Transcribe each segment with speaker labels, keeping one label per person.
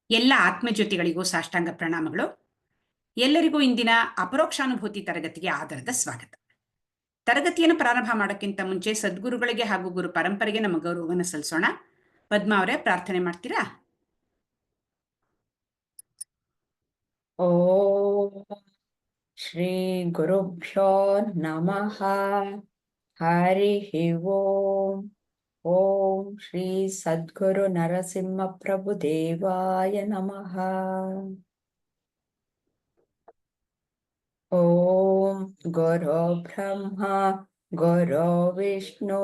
Speaker 1: ಎಲ್ಲ ಆತ್ಮಜ್ಯೋತಿಗಳಿಗೂ ಸಾಷ್ಟಾಂಗ ಪ್ರಣಾಮಗಳು. ಎಲ್ಲರಿಗೂ ಇಂದಿನ ಅಪರೋಕ್ಷಾನುಭೂತಿ ತರಗತಿಗೆ ಆಧಾರದ ಸ್ವಾಗತ. ತರಗತಿಯನ್ನು ಪ್ರಾರಂಭ ಮಾಡೋಕ್ಕಿಂತ ಮುಂಚೆ ಸದ್ಗುರುಗಳಿಗೆ ಹಾಗೂ ಗುರು ಪರಂಪರೆಗೆ ನಮ್ಮ ಗೌರವವನ್ನು ಸಲ್ಲಿಸೋಣ. ಪದ್ಮಾ ಅವರೇ, ಪ್ರಾರ್ಥನೆ ಮಾಡ್ತೀರಾ?
Speaker 2: ಓಂ ಶ್ರೀ ಗುರುಭ್ಯೋ ನಮಃ. ಹರಿ ಓಂ. ಓಂ ಶ್ರೀ ಸದ್ಗುರು ನರಸಿಂಹ ಪ್ರಭು ದೇವಾಯ ನಮಃ. ಓಂ ಗುರು ಬ್ರಹ್ಮ ಗುರು ವಿಷ್ಣು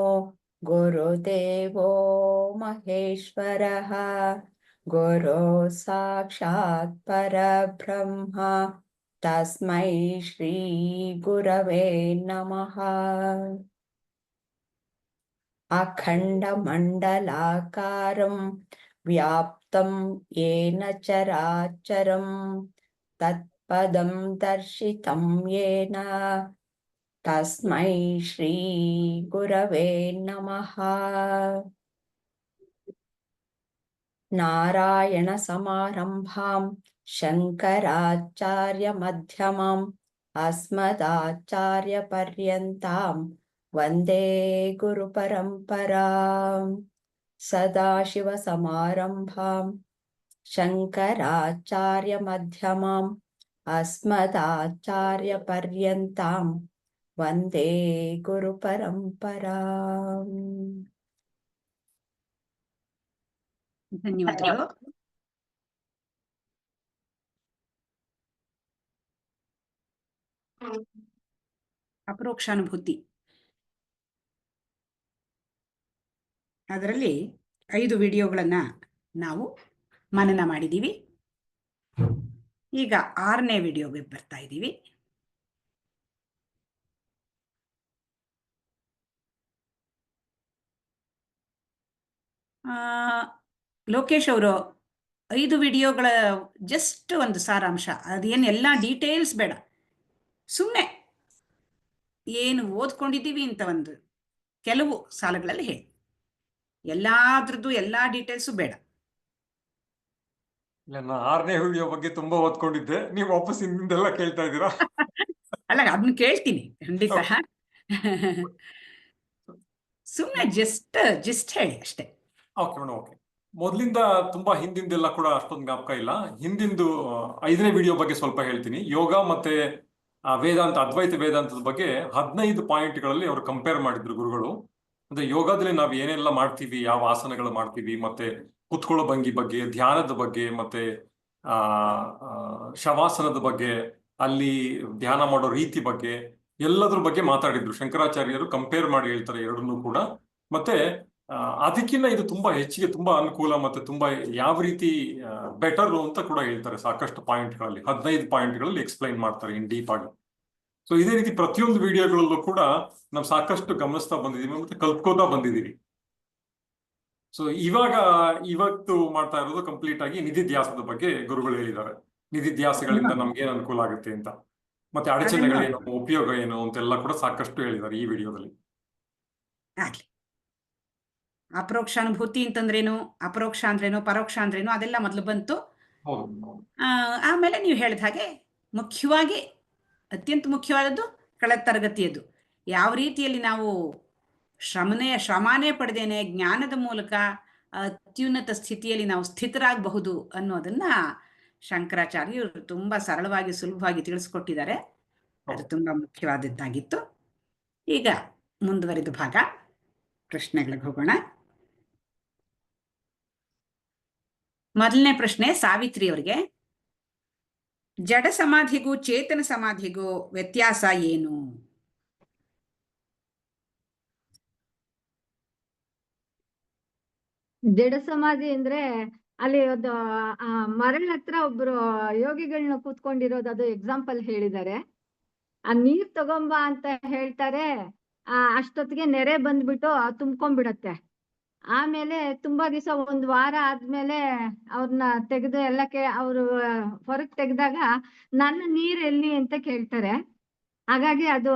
Speaker 2: ಗುರುದೇವೋ ಮಹೇಶ್ವರಃ ಗುರು ಸಾಕ್ಷಾತ್ ಪರಬ್ರಹ್ಮ ತಸ್ಮೈ ಶ್ರೀ ಗುರವೇ ನಮಃ. ಅಖಂಡ ಮಂಡಲಾಕಾರಂ ವ್ಯಾಪ್ತಂ ಯೇನ ಚರಾಚರಂ ತತ್ಪದಂ ದರ್ಶಿತಂ ಯೇನ ತಸ್ಮೈ ಶ್ರೀ ಗುರವೇ ನಮಃ. ನಾರಾಯಣ ಸಮಾರಂಭಾಂ ಶಂಕರಾಚಾರ್ಯ ಮಧ್ಯಮಾಂ ಅಸ್ಮದಾಚಾರ್ಯ ಪರ್ಯಂತಾಂ ವಂದೇ ಗುರು ಪರಂಪರಾಂ. ಸದಾಶಿವ ಸಮಾರಂಭಾಂ ಶಂಕರಾಚಾರ್ಯ ಮಧ್ಯಮಾಂ ಅಸ್ಮದಾಚಾರ್ಯ ಪರ್ಯಂತಾಂ ವಂದೇ ಗುರು ಪರಂಪರಾಂ.
Speaker 1: ಧನ್ಯವಾದಗಳು. ಅಪರೋಕ್ಷಾನುಭೂತಿ ಅದರಲ್ಲಿ 5 ವಿಡಿಯೋಗಳನ್ನ ನಾವು ಮನನ ಮಾಡಿದ್ದೀವಿ. ಈಗ 6ನೇ ವಿಡಿಯೋಗೆ ಬರ್ತಾ ಇದ್ದೀವಿ. ಲೋಕೇಶ್ ಅವರು 5 ವಿಡಿಯೋಗಳ ಜಸ್ಟ್ ಒಂದು ಸಾರಾಂಶ, ಅದೇನು ಎಲ್ಲ ಡೀಟೇಲ್ಸ್ ಬೇಡ, ಸುಮ್ಮನೆ ಏನು ಓದ್ಕೊಂಡಿದ್ದೀವಿ ಅಂತ ಒಂದು ಕೆಲವು ಸಾಲುಗಳಲ್ಲಿ ಹೇಳಿ. ಎಲ್ಲಾದ್ರದ್ದು ಎಲ್ಲಾ ಡೀಟೇಲ್ಸು ಬೇಡ.
Speaker 3: ಇಲ್ಲ, ನಾನು 6ನೇ ವಿಡಿಯೋ ಬಗ್ಗೆ ತುಂಬಾ ಓದ್ಕೊಂಡಿದ್ದೆ, ನೀವು ವಾಪಸ್ ಹಿಂದೆಲ್ಲ ಕೇಳ್ತಾ ಇದ್ದೀರಾ?
Speaker 1: ಅಲ್ಲ, ಅದನ್ನ ಕೇಳ್ತೀನಿ ಖಂಡಿತ. ಸುಮ್ಮನೆ ಜಸ್ಟ್ ಹೇಳಿ ಅಷ್ಟೇ.
Speaker 3: Okay madam, okay. ಮೊದಲಿಂದ ತುಂಬಾ ಹಿಂದಿಂದೆಲ್ಲ ಕೂಡ ಅಷ್ಟೊಂದು ಜ್ಞಾಪಕ ಇಲ್ಲ. ಹಿಂದಿಂದು 5ನೇ ವಿಡಿಯೋ ಬಗ್ಗೆ ಸ್ವಲ್ಪ ಹೇಳ್ತೀನಿ. ಯೋಗ ಮತ್ತೆ ವೇದಾಂತ, ಅದ್ವೈತ ವೇದಾಂತದ ಬಗ್ಗೆ 15 ಪಾಯಿಂಟ್ಗಳಲ್ಲಿ ಅವರು ಕಂಪೇರ್ ಮಾಡಿದ್ರು ಗುರುಗಳು. ಅಂದ್ರೆ ಯೋಗದಲ್ಲಿ ನಾವು ಏನೆಲ್ಲ ಮಾಡ್ತೀವಿ, ಯಾವ ಆಸನಗಳು ಮಾಡ್ತೀವಿ, ಮತ್ತೆ ಕುತ್ಕೊಳ್ಳೋ ಭಂಗಿ ಬಗ್ಗೆ, ಧ್ಯಾನದ ಬಗ್ಗೆ, ಮತ್ತೆ ಶವಾಸನದ ಬಗ್ಗೆ, ಅಲ್ಲಿ ಧ್ಯಾನ ಮಾಡೋ ರೀತಿ ಬಗ್ಗೆ ಎಲ್ಲದ್ರ ಬಗ್ಗೆ ಮಾತಾಡಿದ್ರು. ಶಂಕರಾಚಾರ್ಯರು ಕಂಪೇರ್ ಮಾಡಿ ಹೇಳ್ತಾರೆ ಎರಡನ್ನೂ ಕೂಡ. ಮತ್ತೆ ಅದಕ್ಕಿಂತ ಇದು ತುಂಬಾ ಹೆಚ್ಚಿಗೆ ತುಂಬಾ ಅನುಕೂಲ, ಮತ್ತೆ ತುಂಬಾ ಯಾವ ರೀತಿ ಬೆಟರ್ ಅಂತ ಕೂಡ ಹೇಳ್ತಾರೆ. ಸಾಕಷ್ಟು ಪಾಯಿಂಟ್ಗಳಲ್ಲಿ 15 ಪಾಯಿಂಟ್ಗಳಲ್ಲಿ ಎಕ್ಸ್ಪ್ಲೈನ್ ಮಾಡ್ತಾರೆ ಇನ್ ಡೀಪ್ ಆಗಿ. ಸೊ ಇದೇ ರೀತಿ ಪ್ರತಿಯೊಂದು ವಿಡಿಯೋಗಳಲ್ಲೂ ಕೂಡ ನಾವು ಸಾಕಷ್ಟು ಗಮನಿಸ್ತಾ ಬಂದಿದ್ದೀವಿ ಮತ್ತೆ ಕಲ್ತ್ಕೋತಾ ಬಂದಿದ್ದೀವಿ. ಸೊ ಇವತ್ತು ಮಾಡ್ತಾ ಇರೋದು ಕಂಪ್ಲೀಟ್ ಆಗಿ ನಿಧಿಧ್ಯಾಸದ ಬಗ್ಗೆ ಗುರುಗಳು ಹೇಳಿದ್ದಾರೆ. ನಿಧಿಧ್ಯಾಸಗಳಿಂದ ನಮ್ಗೆ ಏನ್ ಅನುಕೂಲ ಆಗುತ್ತೆ ಅಂತ, ಮತ್ತೆ ಅಡಚಣೆಗಳೇನು, ಉಪಯೋಗ ಏನು ಅಂತೆಲ್ಲ ಕೂಡ ಸಾಕಷ್ಟು ಹೇಳಿದ್ದಾರೆ ಈ ವಿಡಿಯೋದಲ್ಲಿ.
Speaker 1: ಅಪರೋಕ್ಷಾನುಭೂತಿ ಅಂತಂದ್ರೇನು, ಅಪರೋಕ್ಷ ಅಂದ್ರೇನು, ಪರೋಕ್ಷ ಅಂದ್ರೇನು, ಅದೆಲ್ಲ ಮೊದಲು ಬಂತು. ಆಮೇಲೆ ನೀವು ಹೇಳಿದ ಹಾಗೆ ಮುಖ್ಯವಾಗಿ ಅತ್ಯಂತ ಮುಖ್ಯವಾದದ್ದು ಕಳೆದ ತರಗತಿಯದ್ದು, ಯಾವ ರೀತಿಯಲ್ಲಿ ನಾವು ಶ್ರಮನೇ ಪಡೆದೇನೆ ಜ್ಞಾನದ ಮೂಲಕ ಅತ್ಯುನ್ನತ ಸ್ಥಿತಿಯಲ್ಲಿ ನಾವು ಸ್ಥಿತರಾಗಬಹುದು ಅನ್ನೋದನ್ನ ಶಂಕರಾಚಾರ್ಯರು ತುಂಬಾ ಸರಳವಾಗಿ ಸುಲಭವಾಗಿ ತಿಳಿಸ್ಕೊಟ್ಟಿದ್ದಾರೆ. ಅದು ತುಂಬಾ ಮುಖ್ಯವಾದದ್ದಾಗಿತ್ತು. ಈಗ ಮುಂದುವರಿದ ಭಾಗ, ಪ್ರಶ್ನೆಗಳಿಗೆ ಹೋಗೋಣ. ಮೊದಲನೇ ಪ್ರಶ್ನೆ ಸಾವಿತ್ರಿ ಅವರಿಗೆ. ಜಡ ಸಮಾಧಿಗೂ ಚೇತನ ಸಮಾಧಿಗೂ ವ್ಯತ್ಯಾಸ ಏನು?
Speaker 4: ಜಡ ಸಮಾಧಿ ಅಂದ್ರೆ ಅಲ್ಲಿ ಒಂದು ಮರಳ ಹತ್ರ ಒಬ್ರು ಯೋಗಿಗಳನ್ನ ಕೂತ್ಕೊಂಡಿರೋದು, ಅದು ಎಕ್ಸಾಂಪಲ್ ಹೇಳಿದ್ದಾರೆ. ಆ ನೀರ್ ತಗೊಂಬ ಅಂತ ಹೇಳ್ತಾರೆ, ಅಷ್ಟೊತ್ತಿಗೆ ನೆರೆ ಬಂದ್ಬಿಟ್ಟು ತುಂಬ್ಕೊಂಡ್ಬಿಡತ್ತೆ. ಆಮೇಲೆ ತುಂಬಾ ದಿವಸ ಒಂದ್ ವಾರ ಆದ್ಮೇಲೆ ಅವ್ರನ್ನ ತೆಗೆದು ಅವರು ಹೊರಗ್ ತೆಗ್ದಾಗ ನನ್ನ ನೀರ್ ಎಲ್ಲಿ ಅಂತ ಕೇಳ್ತಾರೆ. ಹಾಗಾಗಿ ಅದು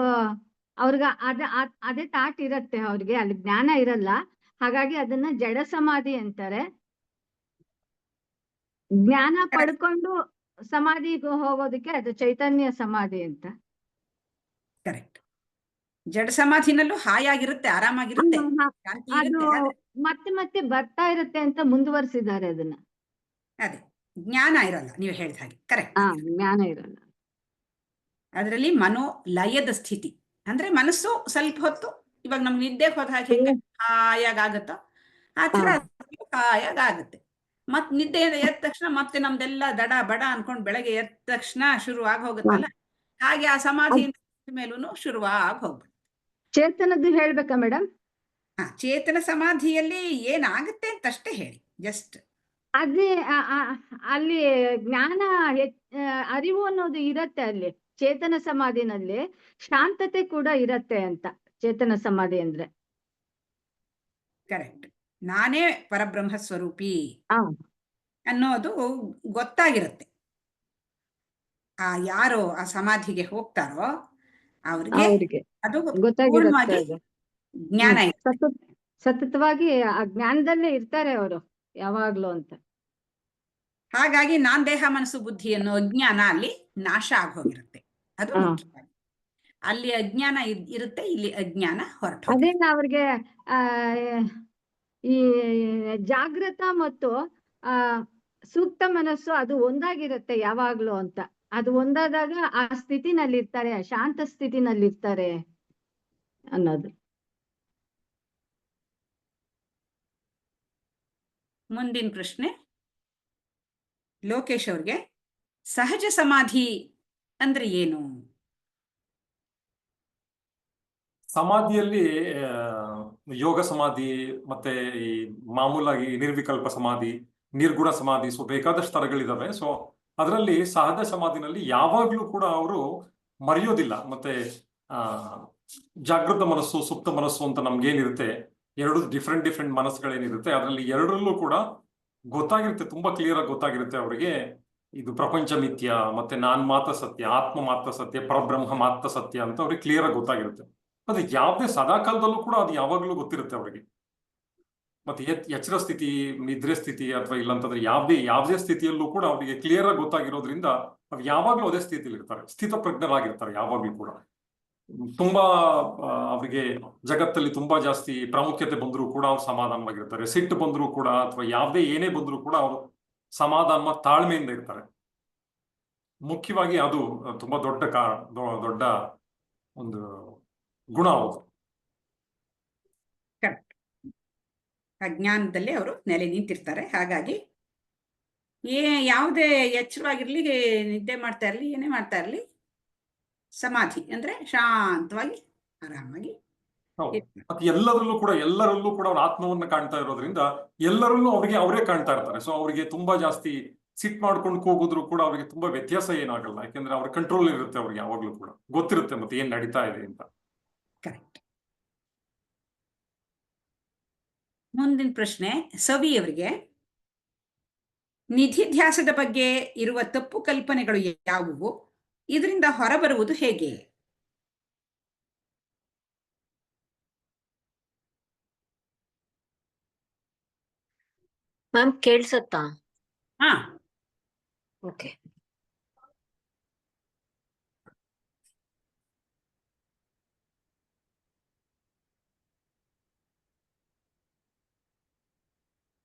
Speaker 4: ಅದೇ ಥಾಟ್ ಇರತ್ತೆ ಅವ್ರಿಗೆ, ಅಲ್ಲಿ ಜ್ಞಾನ ಇರಲ್ಲ. ಹಾಗಾಗಿ ಅದನ್ನ ಜಡ ಸಮಾಧಿ ಅಂತಾರೆ. ಜ್ಞಾನ ಪಡ್ಕೊಂಡು ಸಮಾಧಿಗೆ ಹೋಗೋದಕ್ಕೆ ಅದು ಚೈತನ್ಯ ಸಮಾಧಿ ಅಂತ.
Speaker 1: ಕರೆಕ್ಟ್. ಜಡ ಸಮಾಧಿನಲ್ಲೂ ಹಾಯಾಗಿರುತ್ತೆ, ಆರಾಮಾಗಿರುತ್ತೆ, ಶಾಂತಿ
Speaker 4: ಅದು
Speaker 1: ಇರುತ್ತೆ.
Speaker 4: ಮತ್ತೆ ಮತ್ತೆ ಬರ್ತಾ ಇರುತ್ತೆ ಅಂತ ಮುಂದುವರಿಸಿದ್ದಾರೆ ಅದನ್ನ.
Speaker 1: ಅದೇ ಜ್ಞಾನ ಇರಲ್ಲ, ನೀವು ಹೇಳಿದ ಹಾಗೆ. ಕರೆಕ್ಟ್.
Speaker 4: ಜ್ಞಾನ ಇರಲ್ಲ.
Speaker 1: ಅದರಲ್ಲಿ ಮನೋ ಲಯದ ಸ್ಥಿತಿ ಅಂದ್ರೆ ಮನಸ್ಸು ಸ್ವಲ್ಪ ಹೊತ್ತು, ಇವಾಗ ನಮ್ಗೆ ನಿದ್ದೆ ಹೋದ ಹಾಗೆ ಹೆಂಗ ಹಾಯಾಗತ್ತೋ ಆ ತರ ಹಾಯಾಗುತ್ತೆ. ಮತ್ ನಿದ್ದೆ ಎದ್ದ ತಕ್ಷಣ ಮತ್ತೆ ನಮ್ದೆಲ್ಲ ದಡ ಬಡ ಅನ್ಕೊಂಡ್ ಬೆಳಗ್ಗೆ ಎದ್ದ ತಕ್ಷಣ ಶುರುವಾಗಿ ಹೋಗುತ್ತಲ್ಲ, ಹಾಗೆ ಆ ಸಮಾಧಿ ಮೇಲೂ ಶುರುವಾಗಿ ಹೋಗ್ಬೇಕು.
Speaker 4: ಚೇತನದ್ದು ಹೇಳ್ಬೇಕಾ ಮೇಡಮ್?
Speaker 1: ಚೇತನ ಸಮಾಧಿಯಲ್ಲಿ ಏನಾಗುತ್ತೆ ಅಂತ ಅಷ್ಟೇ ಹೇಳಿ, ಜಸ್ಟ್.
Speaker 4: ಅದೇ ಅಲ್ಲಿ ಜ್ಞಾನ ಅರಿವು ಅನ್ನೋದು ಇರತ್ತೆ. ಅಲ್ಲಿ ಚೇತನ ಸಮಾಧಿನಲ್ಲಿ ಶಾಂತತೆ ಕೂಡ ಇರತ್ತೆ ಅಂತ. ಚೇತನ ಸಮಾಧಿ ಅಂದ್ರೆ
Speaker 1: ಕರೆಕ್ಟ್, ನಾನೇ ಪರಬ್ರಹ್ಮ ಸ್ವರೂಪಿ ಅನ್ನೋದು ಗೊತ್ತಾಗಿರುತ್ತೆ. ಯಾರು ಆ ಸಮಾಧಿಗೆ ಹೋಗ್ತಾರೋ ಅವ್ರಿಗೆ ಅದು ಪೂರ್ಣವಾಗಿ ಜ್ಞಾನ ಇರುತ್ತೆ.
Speaker 4: ಸತತವಾಗಿ ಆ ಜ್ಞಾನದಲ್ಲೇ ಇರ್ತಾರೆ ಅವರು ಯಾವಾಗ್ಲೂ ಅಂತ.
Speaker 1: ಹಾಗಾಗಿ ನಾನ್ ದೇಹ ಮನಸ್ಸು ಬುದ್ಧಿ ಅನ್ನೋ ಅಜ್ಞಾನ ಅಲ್ಲಿ ನಾಶ ಆಗೋಗಿರುತ್ತೆ. ಅದು ಮುಖ್ಯವಾಗಿ ಅಲ್ಲಿ ಅಜ್ಞಾನ ಇರುತ್ತೆ, ಇಲ್ಲಿ ಅಜ್ಞಾನ ಹೊರಟು.
Speaker 4: ಅದೇ ಅವ್ರಿಗೆ ಈ ಜಾಗೃತ ಮತ್ತು ಸೂಕ್ತ ಮನಸ್ಸು ಅದು ಒಂದಾಗಿರುತ್ತೆ ಯಾವಾಗ್ಲೂ ಅಂತ. ಅದು ಒಂದಾದಾಗ ಆ ಸ್ಥಿತಿನಲ್ಲಿರ್ತಾರೆ, ಶಾಂತ ಸ್ಥಿತಿನಲ್ಲಿರ್ತಾರೆ ಅನ್ನೋದು.
Speaker 1: ಮುಂದಿನ ಪ್ರಶ್ನೆ ಲೋಕೇಶ್ ಅವ್ರಿಗೆ, ಸಹಜ ಸಮಾಧಿ ಅಂದ್ರೆ ಏನು?
Speaker 3: ಸಮಾಧಿಯಲ್ಲಿ ಯೋಗ ಸಮಾಧಿ ಮತ್ತೆ ಈ ಮಾಮೂಲಾಗಿ ನಿರ್ವಿಕಲ್ಪ ಸಮಾಧಿ, ನಿರ್ಗುಣ ಸಮಾಧಿ, ಸೊ ಬೇಕಾದಷ್ಟು ತರಗಳಿದಾವೆ. ಸೊ ಅದರಲ್ಲಿ ಸಹಜ ಸಮಾಧಿನಲ್ಲಿ ಯಾವಾಗ್ಲೂ ಕೂಡ ಅವರು ಮರೆಯೋದಿಲ್ಲ. ಮತ್ತೆ ಜಾಗೃತ ಮನಸ್ಸು, ಸುಪ್ತ ಮನಸ್ಸು ಅಂತ ನಮ್ಗೇನಿರುತ್ತೆ, ಎರಡು ಡಿಫ್ರೆಂಟ್ ಮನಸ್ಸುಗಳೇನಿರುತ್ತೆ, ಅದರಲ್ಲಿ ಎರಡರಲ್ಲೂ ಕೂಡ ಗೊತ್ತಾಗಿರುತ್ತೆ, ತುಂಬಾ ಕ್ಲಿಯರ್ ಆಗಿ ಗೊತ್ತಾಗಿರುತ್ತೆ ಅವರಿಗೆ. ಇದು ಪ್ರಪಂಚ ಮಿಥ್ಯ, ಮತ್ತೆ ನಾನ್ ಮಾತ್ರ ಸತ್ಯ, ಆತ್ಮ ಮಾತ್ರ ಸತ್ಯ, ಪರಬ್ರಹ್ಮ ಮಾತ್ರ ಸತ್ಯ ಅಂತ ಅವ್ರಿಗೆ ಕ್ಲಿಯರ್ ಆಗಿ ಗೊತ್ತಾಗಿರುತ್ತೆ. ಅದು ಯಾವುದೇ ಸದಾಕಾಲದಲ್ಲೂ ಕೂಡ ಅದು ಯಾವಾಗ್ಲೂ ಗೊತ್ತಿರುತ್ತೆ ಅವರಿಗೆ. ಮತ್ತೆ ಎಚ್ಚರ ಸ್ಥಿತಿ, ನಿದ್ರೆ ಸ್ಥಿತಿ ಅಥವಾ ಇಲ್ಲಂತಂದ್ರೆ ಯಾವುದೇ ಸ್ಥಿತಿಯಲ್ಲೂ ಕೂಡ ಅವರಿಗೆ ಕ್ಲಿಯರ್ ಆಗಿ ಗೊತ್ತಾಗಿರೋದ್ರಿಂದ ಅವ್ರು ಯಾವಾಗ್ಲೂ ಅದೇ ಸ್ಥಿತಿಯಲ್ಲಿ ಇರ್ತಾರೆ, ಸ್ಥಿತಪ್ರಜ್ಞರಾಗಿರ್ತಾರೆ ಯಾವಾಗ್ಲೂ ಕೂಡ. ತುಂಬಾ ಅವರಿಗೆ ಜಗತ್ತಲ್ಲಿ ತುಂಬಾ ಜಾಸ್ತಿ ಪ್ರಾಮುಖ್ಯತೆ ಬಂದರೂ ಕೂಡ ಅವ್ರು ಸಮಾಧಾನವಾಗಿರ್ತಾರೆ. ಸಿಟ್ಟು ಬಂದರೂ ಕೂಡ ಅಥವಾ ಏನೇ ಬಂದರೂ ಕೂಡ ಅವರು ಸಮಾಧಾನ ತಾಳ್ಮೆಯಿಂದ ಇರ್ತಾರೆ. ಮುಖ್ಯವಾಗಿ ಅದು ತುಂಬಾ ದೊಡ್ಡ ಒಂದು ಗುಣ ಹೌದು.
Speaker 1: ಕರೆಕ್ಟ್. ಅಜ್ಞಾನದಲ್ಲಿ ಅವರು ನೆಲೆ ನಿಂತಿರ್ತಾರೆ. ಹಾಗಾಗಿ ಯಾವುದೇ ಎಚ್ಚರವಾಗಿರ್ಲಿ, ನಿದ್ದೆ ಮಾಡ್ತಾ ಇರ್ಲಿ, ಏನೇ ಮಾಡ್ತಾ ಇರ್ಲಿ, ಸಮಾಧಿ ಅಂದ್ರೆ ಶಾಂತವಾಗಿ ಆರಾಮಾಗಿ.
Speaker 3: ಮತ್ತೆ ಎಲ್ಲರಲ್ಲೂ ಕೂಡ ಅವ್ರ ಆತ್ಮವನ್ನ ಕಾಣ್ತಾ ಇರೋದ್ರಿಂದ ಎಲ್ಲರಲ್ಲೂ ಅವರೇ ಕಾಣ್ತಾ ಇರ್ತಾರೆ. ಸೊ ಅವರಿಗೆ ತುಂಬಾ ಜಾಸ್ತಿ ಸಿಟ್ ಮಾಡ್ಕೊಂಡು ಕೂಗಿದ್ರು ಕೂಡ ಅವರಿಗೆ ತುಂಬಾ ವ್ಯತ್ಯಾಸ ಏನಾಗಲ್ಲ, ಯಾಕೆಂದ್ರೆ ಅವ್ರ ಕಂಟ್ರೋಲ್ ಇರುತ್ತೆ. ಅವ್ರಿಗೆ ಯಾವಾಗ್ಲೂ ಕೂಡ ಗೊತ್ತಿರುತ್ತೆ ಮತ್ತೆ ಏನ್ ನಡೀತಾ ಇದೆ ಅಂತ.
Speaker 1: ಕರೆಕ್ಟ್. ಮುಂದಿನ ಪ್ರಶ್ನೆ ಸವಿ ಅವರಿಗೆ, ನಿಧಿಧ್ಯಾಸದ ಬಗ್ಗೆ ಇರುವ ತಪ್ಪು ಕಲ್ಪನೆಗಳು ಯಾವುವು? ಇದರಿಂದ ಹೊರಬರುವುದು ಹೇಗೆ?
Speaker 5: ಮ್ಯಾಮ್ ಕೇಳ್ಸತ್ತಾ? ಓಕೆ.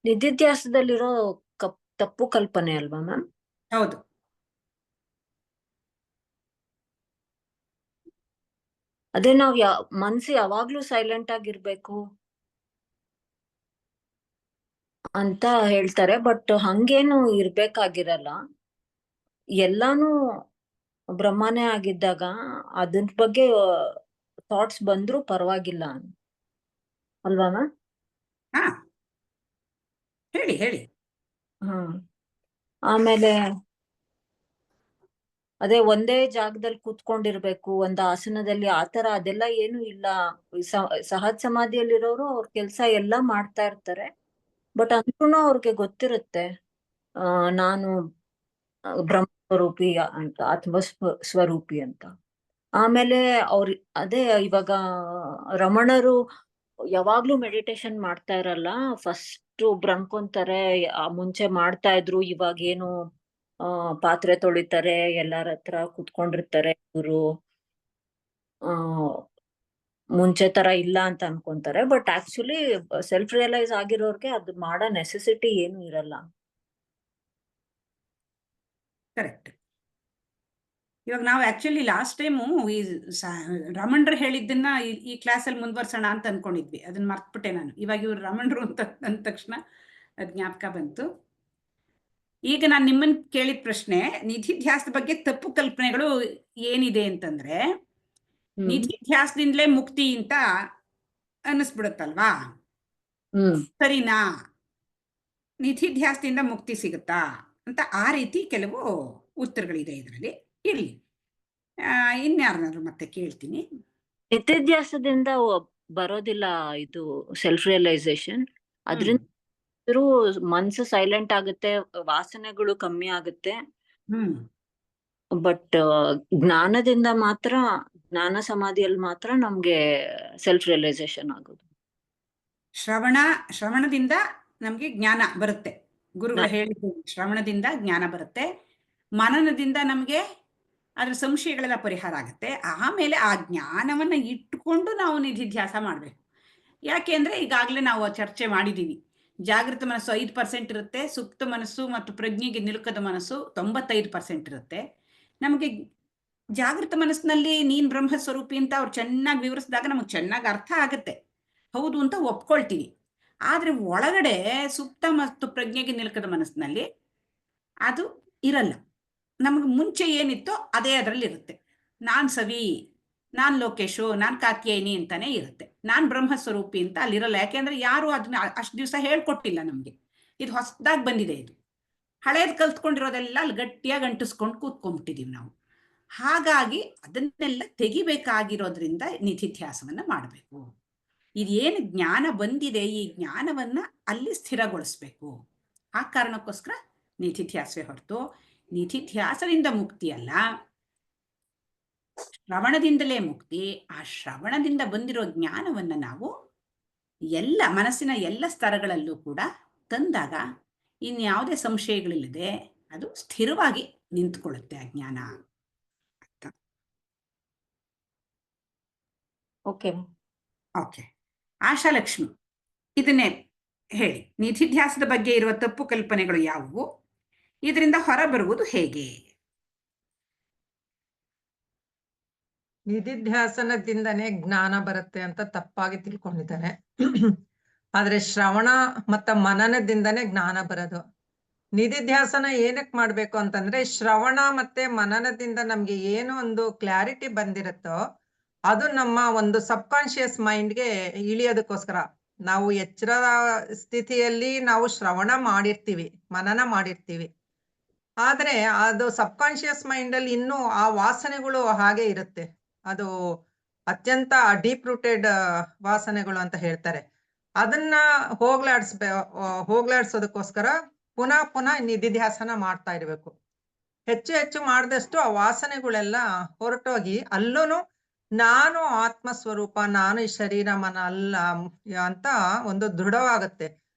Speaker 5: ನಿಧಿಧ್ಯಾಸದಲ್ಲಿರೋ ತಪ್ಪು ಕಲ್ಪನೆ ಅಲ್ವಾ ಮ್ಯಾಮ್?
Speaker 1: ಹೌದು.
Speaker 5: ಅದೇ ನಾವ್ ಮನ್ಸು ಯಾವಾಗ್ಲೂ ಸೈಲೆಂಟ್ ಆಗಿರ್ಬೇಕು ಅಂತ ಹೇಳ್ತಾರೆ. ಬಟ್ ಹಂಗೇನು ಇರ್ಬೇಕಾಗಿರಲ್ಲ. ಎಲ್ಲಾನು ಬ್ರಹ್ಮನೇ ಆಗಿದ್ದಾಗ ಅದ್ರ ಬಗ್ಗೆ ಥಾಟ್ಸ್ ಬಂದ್ರು ಪರವಾಗಿಲ್ಲ ಅಲ್ವಾ ಮ್ಯಾಮ್?
Speaker 1: ಹೇಳಿ.
Speaker 5: ಆಮೇಲೆ ಅದೇ ಒಂದೇ ಜಾಗದಲ್ಲಿ ಕೂತ್ಕೊಂಡಿರ್ಬೇಕು ಒಂದ್ ಆಸನದಲ್ಲಿ ಆತರ ಅದೆಲ್ಲ ಏನು ಇಲ್ಲ. ಸಹಜ ಸಮಾಧಿಯಲ್ಲಿರೋರು ಅವ್ರ ಕೆಲ್ಸ ಎಲ್ಲಾ ಮಾಡ್ತಾ ಇರ್ತಾರೆ. ಬಟ್ ಅಂದ್ರೂ ಅವ್ರಿಗೆ ಗೊತ್ತಿರುತ್ತೆ ನಾನು ಬ್ರಹ್ಮ ಸ್ವರೂಪಿ ಅಂತ, ಆತ್ಮ ಸ್ವರೂಪಿ ಅಂತ. ಆಮೇಲೆ ಅದೇ ಇವಾಗ ರಮಣರು ಯಾವಾಗ್ಲೂ ಮೆಡಿಟೇಷನ್ ಮಾಡ್ತಾ ಇರಲ್ಲ. ಫಸ್ಟ್ ಬ್ರಂಕೊಂತಾರೆ, ಮುಂಚೆ ಮಾಡ್ತಾ ಇದ್ರು, ಇವಾಗ ಏನು ಪಾತ್ರೆ ತೊಳಿತಾರೆ, ಎಲ್ಲಾರ ಹತ್ರ ಕುತ್ಕೊಂಡಿರ್ತಾರೆ. ಇವರು ಮುಂಚೆ ತರ ಇಲ್ಲ ಅಂತ ಅನ್ಕೊಂತಾರೆ. ಬಟ್ ಆಕ್ಚುಲಿ ಸೆಲ್ಫ್ ರಿಯಲೈಸ್ ಆಗಿರೋರ್ಗೆ ಅದು ಮಾಡೋ ನೆಸೆಸಿಟಿ ಏನು ಇರಲ್ಲ.
Speaker 1: ಕರೆಕ್ಟ್. ಇವಾಗ ನಾವು ಆಕ್ಚುಲಿ ಲಾಸ್ಟ್ ಟೈಮು ಈ ರಮಣರು ಹೇಳಿದ್ದನ್ನ ಈ ಕ್ಲಾಸಲ್ಲಿ ಮುಂದುವರ್ಸೋಣ ಅಂತ ಅನ್ಕೊಂಡಿದ್ವಿ. ಅದನ್ನ ಮರ್ತ್ಬಿಟ್ಟೆ ನಾನು. ಇವಾಗ ಇವ್ರು ರಮಣರು ಅಂತ ಅಂದ ತಕ್ಷಣ ಅದು ಜ್ಞಾಪಕ ಬಂತು. ಈಗ ನಾನು ನಿಮ್ಮನ್ನ ಕೇಳಿದ ಪ್ರಶ್ನೆ, ನಿಧಿಧ್ಯಾಸದ ಬಗ್ಗೆ ತಪ್ಪು ಕಲ್ಪನೆಗಳು ಏನಿದೆ ಅಂತಂದ್ರೆ, ನಿಧಿಧ್ಯಾಸದಿಂದಲೇ ಮುಕ್ತಿ ಅಂತ ಅನ್ನಿಸ್ಬಿಡುತ್ತಲ್ವಾ? ಸರಿನಾ? ನಿಧಿಧ್ಯಾಸದಿಂದ ಮುಕ್ತಿ ಸಿಗುತ್ತಾ ಅಂತ ಆ ರೀತಿ ಕೆಲವು ಉತ್ತರಗಳಿದೆ ಇದರಲ್ಲಿ. ಇರ್ಲಿ, ಇನ್ಯಾರನ್ನಾದ್ರು ಮತ್ತೆ ಕೇಳ್ತೀನಿ.
Speaker 5: ನಿಧಿಧ್ಯಾಸದಿಂದ ಬರೋದಿಲ್ಲ ಇದು ಸೆಲ್ಫ್ ರಿಯಲೈಸೇಷನ್. ಅದ್ರಿಂದ ಮನ್ಸು ಸೈಲೆಂಟ್ ಆಗುತ್ತೆ, ವಾಸನೆಗಳು ಕಮ್ಮಿ ಆಗುತ್ತೆ. ಬಟ್ ಜ್ಞಾನದಿಂದ ಮಾತ್ರ, ಜ್ಞಾನ ಸಮಾಧಿಯಲ್ಲಿ ಮಾತ್ರ ನಮ್ಗೆ ಸೆಲ್ಫ್ ರಿಯಲೈಸೇಷನ್ ಆಗೋದು.
Speaker 1: ಶ್ರವಣದಿಂದ ನಮ್ಗೆ ಜ್ಞಾನ ಬರುತ್ತೆ. ಗುರುಗಳು ಹೇಳಿದ್ದು ಶ್ರವಣದಿಂದ ಜ್ಞಾನ ಬರುತ್ತೆ. ಮನನದಿಂದ ನಮ್ಗೆ ಅದ್ರ ಸಂಶಯಗಳೆಲ್ಲ ಪರಿಹಾರ ಆಗುತ್ತೆ. ಆಮೇಲೆ ಆ ಜ್ಞಾನವನ್ನ ಇಟ್ಟುಕೊಂಡು ನಾವು ನಿಧಿಧ್ಯಾಸ ಮಾಡ್ಬೇಕು. ಯಾಕೆ ಅಂದ್ರೆ ಈಗಾಗಲೇ ನಾವು ಚರ್ಚೆ ಮಾಡಿದೀವಿ. ಜಾಗೃತ ಮನಸ್ಸು 5% ಇರುತ್ತೆ, ಸುಪ್ತ ಮನಸ್ಸು ಮತ್ತು ಪ್ರಜ್ಞೆಗೆ ನಿಲುಕದ ಮನಸ್ಸು 95% ಇರುತ್ತೆ. ನಮಗೆ ಜಾಗೃತ ಮನಸ್ಸಿನಲ್ಲಿ ನೀನ್ ಬ್ರಹ್ಮ ಸ್ವರೂಪಿ ಅಂತ ಅವ್ರು ಚೆನ್ನಾಗಿ ವಿವರಿಸಿದಾಗ ನಮಗೆ ಚೆನ್ನಾಗಿ ಅರ್ಥ ಆಗುತ್ತೆ, ಹೌದು ಅಂತ ಒಪ್ಕೊಳ್ತೀವಿ. ಆದ್ರೆ ಒಳಗಡೆ ಸುಪ್ತ ಮತ್ತು ಪ್ರಜ್ಞೆಗೆ ನಿಲುಕದ ಮನಸ್ಸಿನಲ್ಲಿ ಅದು ಇರಲ್ಲ. ನಮಗೆ ಮುಂಚೆ ಏನಿತ್ತೋ ಅದೇ ಅದರಲ್ಲಿ ಇರುತ್ತೆ. ನಾನ್ ಸವಿ, ನಾನ್ ಲೋಕೇಶು, ನಾನ್ ಕಾತ್ಯಾಯಿನಿ ಅಂತಾನೆ ಇರುತ್ತೆ. ನಾನ್ ಬ್ರಹ್ಮಸ್ವರೂಪಿ ಅಂತ ಅಲ್ಲಿರಲ್ಲ. ಯಾಕೆಂದ್ರೆ ಯಾರು ಅದನ್ನ ಅಷ್ಟು ದಿವಸ ಹೇಳ್ಕೊಟ್ಟಿಲ್ಲ ನಮ್ಗೆ. ಇದು ಹೊಸದಾಗಿ ಬಂದಿದೆ. ಇದು ಹಳೇದು ಕಲ್ತ್ಕೊಂಡಿರೋದೆಲ್ಲ ಅಲ್ಲಿ ಗಟ್ಟಿಯಾಗಿ ಅಂಟಿಸ್ಕೊಂಡು ಕೂತ್ಕೊಂಡ್ಬಿಟ್ಟಿದೀವಿ ನಾವು. ಹಾಗಾಗಿ ಅದನ್ನೆಲ್ಲ ತೆಗಿಬೇಕಾಗಿರೋದ್ರಿಂದ ನಿಧಿಧ್ಯಾಸವನ್ನ ಮಾಡಬೇಕು. ಇದೇನು ಜ್ಞಾನ ಬಂದಿದೆ, ಈ ಜ್ಞಾನವನ್ನ ಅಲ್ಲಿ ಸ್ಥಿರಗೊಳಿಸ್ಬೇಕು. ಆ ಕಾರಣಕ್ಕೋಸ್ಕರ ನಿಧಿಧ್ಯಾಸವೇ ಹೊರತು ನಿಧಿಧ್ಯಾಸದಿಂದ ಮುಕ್ತಿ ಅಲ್ಲ, ಶ್ರವಣದಿಂದಲೇ ಮುಕ್ತಿ. ಆ ಶ್ರವಣದಿಂದ ಬಂದಿರೋ ಜ್ಞಾನವನ್ನ ನಾವು ಎಲ್ಲ ಮನಸ್ಸಿನ ಎಲ್ಲ ಸ್ತರಗಳಲ್ಲೂ ಕೂಡ ತಂದಾಗ ಇನ್ಯಾವುದೇ ಸಂಶಯಗಳಿಲ್ಲದೆ ಅದು ಸ್ಥಿರವಾಗಿ ನಿಂತ್ಕೊಳ್ಳುತ್ತೆ ಆ ಜ್ಞಾನ. ಓಕೆ. ಆಶಾಲಕ್ಷ್ಮಿ, ಇದನ್ನೇ ಹೇಳಿ, ನಿಧಿಧ್ಯಾಸದ ಬಗ್ಗೆ ಇರುವ ತಪ್ಪು ಕಲ್ಪನೆಗಳು ಯಾವುವು, ಇದರಿಂದ ಹೊರಬರುವುದು ಹೇಗೆ?
Speaker 6: ನಿಧಿಧ್ಯಾಸನದಿಂದನೇ ಜ್ಞಾನ ಬರುತ್ತೆ ಅಂತ ತಪ್ಪಾಗಿ ತಿಳ್ಕೊಂಡಿದ್ದಾರೆ. ಆದ್ರೆ ಶ್ರವಣ ಮತ್ತ ಮನನದಿಂದನೇ ಜ್ಞಾನ ಬರೋದು. ನಿಧಿಧ್ಯಾಸನ ಏನಕ್ಕೆ ಮಾಡ್ಬೇಕು ಅಂತಂದ್ರೆ, ಶ್ರವಣ ಮತ್ತೆ ಮನನದಿಂದ ನಮ್ಗೆ ಏನು ಒಂದು ಕ್ಲಾರಿಟಿ ಬಂದಿರುತ್ತೋ ಅದು ನಮ್ಮ ಒಂದು ಸಬ್ ಕಾನ್ಶಿಯಸ್ ಮೈಂಡ್ಗೆ ಇಳಿಯೋದಕ್ಕೋಸ್ಕರ. ನಾವು ಎಚ್ಚರ ಸ್ಥಿತಿಯಲ್ಲಿ ನಾವು ಶ್ರವಣ ಮಾಡಿರ್ತೀವಿ, ಮನನ ಮಾಡಿರ್ತೀವಿ. ಆದ್ರೆ ಅದು ಸಬ್ ಕಾನ್ಶಿಯಸ್ ಮೈಂಡ್ ಅಲ್ಲಿ ಇನ್ನೂ ಆ ವಾಸನೆಗಳು ಹಾಗೆ ಇರುತ್ತೆ. ಅದು ಅತ್ಯಂತ ಡೀಪ್ ರೂಟೆಡ್ ವಾಸನೆಗಳು ಅಂತ ಹೇಳ್ತಾರೆ. ಅದನ್ನ ಹೋಗ್ಲಾಡ್ಸೋದಕ್ಕೋಸ್ಕರ ಪುನಃ ಪುನಃ ನಿಧಿಧ್ಯಾಸನ ಮಾಡ್ತಾ ಇರ್ಬೇಕು. ಹೆಚ್ಚು ಹೆಚ್ಚು ಮಾಡಿದಷ್ಟು ಆ ವಾಸನೆಗಳೆಲ್ಲ ಹೊರಟೋಗಿ ಅಲ್ಲೂ ನಾನು ಆತ್ಮ ಸ್ವರೂಪ, ನಾನು ಈ ಶರೀರ ಮನ ಅಲ್ಲ ಅಂತ ಒಂದು ದೃಢವಾಗುತ್ತೆ.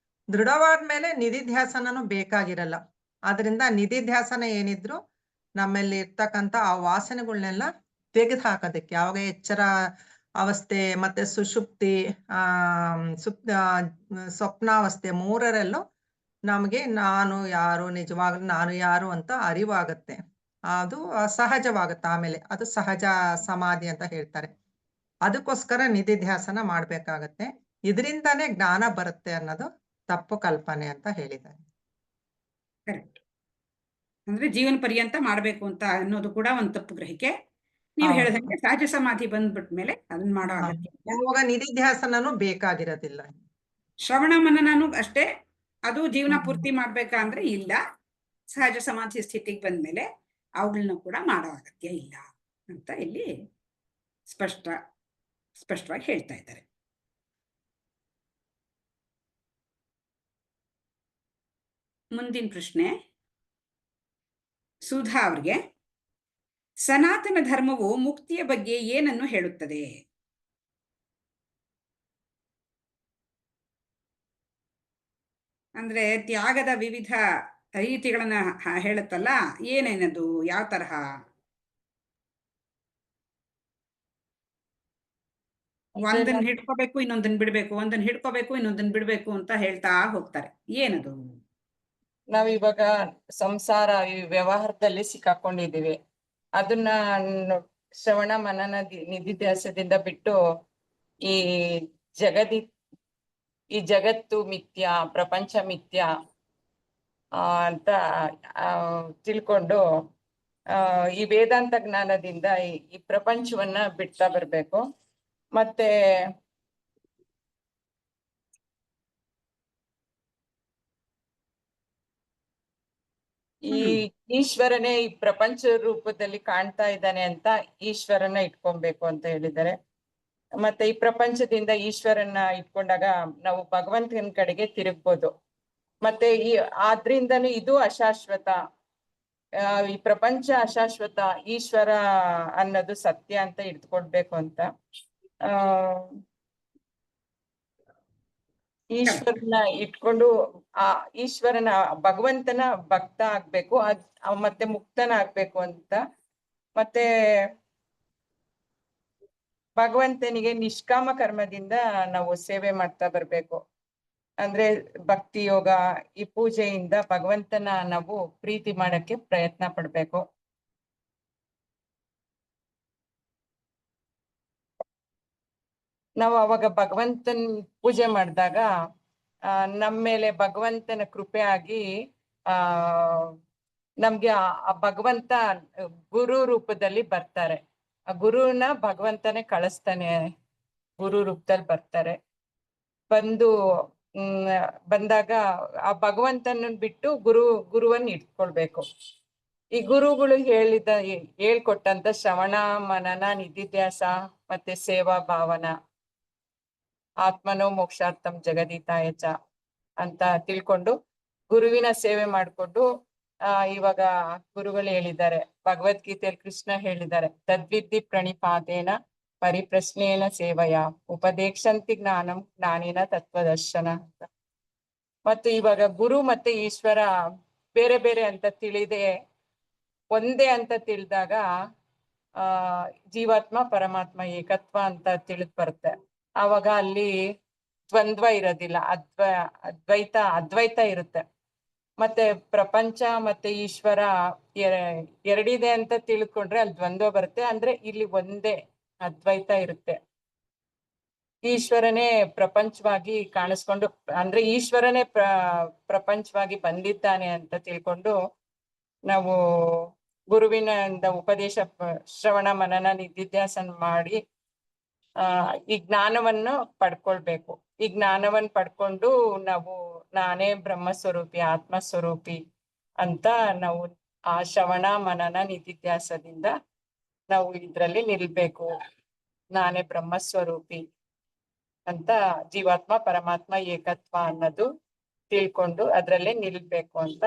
Speaker 6: ದೃಢವಾದ್ಮೇಲೆ ನಿಧಿಧ್ಯಾಸನೂ ಬೇಕಾಗಿರಲ್ಲ. ಆದ್ರಿಂದ ನಿಧಿಧ್ಯಾಸನ ಏನಿದ್ರು ನಮ್ಮಲ್ಲಿ ಇರ್ತಕ್ಕಂಥ ಆ ವಾಸನೆಗಳನ್ನೆಲ್ಲ ತೆಗೆದು ಹಾಕೋದಕ್ಕೆ, ಯಾವಾಗ ಎಚ್ಚರ ಅವಸ್ಥೆ ಮತ್ತೆ ಸುಷುಪ್ತಿ ಸ್ವಪ್ನಾವಸ್ಥೆ ಮೂರರಲ್ಲೂ ನಮಗೆ ನಾನು ಯಾರು, ನಿಜವಾಗ್ಲೂ ನಾನು ಯಾರು ಅಂತ ಅರಿವಾಗತ್ತೆ. ಅದು ಸಹಜವಾಗುತ್ತೆ. ಆಮೇಲೆ ಅದು ಸಹಜ ಸಮಾಧಿ ಅಂತ ಹೇಳ್ತಾರೆ. ಅದಕ್ಕೋಸ್ಕರ ನಿಧಿಧ್ಯಾಸನ ಮಾಡ್ಬೇಕಾಗತ್ತೆ. ಇದರಿಂದಾನೇ ಜ್ಞಾನ ಬರುತ್ತೆ ಅನ್ನೋದು ತಪ್ಪು ಕಲ್ಪನೆ ಅಂತ ಹೇಳಿದ್ದಾರೆ.
Speaker 1: ಕರೆಕ್ಟ್. ಅಂದ್ರೆ ಜೀವನ ಪರ್ಯಂತ ಮಾಡ್ಬೇಕು ಅಂತ ಅನ್ನೋದು ಕೂಡ ಒಂದು ತಪ್ಪು ಗ್ರಹಿಕೆ. ನೀವು ಹೇಳಿದಂಗೆ ಸಹಜ ಸಮಾಧಿ ಬಂದ್ಬಿಟ್ಮೇಲೆ ಅದನ್ನ ಮಾಡೋ ಅಗತ್ಯ.
Speaker 6: ಯಾವಾಗ ನಿಧಿಧ್ಯಾಸನೂ ಬೇಕಾಗಿರೋದಿಲ್ಲ.
Speaker 1: ಶ್ರವಣ ಮನನೂ ಅಷ್ಟೇ, ಅದು ಜೀವನ ಪೂರ್ತಿ ಮಾಡ್ಬೇಕಾ ಅಂದ್ರೆ ಇಲ್ಲ. ಸಹಜ ಸಮಾಧಿ ಸ್ಥಿತಿಗೆ ಬಂದ್ಮೇಲೆ ಅವುಗಳನ್ನ ಕೂಡ ಮಾಡೋ ಅಗತ್ಯ ಇಲ್ಲ ಅಂತ ಇಲ್ಲಿ ಸ್ಪಷ್ಟವಾಗಿ ಹೇಳ್ತಾ ಇದ್ದಾರೆ. ಮುಂದಿನ ಪ್ರಶ್ನೆ ಸುಧಾ ಅವ್ರಿಗೆ, ಸನಾತನ ಧರ್ಮವು ಮುಕ್ತಿಯ ಬಗ್ಗೆ ಏನನ್ನು ಹೇಳುತ್ತದೆ? ಅಂದ್ರೆ ತ್ಯಾಗದ ವಿವಿಧ ರೀತಿಗಳನ್ನ ಹೇಳುತ್ತಲ್ಲ, ಏನೇನದು, ಯಾವ ತರಹ? ಒಂದನ್ನ ಹಿಡ್ಕೋಬೇಕು ಇನ್ನೊಂದನ್ನ ಬಿಡ್ಬೇಕು, ಒಂದನ್ನ ಹಿಡ್ಕೋಬೇಕು ಇನ್ನೊಂದನ್ನ ಬಿಡ್ಬೇಕು ಅಂತ ಹೇಳ್ತಾ ಹೋಗ್ತಾರೆ. ಏನದು?
Speaker 7: ನಾವಿವಾಗ ಸಂಸಾರ ಈ ವ್ಯವಹಾರದಲ್ಲಿ ಸಿಕ್ಕಾಕೊಂಡಿದೀವಿ. ಅದನ್ನ ಶ್ರವಣ ಮನನ ನಿಧಿಧ್ಯಾಸದಿಂದ ಬಿಟ್ಟು ಈ ಜಗತ್ತು ಮಿಥ್ಯ, ಪ್ರಪಂಚ ಮಿಥ್ಯ ಅಂತ ತಿಳ್ಕೊಂಡು ಈ ವೇದಾಂತ ಜ್ಞಾನದಿಂದ ಈ ಪ್ರಪಂಚವನ್ನ ಬಿಡ್ತಾ ಬರ್ಬೇಕು. ಮತ್ತೆ ಈ ಈಶ್ವರನೇ ಈ ಪ್ರಪಂಚ ರೂಪದಲ್ಲಿ ಕಾಣ್ತಾ ಇದ್ದಾನೆ ಅಂತ ಈಶ್ವರನ ಇಟ್ಕೊಬೇಕು ಅಂತ ಹೇಳಿದ್ದಾರೆ. ಮತ್ತೆ ಈ ಪ್ರಪಂಚದಿಂದ ಈಶ್ವರನ್ನ ಇಟ್ಕೊಂಡಾಗ ನಾವು ಭಗವಂತನ ಕಡೆಗೆ ತಿರುಗ್ಬೋದು. ಮತ್ತೆ ಆದ್ರಿಂದನೂ ಇದು ಅಶಾಶ್ವತ, ಈ ಪ್ರಪಂಚ ಅಶಾಶ್ವತ, ಈಶ್ವರ ಅನ್ನೋದು ಸತ್ಯ ಅಂತ ಇಟ್ಕೊಳ್ಬೇಕು ಅಂತ. ಈಶ್ವರನ ಇಟ್ಕೊಂಡು ಆ ಈಶ್ವರನ ಭಗವಂತನ ಭಕ್ತ ಆಗ್ಬೇಕು, ಮತ್ತೆ ಮುಕ್ತನ ಆಗ್ಬೇಕು ಅಂತ. ಮತ್ತೆ ಭಗವಂತನಿಗೆ ನಿಷ್ಕಾಮ ಕರ್ಮದಿಂದ ನಾವು ಸೇವೆ ಮಾಡ್ತಾ ಬರ್ಬೇಕು. ಅಂದ್ರೆ ಭಕ್ತಿ ಯೋಗ, ಈ ಪೂಜೆಯಿಂದ ಭಗವಂತನ ನಾವು ಪ್ರೀತಿ ಮಾಡಕ್ಕೆ ಪ್ರಯತ್ನ ಪಡ್ಬೇಕು. ನಾವು ಅವಾಗ ಭಗವಂತನ ಪೂಜೆ ಮಾಡಿದಾಗ ನಮ್ಮ ಮೇಲೆ ಭಗವಂತನ ಕೃಪೆ ಆಗಿ ನಮ್ಗೆ ಆ ಭಗವಂತ ಗುರು ರೂಪದಲ್ಲಿ ಬರ್ತಾರೆ. ಆ ಗುರುನ ಭಗವಂತನೇ ಕಳಿಸ್ತಾನೆ, ಗುರು ರೂಪದಲ್ಲಿ ಬರ್ತಾರೆ. ಬಂದಾಗ ಆ ಭಗವಂತನ ಬಿಟ್ಟು ಗುರುವನ್ನ ಇಟ್ಕೊಳ್ಬೇಕು. ಈ ಗುರುಗಳು ಹೇಳ್ಕೊಟ್ಟಂತ ಶ್ರವಣ ಮನನ ನಿಧಿಧ್ಯಾಸ ಮತ್ತೆ ಸೇವಾ ಭಾವನ, ಆತ್ಮನೋ ಮೋಕ್ಷಾರ್ಥಂ ಜಗದೀತಾಯ ಚ ಅಂತ ತಿಳ್ಕೊಂಡು ಗುರುವಿನ ಸೇವೆ ಮಾಡ್ಕೊಂಡು ಇವಾಗ ಗುರುಗಳು ಹೇಳಿದ್ದಾರೆ, ಭಗವದ್ಗೀತೆಯಲ್ಲಿ ಕೃಷ್ಣ ಹೇಳಿದ್ದಾರೆ, ತದ್ವಿದ್ಧಿ ಪ್ರಣಿಪಾತೇನ ಪರಿಪ್ರಶ್ನೇನ ಸೇವಯ ಉಪದೇಶಂತಿ ಜ್ಞಾನಂ ಜ್ಞಾನಿನ ತತ್ವದರ್ಶನ ಅಂತ. ಮತ್ತು ಇವಾಗ ಗುರು ಮತ್ತೆ ಈಶ್ವರ ಬೇರೆ ಬೇರೆ ಅಂತ ತಿಳಿದೆ ಒಂದೇ ಅಂತ ತಿಳಿದಾಗ ಜೀವಾತ್ಮ ಪರಮಾತ್ಮ ಏಕತ್ವ ಅಂತ ತಿಳಿದ್ ಬರುತ್ತೆ. ಆವಾಗ ಅಲ್ಲಿ ದ್ವಂದ್ವ ಇರೋದಿಲ್ಲ, ಅದ್ವೈತ ಇರುತ್ತೆ. ಮತ್ತೆ ಪ್ರಪಂಚ ಮತ್ತೆ ಈಶ್ವರ ಎರಡಿದೆ ಅಂತ ತಿಳ್ಕೊಂಡ್ರೆ ಅಲ್ಲಿ ದ್ವಂದ್ವ ಬರುತ್ತೆ. ಅಂದ್ರೆ ಇಲ್ಲಿ ಒಂದೇ ಅದ್ವೈತ ಇರುತ್ತೆ. ಈಶ್ವರನೇ ಪ್ರಪಂಚವಾಗಿ ಕಾಣಿಸ್ಕೊಂಡು, ಅಂದ್ರೆ ಈಶ್ವರನೇ ಪ್ರಪಂಚವಾಗಿ ಬಂದಿದ್ದಾನೆ ಅಂತ ತಿಳ್ಕೊಂಡು ನಾವು ಗುರುವಿನಿಂದ ಉಪದೇಶ ಶ್ರವಣ ಮನನ ನಿಧಿಧ್ಯಾಸನ ಮಾಡಿ ಈ ಜ್ಞಾನವನ್ನು ಪಡ್ಕೊಳ್ಬೇಕು. ಈ ಜ್ಞಾನವನ್ನು ಪಡ್ಕೊಂಡು ನಾವು ನಾನೇ ಬ್ರಹ್ಮಸ್ವರೂಪಿ, ಆತ್ಮಸ್ವರೂಪಿ ಅಂತ ನಾವು ಆ ಶ್ರವಣ ಮನನ ನಿಧಿಧ್ಯಾಸದಿಂದ ನಾವು ಇದ್ರಲ್ಲಿ ನಿಲ್ಬೇಕು. ನಾನೇ ಬ್ರಹ್ಮಸ್ವರೂಪಿ ಅಂತ ಜೀವಾತ್ಮ ಪರಮಾತ್ಮ ಏಕತ್ವ ಅನ್ನೋದು ತಿಳ್ಕೊಂಡು ಅದ್ರಲ್ಲೇ ನಿಲ್ಬೇಕು ಅಂತ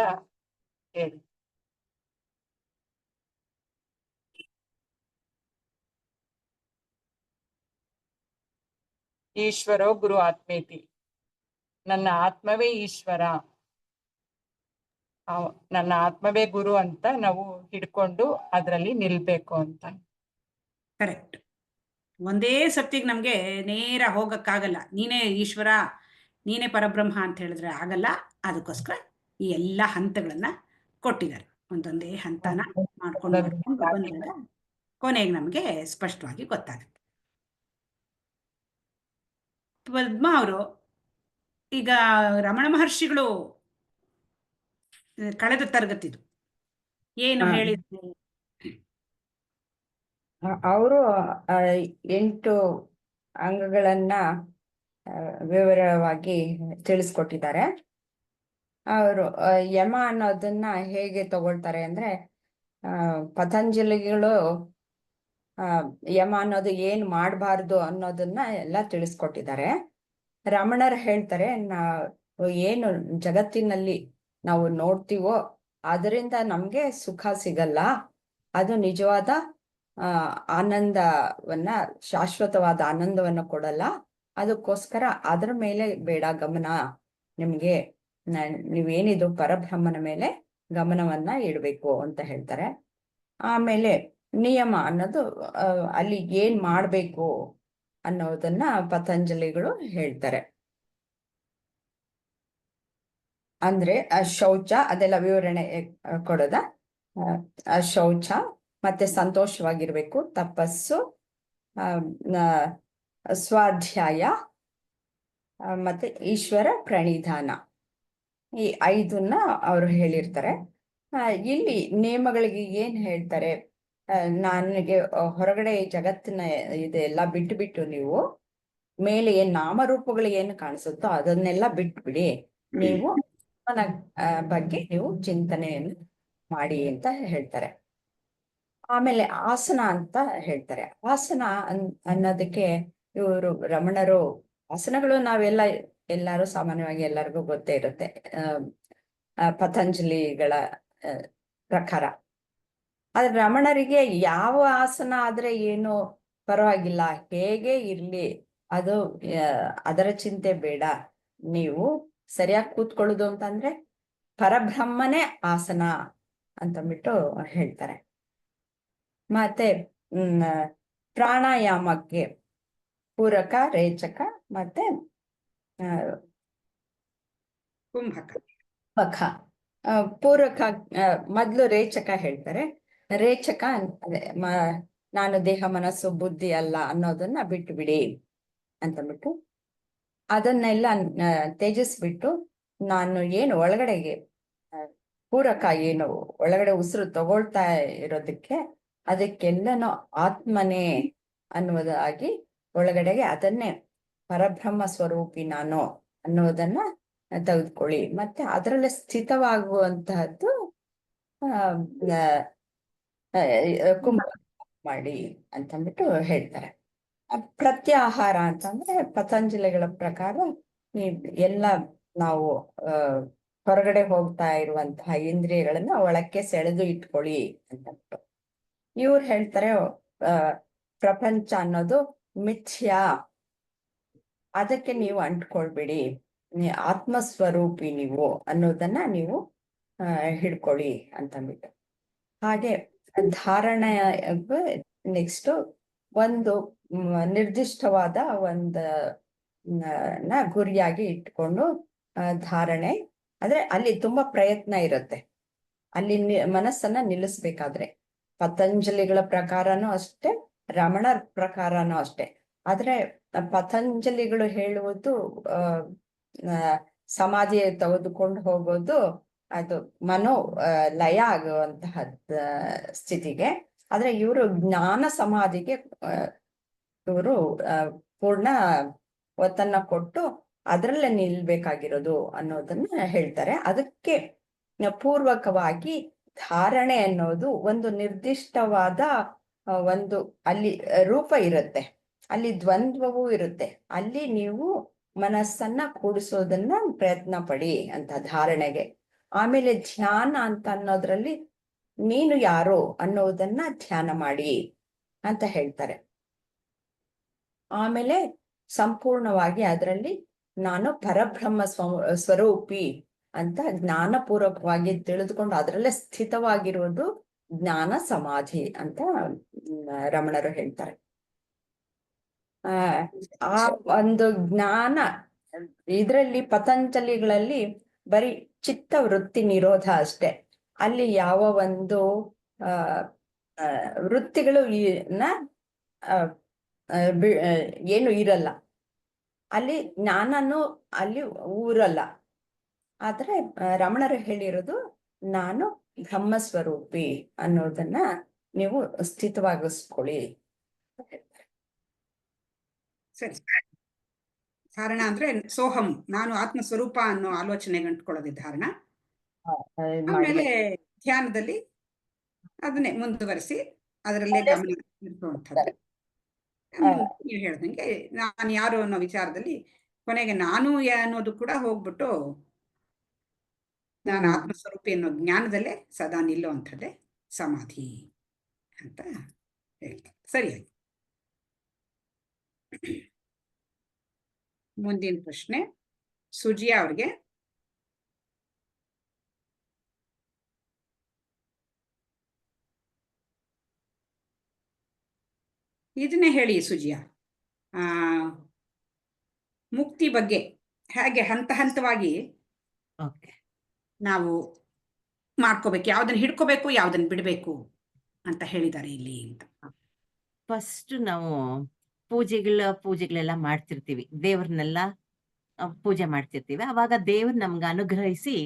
Speaker 7: ಹೇಳಿ. ಈಶ್ವರೋ ಗುರು ಆತ್ಮೇತಿ, ನನ್ನ ಆತ್ಮವೇ ಈಶ್ವರ, ನನ್ನ ಆತ್ಮವೇ ಗುರು ಅಂತ ನಾವು ಹಿಡ್ಕೊಂಡು ಅದ್ರಲ್ಲಿ ನಿಲ್ಬೇಕು ಅಂತ.
Speaker 1: ಕರೆಕ್ಟ್. ಒಂದೇ ಸತ್ತಿಗೆ ನಮ್ಗೆ ನೇರ ಹೋಗಕ್ಕಾಗಲ್ಲ. ನೀನೇ ಈಶ್ವರ, ನೀನೇ ಪರಬ್ರಹ್ಮ ಅಂತ ಹೇಳಿದ್ರೆ ಆಗಲ್ಲ. ಅದಕ್ಕೋಸ್ಕರ ಈ ಎಲ್ಲ ಹಂತಗಳನ್ನ ಕೊಟ್ಟಿದ್ದಾರೆ. ಒಂದೊಂದೇ ಹಂತನ ಮಾಡ್ಕೊಂಡು ಬಂದಾಗ ಕೊನೆಗೆ ನಮ್ಗೆ ಸ್ಪಷ್ಟವಾಗಿ ಗೊತ್ತಾಗುತ್ತೆ. ಪದ್ಮ ಅವರು, ಈಗ ರಮಣ ಮಹರ್ಷಿಗಳು ಕಳೆದ ತರಗತಿದು ಏನು ಹೇಳಿದ್ರು?
Speaker 2: ಅವರು 8 ಅಂಗಗಳನ್ನ ವಿವರವಾಗಿ ತಿಳಿಸ್ಕೊಟ್ಟಿದ್ದಾರೆ. ಅವರು ಯಮ ಅನ್ನೋದನ್ನ ಹೇಗೆ ತಗೊಳ್ತಾರೆ ಅಂದ್ರೆ, ಪತಂಜಲಿಗಳು ಯಮ ಅನ್ನೋದು ಏನ್ ಮಾಡಬಾರ್ದು ಅನ್ನೋದನ್ನ ಎಲ್ಲ ತಿಳಿಸ್ಕೊಟ್ಟಿದ್ದಾರೆ. ರಮಣರು ಹೇಳ್ತಾರೆ, ಏನು ಜಗತ್ತಿನಲ್ಲಿ ನಾವು ನೋಡ್ತೀವೋ ಅದರಿಂದ ನಮ್ಗೆ ಸುಖ ಸಿಗಲ್ಲ, ಅದು ನಿಜವಾದ ಆನಂದವನ್ನ, ಶಾಶ್ವತವಾದ ಆನಂದವನ್ನ ಕೊಡಲ್ಲ. ಅದಕ್ಕೋಸ್ಕರ ಅದ್ರ ಮೇಲೆ ಬೇಡ ಗಮನ ನಿಮ್ಗೆ, ನೀವೇನಿದು ಪರಬ್ರಹ್ಮನ ಮೇಲೆ ಗಮನವನ್ನ ಇಡ್ಬೇಕು ಅಂತ ಹೇಳ್ತಾರೆ. ಆಮೇಲೆ ನಿಯಮ ಅನ್ನೋದು ಅಲ್ಲಿ ಏನ್ ಮಾಡ್ಬೇಕು ಅನ್ನೋದನ್ನ ಪತಂಜಲಿಗಳು ಹೇಳ್ತಾರೆ. ಅಂದ್ರೆ ಶೌಚ, ಅದೆಲ್ಲ ವಿವರಣೆ ಕೊಡೋದ. ಶೌಚ, ಮತ್ತೆ ಸಂತೋಷವಾಗಿರ್ಬೇಕು, ತಪಸ್ಸು, ಸ್ವಾಧ್ಯಾಯ, ಮತ್ತೆ ಈಶ್ವರ ಪ್ರಣಿಧಾನ, ಈ 5ನ್ನ ಅವರು ಹೇಳಿರ್ತಾರೆ. ಇಲ್ಲಿ ನಿಯಮಗಳಿಗೆ ಏನ್ ಹೇಳ್ತಾರೆ, ನನಗೆ ಹೊರಗಡೆ ಜಗತ್ತಿನ ಇದೆಲ್ಲ ಬಿಟ್ಟು ನೀವು ಮೇಲೆ ಏನ್ ನಾಮರೂಪಗಳು ಏನು ಕಾಣಿಸುತ್ತೋ ಅದನ್ನೆಲ್ಲ ಬಿಟ್ಬಿಡಿ, ನೀವು ಬಗ್ಗೆ ನೀವು ಚಿಂತನೆಯನ್ನು ಮಾಡಿ ಅಂತ ಹೇಳ್ತಾರೆ. ಆಮೇಲೆ ಆಸನ ಅಂತ ಹೇಳ್ತಾರೆ. ಆಸನ ಅನ್ನೋದಕ್ಕೆ ಇವರು ರಮಣರು, ಆಸನಗಳು ಎಲ್ಲರೂ ಸಾಮಾನ್ಯವಾಗಿ ಎಲ್ಲರಿಗೂ ಗೊತ್ತೇ ಇರುತ್ತೆ ಪತಂಜಲಿಗಳ ಪ್ರಕಾರ. ಆದ್ರೆ ರಮಣರಿಗೆ ಯಾವ ಆಸನ ಆದ್ರೆ ಏನು ಪರವಾಗಿಲ್ಲ, ಹೇಗೆ ಇರ್ಲಿ, ಅದು ಅದರ ಚಿಂತೆ ಬೇಡ, ನೀವು ಸರಿಯಾಗಿ ಕೂತ್ಕೊಳ್ಳೋದು ಅಂತಂದ್ರೆ ಪರಬ್ರಹ್ಮನೇ ಆಸನ ಅಂತಂದ್ಬಿಟ್ಟು ಹೇಳ್ತಾರೆ. ಮತ್ತೆ ಪ್ರಾಣಾಯಾಮಕ್ಕೆ ಪೂರಕ, ರೇಚಕ ಮತ್ತೆ ಕುಂಭಕ. ಪೂರಕ ಮೊದ್ಲು ರೇಚಕ ಹೇಳ್ತಾರೆ. ರೇಚಕ ಅದೇ ನಾನು ದೇಹ ಮನಸ್ಸು ಬುದ್ಧಿ ಅಲ್ಲ ಅನ್ನೋದನ್ನ ಬಿಟ್ಟು ಬಿಡಿ ಅಂತಂದ್ಬಿಟ್ಟು, ಅದನ್ನೆಲ್ಲ ತ್ಯಜಿಸ್ಬಿಟ್ಟು ನಾನು ಏನು ಒಳಗಡೆಗೆ ಪೂರಕ, ಏನು ಒಳಗಡೆ ಉಸಿರು ತಗೊಳ್ತಾ ಇರೋದಕ್ಕೆ ಅದಕ್ಕೆಲ್ಲನೂ ಆತ್ಮನೇ ಅನ್ನುವುದಾಗಿ ಒಳಗಡೆಗೆ ಅದನ್ನೇ ಪರಬ್ರಹ್ಮ ಸ್ವರೂಪಿ ನಾನು ಅನ್ನೋದನ್ನ ತೆಗೆದುಕೊಳ್ಳಿ. ಮತ್ತೆ ಅದರಲ್ಲೇ ಸ್ಥಿತವಾಗುವಂತಹದ್ದು ಕುಂಭ ಮಾಡಿ ಅಂತಂದ್ಬಿಟ್ಟು ಹೇಳ್ತಾರೆ. ಪ್ರತ್ಯಾಹಾರ ಅಂತಂದ್ರೆ ಪತಂಜಲಿಗಳ ಪ್ರಕಾರ ಎಲ್ಲ ನಾವು ಹೊರಗಡೆ ಹೋಗ್ತಾ ಇರುವಂತಹ ಇಂದ್ರಿಯಗಳನ್ನ ಒಳಕ್ಕೆ ಸೆಳೆದು ಇಟ್ಕೊಳ್ಳಿ ಅಂತಂದ್ಬಿಟ್ಟು. ಇವ್ರು ಹೇಳ್ತಾರೆ ಪ್ರಪಂಚ ಅನ್ನೋದು ಮಿಥ್ಯಾ, ಅದಕ್ಕೆ ನೀವು ಅಂಟ್ಕೊಳ್ಬೇಡಿ, ಆತ್ಮಸ್ವರೂಪಿ ನೀವು ಅನ್ನೋದನ್ನ ನೀವು ಹಿಡ್ಕೊಳ್ಳಿ ಅಂತಂದ್ಬಿಟ್ಟು. ಹಾಗೆ ಧಾರಣ ನೆಕ್ಸ್ಟ್ ಒಂದು ನಿರ್ದಿಷ್ಟವಾದ ಗುರಿಯಾಗಿ ಇಟ್ಕೊಂಡು ಧಾರಣೆ, ಅಂದ್ರೆ ಅಲ್ಲಿ ತುಂಬಾ ಪ್ರಯತ್ನ ಇರುತ್ತೆ, ಅಲ್ಲಿ ಮನಸ್ಸನ್ನ ನಿಲ್ಲಿಸ್ಬೇಕಾದ್ರೆ. ಪತಂಜಲಿಗಳ ಪ್ರಕಾರನೂ ಅಷ್ಟೇ, ರಮಣರ ಪ್ರಕಾರನೂ ಅಷ್ಟೇ. ಆದ್ರೆ ಪತಂಜಲಿಗಳು ಹೇಳುವುದು ಸಮಾಧಿ ತೆಗೆದುಕೊಂಡು ಹೋಗೋದು, ಅದು ಮನೋ ಲಯ ಆಗುವಂತಹ ಸ್ಥಿತಿಗೆ. ಆದ್ರೆ ಇವರು ಜ್ಞಾನ ಸಮಾಧಿಗೆ ಇವರು ಪೂರ್ಣ ಒತ್ತನ್ನ ಕೊಟ್ಟು ಅದರಲ್ಲೇ ನಿಲ್ಬೇಕಾಗಿರೋದು ಅನ್ನೋದನ್ನ ಹೇಳ್ತಾರೆ. ಅದಕ್ಕೆ ಪೂರ್ವಕವಾಗಿ ಧಾರಣೆ ಅನ್ನೋದು ಒಂದು ನಿರ್ದಿಷ್ಟವಾದ ಅಲ್ಲಿ ರೂಪ ಇರುತ್ತೆ, ಅಲ್ಲಿ ದ್ವಂದ್ವವೂ ಇರುತ್ತೆ, ಅಲ್ಲಿ ನೀವು ಮನಸ್ಸನ್ನ ಕೂಡಿಸೋದನ್ನ ಪ್ರಯತ್ನ ಪಡಿ ಅಂತ ಧಾರಣೆಗೆ. ಆಮೇಲೆ ಧ್ಯಾನ ಅಂತ ಅನ್ನೋದ್ರಲ್ಲಿ ನೀನು ಯಾರು ಅನ್ನೋದನ್ನ ಧ್ಯಾನ ಮಾಡಿ ಅಂತ ಹೇಳ್ತಾರೆ. ಆಮೇಲೆ ಸಂಪೂರ್ಣವಾಗಿ ಅದರಲ್ಲಿ ನಾನು ಪರಬ್ರಹ್ಮ ಸ್ವರೂಪಿ ಅಂತ ಜ್ಞಾನಪೂರ್ವಕವಾಗಿ ತಿಳಿದುಕೊಂಡು ಅದರಲ್ಲೇ ಸ್ಥಿತವಾಗಿರುವುದು ಜ್ಞಾನ ಸಮಾಧಿ ಅಂತ ರಮಣರು ಹೇಳ್ತಾರೆ. ಆ ಒಂದು ಜ್ಞಾನ ಇದರಲ್ಲಿ ಪತಂಜಲಿಗಳಲ್ಲಿ ಬರೀ ಚಿತ್ತ ವೃತ್ತಿ ನಿರೋಧ ಅಷ್ಟೇ, ಅಲ್ಲಿ ಯಾವ ಒಂದು ವೃತ್ತಿಗಳು ಏನು ಇರಲ್ಲ, ಅಲ್ಲಿ ಜ್ಞಾನನು ಅಲ್ಲಿ ಊರಲ್ಲ. ಆದ್ರೆ ರಮಣರು ಹೇಳಿರೋದು ನಾನು ಬ್ರಹ್ಮಸ್ವರೂಪಿ ಅನ್ನೋದನ್ನ ನೀವು ಸ್ಥಿತವಾಗಿಸ್ಕೊಳ್ಳಿ.
Speaker 1: ಸರಿ, ಧಾರಣ ಅಂದ್ರೆ ಸೋಹಂ, ನಾನು ಆತ್ಮ ಸ್ವರೂಪ ಅನ್ನೋ ಆಲೋಚನೆ ಗಂಟ್ಕೊಳ್ಳೋದು ಧಾರಣ. ಆಮೇಲೆ ಧ್ಯಾನದಲ್ಲಿ ಅದನ್ನೇ ಮುಂದುವರಿಸಿ ಅದರಲ್ಲೇ
Speaker 2: ಅದೇ
Speaker 1: ಗಮನ ಇರುವಂಥದ್ದು. ನೀವು ಹೇಳ್ದಂಗೆ ನಾನು ಯಾರು ಅನ್ನೋ ವಿಚಾರದಲ್ಲಿ ಕೊನೆಗೆ ನಾನು ಅನ್ನೋದು ಕೂಡ ಹೋಗ್ಬಿಟ್ಟು ನಾನು ಆತ್ಮಸ್ವರೂಪಿ ಅನ್ನೋ ಜ್ಞಾನದಲ್ಲೇ ಸದಾ ನಿಲ್ಲುವಂಥದ್ದೇ ಸಮಾಧಿ ಅಂತ ಹೇಳ್ತಾರೆ. ಸರಿಯಾಗಿ. ಮುಂದಿನ ಪ್ರಶ್ನೆ ಸುಜಿಯಾ ಅವ್ರಿಗೆ. ಇದನ್ನೇ ಹೇಳಿ ಸುಜಿಯಾ, ಮುಕ್ತಿ ಬಗ್ಗೆ ಹೇಗೆ ಹಂತ ಹಂತವಾಗಿ ನಾವು ಮಾಡ್ಕೋಬೇಕು, ಯಾವ್ದನ್ನ ಹಿಡ್ಕೋಬೇಕು ಯಾವ್ದನ್ನ ಬಿಡ್ಬೇಕು ಅಂತ ಹೇಳಿದ್ದಾರೆ ಇಲ್ಲಿ ಅಂತ.
Speaker 8: ಫಸ್ಟ್ ನಾವು ಪೂಜೆಗಳೆಲ್ಲ ಮಾಡ್ತಿರ್ತೀವಿ, ದೇವ್ರನ್ನೆಲ್ಲ ಪೂಜೆ ಮಾಡ್ತಿರ್ತೀವಿ. ಅವಾಗ ದೇವ್ರು ನಮ್ಗೆ ಅನುಗ್ರಹಿಸಿ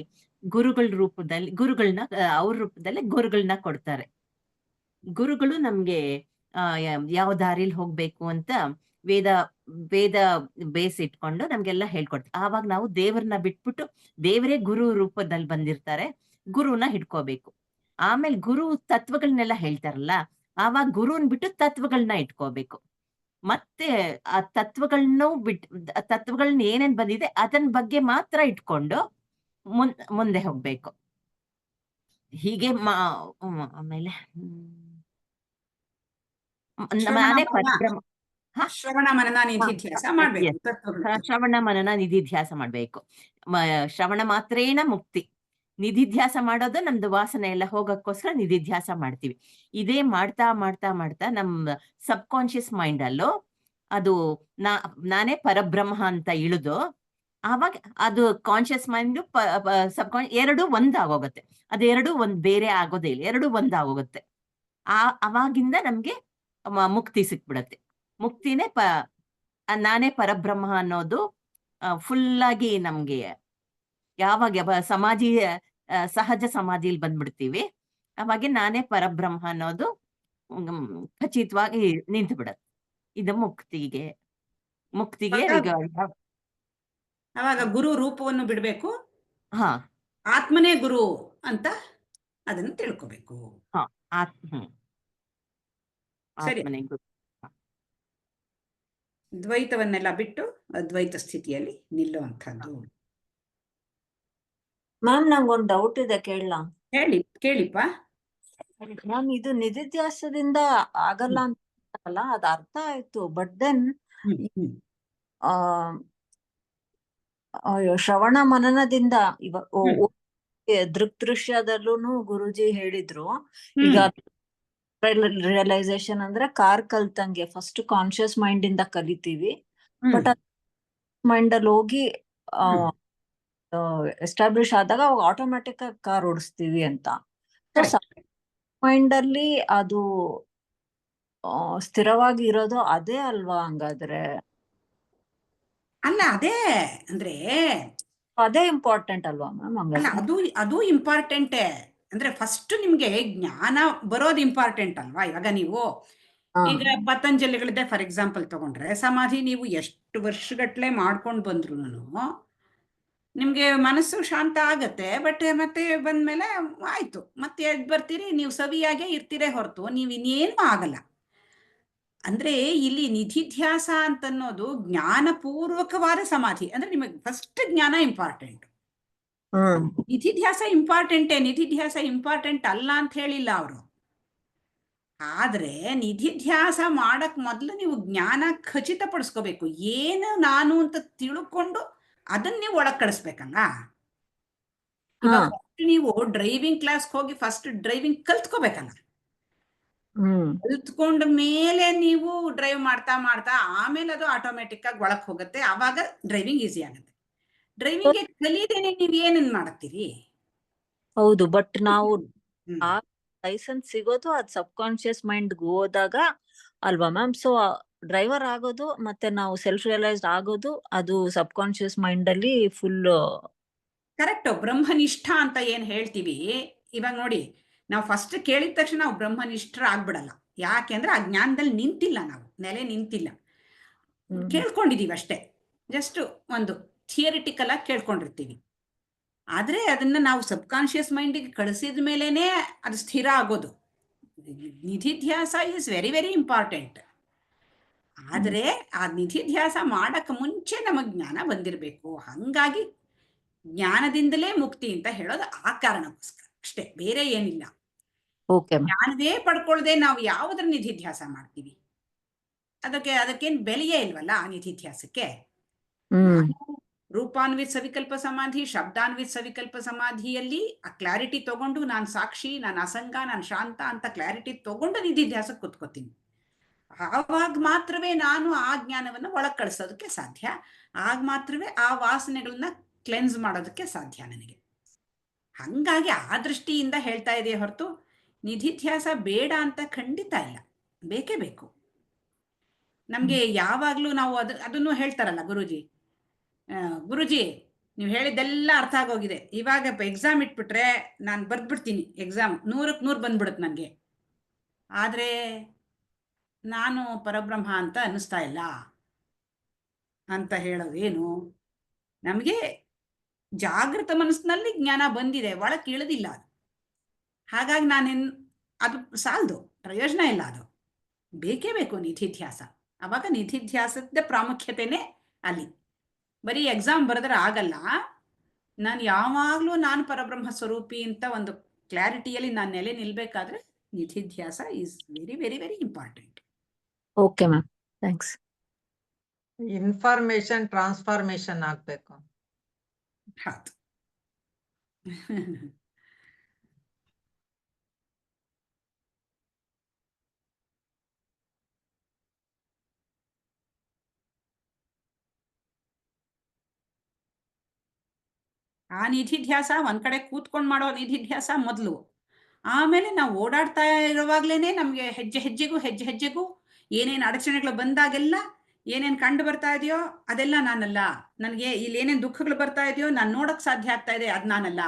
Speaker 8: ಗುರುಗಳನ್ನ ಅವ್ರ ರೂಪದಲ್ಲಿ ಗುರುಗಳನ್ನ ಕೊಡ್ತಾರೆ. ಗುರುಗಳು ನಮ್ಗೆ ಯಾವ ದಾರಿಲಿ ಹೋಗ್ಬೇಕು ಅಂತ ವೇದ ಬೇಸ್ ಇಟ್ಕೊಂಡು ನಮ್ಗೆಲ್ಲ ಹೇಳ್ಕೊಡ್ತಾರೆ. ಆವಾಗ ನಾವು ದೇವ್ರನ್ನ ಬಿಟ್ಬಿಟ್ಟು ದೇವರೇ ಗುರು ರೂಪದಲ್ಲಿ ಬಂದಿರ್ತಾರೆ, ಗುರುನ ಹಿಡ್ಕೋಬೇಕು. ಆಮೇಲೆ ಗುರು ತತ್ವಗಳನ್ನೆಲ್ಲ ಹೇಳ್ತಾರಲ್ಲ, ಆವಾಗ ಗುರುನ್ ಬಿಟ್ಟು ತತ್ವಗಳನ್ನ ಇಟ್ಕೋಬೇಕು. ಮತ್ತೆ ಆ ತತ್ವಗಳನ್ನ ಏನೇನ್ ಬಂದಿದೆ ಅದನ್ ಬಗ್ಗೆ ಮಾತ್ರ ಇಟ್ಕೊಂಡು ಮುಂದೆ ಹೋಗ್ಬೇಕು. ಹೀಗೆ ಆಮೇಲೆ
Speaker 1: ಶ್ರವಣ ಮನನ ನಿಧಿಧ್ಯಾಸ ಮಾಡ್ಬೇಕು.
Speaker 8: ಶ್ರವಣ ಮನನ ನಿಧಿಧ್ಯಾಸ ಮಾಡ್ಬೇಕು. ಶ್ರವಣ ಮಾತ್ರೇನ ಮುಕ್ತಿ. ನಿಧಿಧ್ಯಾಸ ಮಾಡೋದು ನಮ್ದು ವಾಸನೆ ಎಲ್ಲ ಹೋಗಕ್ಕೋಸ್ಕರ ನಿಧಿಧ್ಯಾಸ ಮಾಡ್ತೀವಿ. ಇದೇ ಮಾಡ್ತಾ ಮಾಡ್ತಾ ಮಾಡ್ತಾ ನಮ್ ಸಬ್ ಕಾನ್ಶಿಯಸ್ ಮೈಂಡ್ ಅಲ್ಲೂ ಅದು ನಾನೇ ಪರಬ್ರಹ್ಮ ಅಂತ ಇಳಿದು ಆವಾಗ ಅದು ಕಾನ್ಶಿಯಸ್ ಮೈಂಡ್ ಸಬ್ ಎರಡು ಒಂದಾಗೋಗುತ್ತೆ. ಅದೆರಡು ಬೇರೆ ಆಗೋದೇ ಇಲ್ಲ, ಎರಡು ಒಂದಾಗೋಗುತ್ತೆ. ಅವಾಗಿಂದ ನಮ್ಗೆ ಮುಕ್ತಿ ಸಿಕ್ಬಿಡತ್ತೆ. ಮುಕ್ತಿನೇ ನಾನೇ ಪರಬ್ರಹ್ಮ ಅನ್ನೋದು ಫುಲ್ ಆಗಿ ನಮ್ಗೆ ಯಾವಾಗ ಸಹಜ ಸಮಾಧಿಯಲ್ಲಿ ಬಂದ್ಬಿಡ್ತೀವಿ, ಅವಾಗ ನಾನೇ ಪರಬ್ರಹ್ಮ ಅನ್ನೋದು ಖಚಿತವಾಗಿ ನಿಂತು ಬಿಡತ್ತೆ. ಇದು ಮುಕ್ತಿಗೆ
Speaker 1: ಅವಾಗ ಗುರು ರೂಪವನ್ನು ಬಿಡ್ಬೇಕು,
Speaker 8: ಹಾ
Speaker 1: ಆತ್ಮನೇ ಗುರು ಅಂತ ಅದನ್ನು ತಿಳ್ಕೋಬೇಕು. ಸರಿ. ದ್ವೈತವನ್ನೆಲ್ಲ ಬಿಟ್ಟು ಅದ್ವೈತ ಸ್ಥಿತಿಯಲ್ಲಿ ನಿಲ್ಲುವಂಥದ್ದು.
Speaker 5: ಮ್ಯಾಮ್ ನಂಗೊಂದು ಡೌಟ್ ಇದೆ, ಕೇಳಲಾ?
Speaker 1: ಕೇಳಿಪ್ಪ.
Speaker 5: ಮ್ಯಾಮ್ ಇದು ನಿಧಿಧ್ಯಾಸದಿಂದ ಆಗಲ್ಲ ಅಂತಲ್ಲ, ಅದ್ ಅರ್ಥ ಆಯ್ತು. ಬಟ್ ದೆನ್ ಶ್ರವಣ ಮನನದಿಂದ ದೃಕ್ದೃಶ್ಯದಲ್ಲೂ ಗುರುಜಿ ಹೇಳಿದ್ರು, ಈಗ ರಿಯಲೈಸೇಷನ್ ಅಂದ್ರೆ ಕಾರ್ ಕಲ್ತಂಗೆ ಫಸ್ಟ್ ಕಾನ್ಶಿಯಸ್ ಮೈಂಡ್ ಇಂದ ಕಲಿತೀವಿ, ಬಟ್ ಮೈಂಡ್ ಅಲ್ಲಿ ಹೋಗಿ ಎಸ್ಟಾಬ್ಲಿಷ್ ಆದಾಗ ಅವಾಗ ಆಟೋಮ್ಯಾಟಿಕ್ ಆಗಿ ಕಾರ್ ಓಡಿಸ್ತೀವಿ ಅಂತ. ಮೈಂಡ್ ಅಲ್ಲಿ ಅದು ಸ್ಥಿರವಾಗಿ ಇರೋದು ಅದೇ ಅಲ್ವಾ ಹಂಗಾದ್ರೆ?
Speaker 1: ಅಲ್ಲ, ಅದೇ ಅಂದ್ರೆ
Speaker 5: ಅದೇ ಇಂಪಾರ್ಟೆಂಟ್ ಅಲ್ವಾ ಮ್ಯಾಮ್?
Speaker 1: ಅಲ್ಲ, ಅದು ಇಂಪಾರ್ಟೆಂಟೇ. ಅಂದ್ರೆ ಫಸ್ಟ್ ನಿಮ್ಗೆ ಜ್ಞಾನ ಬರೋದು ಇಂಪಾರ್ಟೆಂಟ್ ಅಲ್ವಾ? ಇವಾಗ ನೀವು ಈಗ ಪತಂಜಲಿಗಳಿದೆ ಫಾರ್ ಎಕ್ಸಾಂಪಲ್ ತಗೊಂಡ್ರೆ, ಸಮಾಧಿ ನೀವು ಎಷ್ಟು ವರ್ಷಗಟ್ಲೆ ಮಾಡ್ಕೊಂಡು ಬಂದ್ರು ನಿಮ್ಗೆ ಮನಸ್ಸು ಶಾಂತ ಆಗತ್ತೆ. ಬಟ್ ಮತ್ತೆ ಬಂದ್ಮೇಲೆ ಆಯ್ತು, ಮತ್ತೆ ಎದ್ದು ಬರ್ತೀರಿ, ನೀವು ಸವಿಯಾಗೆ ಇರ್ತೀರೇ ಹೊರತು ನೀವು ಇನ್ನೇನು ಆಗಲ್ಲ. ಅಂದ್ರೆ ಇಲ್ಲಿ ನಿಧಿಧ್ಯಾಸ ಅಂತನ್ನೋದು ಜ್ಞಾನಪೂರ್ವಕವಾದ ಸಮಾಧಿ. ಅಂದ್ರೆ ನಿಮಗೆ ಫಸ್ಟ್ ಜ್ಞಾನ ಇಂಪಾರ್ಟೆಂಟ್. ನಿಧಿಧ್ಯಾಸ ಇಂಪಾರ್ಟೆಂಟೇ, ನಿಧಿಧ್ಯಾಸ ಇಂಪಾರ್ಟೆಂಟ್ ಅಲ್ಲ ಅಂತ ಹೇಳಿಲ್ಲ ಅವರು. ಆದ್ರೆ ನಿಧಿಧ್ಯಾಸ ಮಾಡಕ್ ಮೊದಲು ನೀವು ಜ್ಞಾನ ಖಚಿತಪಡಿಸ್ಕೋಬೇಕು. ಏನು ನಾನು ಅಂತ ತಿಳ್ಕೊಂಡು ಅದನ್ನ ನೀವು ಒಳಗ್ ಕಳಿಸ್ಬೇಕಲ್ಲ. ನೀವು ಡ್ರೈವಿಂಗ್ ಕ್ಲಾಸ್ ಹೋಗಿ ಫಸ್ಟ್ ಡ್ರೈವಿಂಗ್ ಕಲ್ತ್ಕೋಬೇಕಲ್ಲ. ಕಲ್ತ್ಕೊಂಡ ಮೇಲೆ ನೀವು ಡ್ರೈವ್ ಮಾಡ್ತಾ ಮಾಡ್ತಾ ಆಮೇಲೆ ಅದು ಆಟೋಮೆಟಿಕ್ ಆಗಿ ಒಳಕ್ ಹೋಗುತ್ತೆ. ಆವಾಗ ಡ್ರೈವಿಂಗ್ ಈಸಿ ಆಗುತ್ತೆ. ಡ್ರೈವಿಂಗ್ ಕಲಿಯದೇನೆ ನೀವ್ ಏನನ್ ಮಾಡ್ತೀರಿ?
Speaker 5: ಹೌದು, ಬಟ್ ನಾವು ಆ ಲೈಸೆನ್ಸ್ ಸಿಗೋದು ಅದ್ ಸಬ್ ಕಾನ್ಶಿಯಸ್ ಮೈಂಡ್ ಹೋದಾಗ ಅಲ್ವಾ ಮ್ಯಾಮ್? ಸೊ ಡ್ರೈವರ್ ಆಗೋದು ಮತ್ತೆ ನಾವು ಸೆಲ್ಫ್ ರಿಯಲೈಸ್ಡ್ ಆಗೋದು ಅದು ಸಬ್ ಕಾನ್ಶಿಯಸ್ ಮೈಂಡ್ ಅಲ್ಲಿ ಫುಲ್
Speaker 1: ಕರೆಕ್ಟ್. ಬ್ರಹ್ಮನಿಷ್ಠ ಅಂತ ಏನ್ ಹೇಳ್ತೀವಿ ಇವಾಗ ನೋಡಿ, ನಾವು ಫಸ್ಟ್ ಕೇಳಿದ ತಕ್ಷಣ ನಾವು ಬ್ರಹ್ಮನಿಷ್ಠರ ಆಗ್ಬಿಡಲ್ಲ. ಯಾಕೆಂದ್ರೆ ಆ ಜ್ಞಾನದಲ್ಲಿ ನಿಂತಿಲ್ಲ, ನಾವು ನೆಲೆ ನಿಂತಿಲ್ಲ, ಕೇಳ್ಕೊಂಡಿದೀವಿ ಅಷ್ಟೇ. ಜಸ್ಟ್ ಒಂದು ಥಿಯರಿಟಿಕಲ್ ಆಗಿ ಕೇಳ್ಕೊಂಡಿರ್ತೀವಿ. ಆದ್ರೆ ಅದನ್ನ ನಾವು ಸಬ್ ಕಾನ್ಶಿಯಸ್ ಮೈಂಡಿಗೆ ಕಳಿಸಿದ ಮೇಲೇನೆ ಅದು ಸ್ಥಿರ ಆಗೋದು. ನಿಧಿಧ್ಯಾಸ ಇಸ್ ವೆರಿ ವೆರಿ ಇಂಪಾರ್ಟೆಂಟ್. ಆದರೆ ಆ ನಿಧಿಧ್ಯಾಸ ಮಾಡಕ್ಕೆ ಮುಂಚೆ ನಮಗೆ ಜ್ಞಾನ ಬಂದಿರಬೇಕು. ಹಂಗಾಗಿ ಜ್ಞಾನದಿಂದಲೇ ಮುಕ್ತಿ ಅಂತ ಹೇಳೋದು ಆ ಕಾರಣಕ್ಕೋಸ್ಕರ ಅಷ್ಟೇ, ಬೇರೆ ಏನಿಲ್ಲ.
Speaker 5: Okay ma'am.
Speaker 1: ಜ್ಞಾನವೇ ಪಡ್ಕೊಳ್ಳದೆ ನಾವು ಯಾವುದ್ರ ನಿಧಿಧ್ಯಾಸ ಮಾಡ್ತೀವಿ? ಅದಕ್ಕೇನು ಬೆಲೆಯೇ ಇಲ್ವಲ್ಲ ಆ ನಿಧಿಧ್ಯಾಸಕ್ಕೆ. ರೂಪಾನ್ವಿತ್ ಸವಿಕಲ್ಪ ಸಮಾಧಿ, ಶಬ್ದಾನ್ವಿತ್ ಸವಿಕಲ್ಪ ಸಮಾಧಿಯಲ್ಲಿ ಆ ಕ್ಲಾರಿಟಿ ತಗೊಂಡು ನಾನು ಸಾಕ್ಷಿ, ನಾನು ಅಸಂಗ, ನಾನು ಶಾಂತ ಅಂತ ಕ್ಲಾರಿಟಿ ತಗೊಂಡು ನಿಧಿಧ್ಯಾಸಕ್ಕೆ ಕೂತ್ಕೋತೀನಿ. ಆವಾಗ ಮಾತ್ರವೇ ನಾನು ಆ ಜ್ಞಾನವನ್ನು ಒಳಗೆ ಕಳಿಸೋದಕ್ಕೆ ಸಾಧ್ಯ. ಆಗ ಮಾತ್ರವೇ ಆ ವಾಸನೆಗಳನ್ನ ಕ್ಲೆನ್ಸ್ ಮಾಡೋದಕ್ಕೆ ಸಾಧ್ಯ ನನಗೆ. ಹಂಗಾಗಿ ಆ ದೃಷ್ಟಿಯಿಂದ ಹೇಳ್ತಾ ಇದೆಯೇ ಹೊರತು ನಿಧಿಧ್ಯಾಸ ಬೇಡ ಅಂತ ಖಂಡಿತ ಇಲ್ಲ, ಬೇಕೇ ಬೇಕು ನಮ್ಗೆ. ಯಾವಾಗ್ಲೂ ನಾವು ಅದನ್ನು ಹೇಳ್ತಾರಲ್ಲ ಗುರೂಜಿ, ಗುರುಜಿ ನೀವು ಹೇಳಿದ್ದೆಲ್ಲ ಅರ್ಥ ಆಗೋಗಿದೆ, ಇವಾಗ ಎಕ್ಸಾಮ್ ಇಟ್ಬಿಟ್ರೆ ನಾನು ಬರ್ದ್ಬಿಡ್ತೀನಿ, ಎಕ್ಸಾಮ್ 100ಕ್ಕೆ 100 ಬಂದ್ಬಿಡುತ್ತೆ ನನಗೆ, ಆದರೆ ನಾನು ಪರಬ್ರಹ್ಮ ಅಂತ ಅನ್ನಿಸ್ತಾ ಇಲ್ಲ ಅಂತ ಹೇಳೋದೇನು? ನಮಗೆ ಜಾಗೃತ ಮನಸ್ಸಿನಲ್ಲಿ ಜ್ಞಾನ ಬಂದಿದೆ, ಒಳಕ್ಕೆ ಇಳಿದಿಲ್ಲ ಅದು. ಹಾಗಾಗಿ ಅದು ಸಾಲದು, ಪ್ರಯೋಜನ ಇಲ್ಲ. ಅದು ಬೇಕೇ ಬೇಕು ನಿಧಿಧ್ಯಾಸ. ಅವಾಗ ನಿಧಿಧ್ಯಾಸದ ಪ್ರಾಮುಖ್ಯತೆನೇ ಅಲ್ಲಿ. ಬರೀ ಎಕ್ಸಾಮ್ ಬರೆದ್ರೆ ಆಗಲ್ಲ. ನಾನು ಯಾವಾಗಲೂ ನಾನು ಪರಬ್ರಹ್ಮ ಸ್ವರೂಪಿ ಅಂತ ಒಂದು ಕ್ಲಾರಿಟಿಯಲ್ಲಿ ನಾನು ನೆಲೆ ನಿಲ್ಬೇಕಾದ್ರೆ ನಿಧಿಧ್ಯಾಸ is very very very important.
Speaker 5: Okay ma'am, thanks.
Speaker 6: Information transformation ಆಗ್ಬೇಕು.
Speaker 1: ಹೌದು. ಆ ನಿಧಿಧ್ಯಾಸ ಒಂದ್ ಕಡೆ ಕೂತ್ಕೊಂಡು ಮಾಡೋ ನಿಧಿಧ್ಯಾಸ ಮೊದಲು. ಆಮೇಲೆ ನಾವು ಓಡಾಡ್ತಾ ಇರುವಾಗ್ಲೇನೆ ನಮ್ಗೆ ಹೆಜ್ಜೆ ಹೆಜ್ಜೆಗೂ ಏನೇನು ಅಡಚಣೆಗಳು ಬಂದಾಗೆಲ್ಲ ಏನೇನು ಕಂಡು ಬರ್ತಾ ಇದೆಯೋ ಅದೆಲ್ಲ ನಾನಲ್ಲ, ನನಗೆ ಇಲ್ಲಿ ಏನೇನು ದುಃಖಗಳು ಬರ್ತಾ ಇದೆಯೋ ನಾನು ನೋಡಕ್ ಸಾಧ್ಯ ಆಗ್ತಾ ಇದೆ, ಅದು ನಾನಲ್ಲ.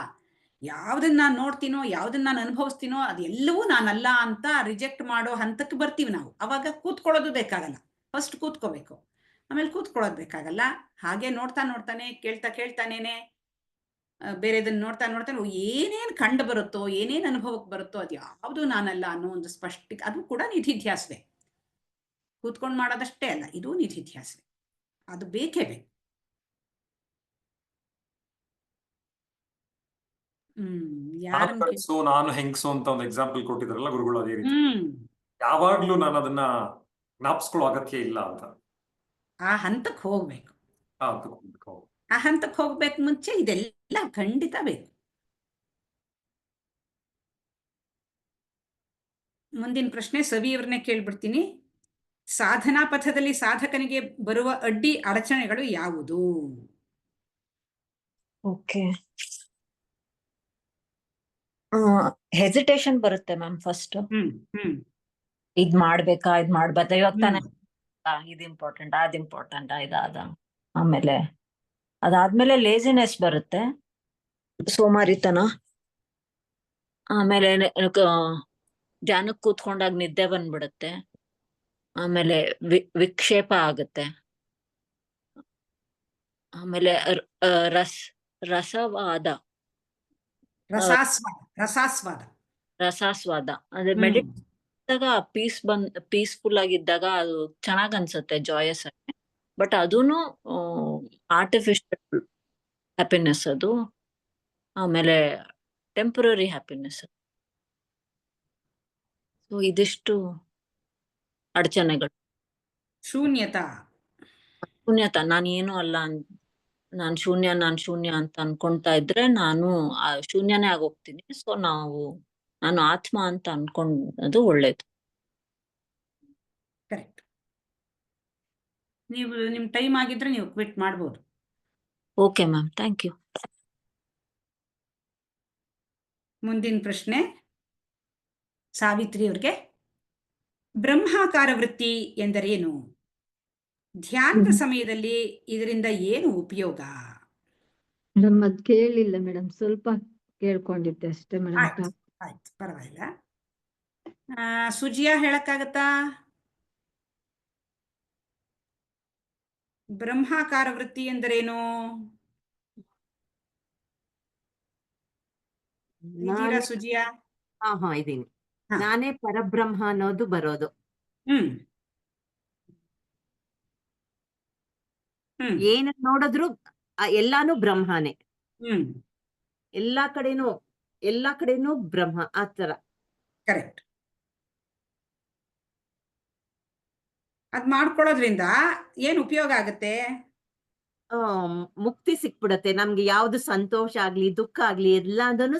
Speaker 1: ಯಾವ್ದನ್ನ ನಾನು ನೋಡ್ತೀನೋ, ಯಾವ್ದನ್ನ ನಾನು ಅನುಭವಿಸ್ತೀನೋ ಅದೆಲ್ಲವೂ ನಾನಲ್ಲ ಅಂತ ರಿಜೆಕ್ಟ್ ಮಾಡೋ ಹಂತಕ್ಕೆ ಬರ್ತೀವಿ ನಾವು. ಅವಾಗ ಕೂತ್ಕೊಳ್ಳೋದು ಬೇಕಾಗಲ್ಲ, ಫಸ್ಟ್ ಕೂತ್ಕೋಬೇಕು, ಆಮೇಲೆ ಕೂತ್ಕೊಳ್ಳೋದು ಬೇಕಾಗಲ್ಲ. ಹಾಗೆ ನೋಡ್ತಾನೆ ಕೇಳ್ತಾನೇನೆ ಬೇರೆದನ್ನ ನೋಡ್ತಾನೆ ಏನೇನು ಕಂಡು ಬರುತ್ತೋ, ಏನೇನು ಅನುಭವಕ್ಕೆ ಬರುತ್ತೋ ಅದು ಯಾವುದು ನಾನಲ್ಲ ಅನ್ನೋ ಒಂದು ಅದು ಕೂಡ ನಿಧಿಧ್ಯಾಸವೇ. ಕೂತ್ಕೊಂಡು ಮಾಡೋದಷ್ಟೇ ಅಲ್ಲ, ಇದು ನಿಧಿಧ್ಯಾಸವೇ. ಅದು ಬೇಕೇ ಬೇಕು.
Speaker 3: ನಾನು ಹೆಂಗ್ಸು ಅಂತ ಒಂದು ಎಕ್ಸಾಂಪಲ್ ಕೊಟ್ಟಿದ್ರಲ್ಲ ಗುರುಗಳು, ಅದೇ ರೀತಿ ಯಾವಾಗ್ಲೂ ನಾನು ಅದನ್ನ ಜ್ಞಾಪಿಸ್ಕೊಳ್ಳೋ ಅಗತ್ಯ ಇಲ್ಲ ಅಂತ
Speaker 1: ಆ ಹಂತಕ್ಕೆ ಹೋಗ್ಬೇಕು. ಆ ಹಂತಕ್ಕೆ ಹೋಗ್ಬೇಕು ಮುಂಚೆ ಇದೆಲ್ಲ ಖಂಡಿತ ಬೇಕು. ಮುಂದಿನ ಪ್ರಶ್ನೆ ಸವಿಯವ್ರನ್ನೇ ಕೇಳ್ಬಿಡ್ತೀನಿ. ಸಾಧನಾ ಪಥದಲ್ಲಿ ಸಾಧಕನಿಗೆ ಬರುವ ಅಡ್ಡಿ ಅಡಚಣೆಗಳು ಯಾವುದು?
Speaker 5: ಓಕೆ, ಹೆಸಿಟೇಷನ್ ಬರುತ್ತೆ ಮ್ಯಾಮ್. ಫಸ್ಟ್ ಇದ್ ಮಾಡ್ಬೇಕಾ, ಇದ್ ಮಾಡ್ಬಾರ್ದ, ಇವಾಗ ತಾನೇ ಇದು ಇಂಪಾರ್ಟೆಂಟ್, ಅದ್ ಇಂಪಾರ್ಟೆಂಟ್, ಇದಾದ ಆಮೇಲೆ ಅದಾದ್ಮೇಲೆ ಲೇಜಿನೆಸ್ ಬರುತ್ತೆ, ಸೋಮಾರಿತನ. ಆಮೇಲೆ ಧ್ಯಾನಕ್ಕೆ ಕೂತ್ಕೊಂಡಾಗ ನಿದ್ದೆ ಬಂದ್ಬಿಡುತ್ತೆ. ಆಮೇಲೆ ವಿಕ್ಷೇಪ ಆಗುತ್ತೆ. ಆಮೇಲೆ ರಸಾಸ್ವಾದ ಅದೇ ಮೆಡಿಟೇಷನ್ ಪೀಸ್ಫುಲ್ ಆಗಿದ್ದಾಗ ಅದು ಚೆನ್ನಾಗ್ ಅನ್ಸುತ್ತೆ, ಜಾಯಸ್ ಆಗಿ. ಬಟ್ ಅದೂನು ಆರ್ಟಿಫಿಷಿಯಲ್ ಹ್ಯಾಪಿನೆಸ್ ಅದು. ಆಮೇಲೆ ಟೆಂಪರರಿ ಹ್ಯಾಪಿನೆಸ್. ಸೊ ಇದಿಷ್ಟು ಅಡಚಣೆಗಳು. ಶೂನ್ಯತಾ, ನಾನೇನು ಅಲ್ಲ, ನಾನ್ ಶೂನ್ಯ ಅಂತ ಅನ್ಕೊಂತಾ ಇದ್ರೆ ನಾನು ಶೂನ್ಯನೇ ಆಗೋಗ್ತೀನಿ. ಸೊ ನಾನು ಆತ್ಮ ಅಂತ ಅನ್ಕೊಂಡದು ಒಳ್ಳೇದು.
Speaker 1: ಕರೆಕ್ಟ್. ನೀವು ನಿಮ್ ಟೈಮ್ ಆಗಿದ್ರೆ ನೀವು ಕ್ವಿಟ್ ಮಾಡ್ಬೋದು.
Speaker 5: Okay ma'am, thank you.
Speaker 1: ಮುಂದಿನ ಪ್ರಶ್ನೆ ಸಾವಿತ್ರಿ ಅವ್ರಿಗೆ. ಬ್ರಹ್ಮಾಕಾರ ವೃತ್ತಿ ಎಂದರೇನು? ಧ್ಯಾನದ ಸಮಯದಲ್ಲಿ ಇದರಿಂದ ಏನು ಉಪಯೋಗ?
Speaker 4: ಮೇಡಮ್ ಅದ್ ಕೇಳಿಲ್ಲ ಮೇಡಮ್, ಸ್ವಲ್ಪ ಕೇಳ್ಕೊಂಡಿದ್ದೆ ಅಷ್ಟೇ ಮೇಡಮ್.
Speaker 1: ಆಯ್ತು, ಪರವಾಗಿಲ್ಲ. ಸುಜಿಯಾ ಹೇಳಕ್ಕಾಗತ್ತಾ? ಬ್ರಹ್ಮಾಕಾರ ವೃತ್ತಿ ಎಂದರೇನು? ಸುಜಿಯಾ?
Speaker 8: ಇದ್ದೀನಿ.
Speaker 1: ಹಾ.
Speaker 8: ನಾನೇ ಪರಬ್ರಹ್ಮ ಅನ್ನೋದು ಬರೋದು.
Speaker 1: ಹ್ಮ್ ಹ್ಮ್
Speaker 8: ಏನ್ ನೋಡಿದ್ರು ಎಲ್ಲಾನು ಬ್ರಹ್ಮನೇ.
Speaker 1: ಹ್ಮ್
Speaker 8: ಎಲ್ಲಾ ಕಡೆನೂ ಬ್ರಹ್ಮ, ಆ ತರ.
Speaker 1: ಕರೆಕ್ಟ್. ಅದ್ ಮಾಡ್ಕೊಳ್ಳೋದ್ರಿಂದ ಏನ್ ಉಪಯೋಗ ಆಗುತ್ತೆ?
Speaker 8: ಆ ಮುಕ್ತಿ ಸಿಕ್ಬಿಡತ್ತೆ ನಮ್ಗೆ. ಯಾವ್ದು ಸಂತೋಷ ಆಗ್ಲಿ ದುಃಖ ಆಗ್ಲಿ ಎಲ್ಲದನ್ನು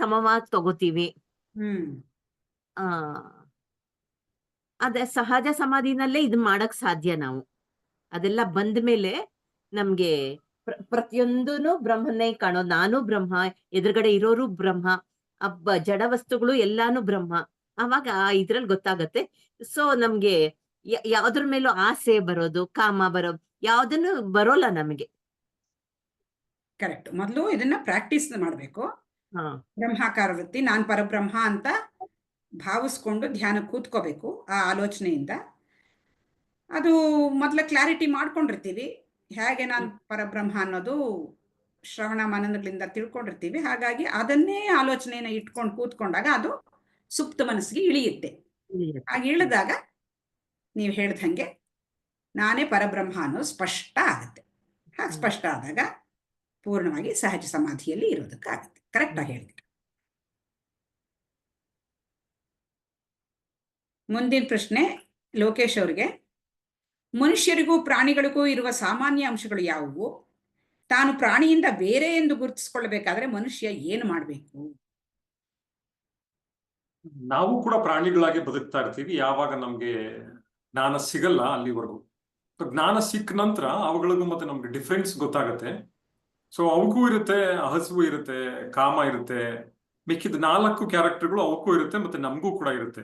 Speaker 8: ಸಮವಾಗಿ ತಗೋತೀವಿ.
Speaker 1: ಹ್ಮ್
Speaker 8: ಆ ಅದೇ ಸಹಜ ಸಮಾಧಿನಲ್ಲೇ ಇದನ್ ಮಾಡಕ್ ಸಾಧ್ಯ ನಾವು. ಅದೆಲ್ಲ ಬಂದ ಮೇಲೆ ನಮ್ಗೆ ಪ್ರತಿಯೊಂದೂನು ಬ್ರಹ್ಮನೇ ಕಾಣೋದು. ನಾನು ಬ್ರಹ್ಮ, ಎದುರುಗಡೆ ಇರೋರು ಬ್ರಹ್ಮ, ಜಡ ವಸ್ತುಗಳು ಎಲ್ಲಾನು ಬ್ರಹ್ಮ. ಅವಾಗ ಇದ್ರಲ್ಲಿ ಗೊತ್ತಾಗತ್ತೆ. ಸೊ ನಮ್ಗೆ ಯಾವ್ದ್ರ ಮೇಲೂ ಆಸೆ ಬರೋದು, ಕಾಮ ಬರೋದು ಯಾವ್ದನ್ನು ಬರೋಲ್ಲ ನಮಗೆ.
Speaker 1: ಕರೆಕ್ಟ್. ಮೊದಲು ಇದನ್ನ ಪ್ರಾಕ್ಟೀಸ್ ಮಾಡಬೇಕು.
Speaker 8: ಹಾ
Speaker 1: ಬ್ರಹ್ಮಾಕಾರ ವೃತ್ತಿ, ನಾನ್ ಪರಬ್ರಹ್ಮ ಅಂತ ಭಾವಿಸ್ಕೊಂಡು ಧ್ಯಾನ ಕೂತ್ಕೋಬೇಕು. ಆ ಆಲೋಚನೆಯಿಂದ ಅದು ಮೊದಲ ಕ್ಲಾರಿಟಿ ಮಾಡ್ಕೊಂಡಿರ್ತೀವಿ. ಹೇಗೆ ನಾನು ಪರಬ್ರಹ್ಮ ಅನ್ನೋದು ಶ್ರವಣ ಮನನಗಳಿಂದ ತಿಳ್ಕೊಂಡಿರ್ತೀವಿ. ಹಾಗಾಗಿ ಅದನ್ನೇ ಆಲೋಚನೆಯನ್ನ ಇಟ್ಕೊಂಡು ಕೂತ್ಕೊಂಡಾಗ ಅದು ಸುಪ್ತ ಮನಸ್ಸಿಗೆ ಇಳಿಯುತ್ತೆ. ಹಾಗೆ ಇಳಿದಾಗ ನೀವು ಹೇಳ್ದಂಗೆ ನಾನೇ ಪರಬ್ರಹ್ಮ ಅನ್ನೋದು ಸ್ಪಷ್ಟ ಆಗುತ್ತೆ. ಹಾಗೆ ಸ್ಪಷ್ಟ ಆದಾಗ ಪೂರ್ಣವಾಗಿ ಸಹಜ ಸಮಾಧಿಯಲ್ಲಿ ಇರೋದಕ್ಕಾಗುತ್ತೆ. ಕರೆಕ್ಟಾಗಿ ಹೇಳಿದ್ರಿ. ಮುಂದಿನ ಪ್ರಶ್ನೆ ಲೋಕೇಶ್ ಅವ್ರಿಗೆ. ಮನುಷ್ಯರಿಗೂ ಪ್ರಾಣಿಗಳಿಗೂ ಇರುವ ಸಾಮಾನ್ಯ ಅಂಶಗಳು ಯಾವುವು? ತಾನು ಪ್ರಾಣಿಯಿಂದ ಬೇರೆ ಎಂದು ಗುರುತಿಸಿಕೊಳ್ಳಬೇಕಾದ್ರೆ ಮನುಷ್ಯ ಏನು ಮಾಡಬೇಕು?
Speaker 3: ನಾವು ಕೂಡ ಪ್ರಾಣಿಗಳಾಗಿ ಬದುಕ್ತಾ ಇರ್ತೀವಿ ಯಾವಾಗ ನಮ್ಗೆ ಜ್ಞಾನ ಸಿಗಲ್ಲ ಅಲ್ಲಿವರೆಗೂ. ಜ್ಞಾನ ಸಿಕ್ಕ ನಂತರ ಅವುಗಳಿಗೂ ಮತ್ತೆ ನಮ್ಗೆ ಡಿಫ್ರೆನ್ಸ್ ಗೊತ್ತಾಗತ್ತೆ. ಸೊ ಅವಕ್ಕೂ ಇರುತ್ತೆ, ಹಸಿವು ಇರುತ್ತೆ, ಕಾಮ ಇರುತ್ತೆ, ಮಿಕ್ಕಿದ 4 ಕ್ಯಾರೆಕ್ಟರ್ಗಳು ಅವಕ್ಕೂ ಇರುತ್ತೆ, ಮತ್ತೆ ನಮಗೂ ಕೂಡ ಇರುತ್ತೆ.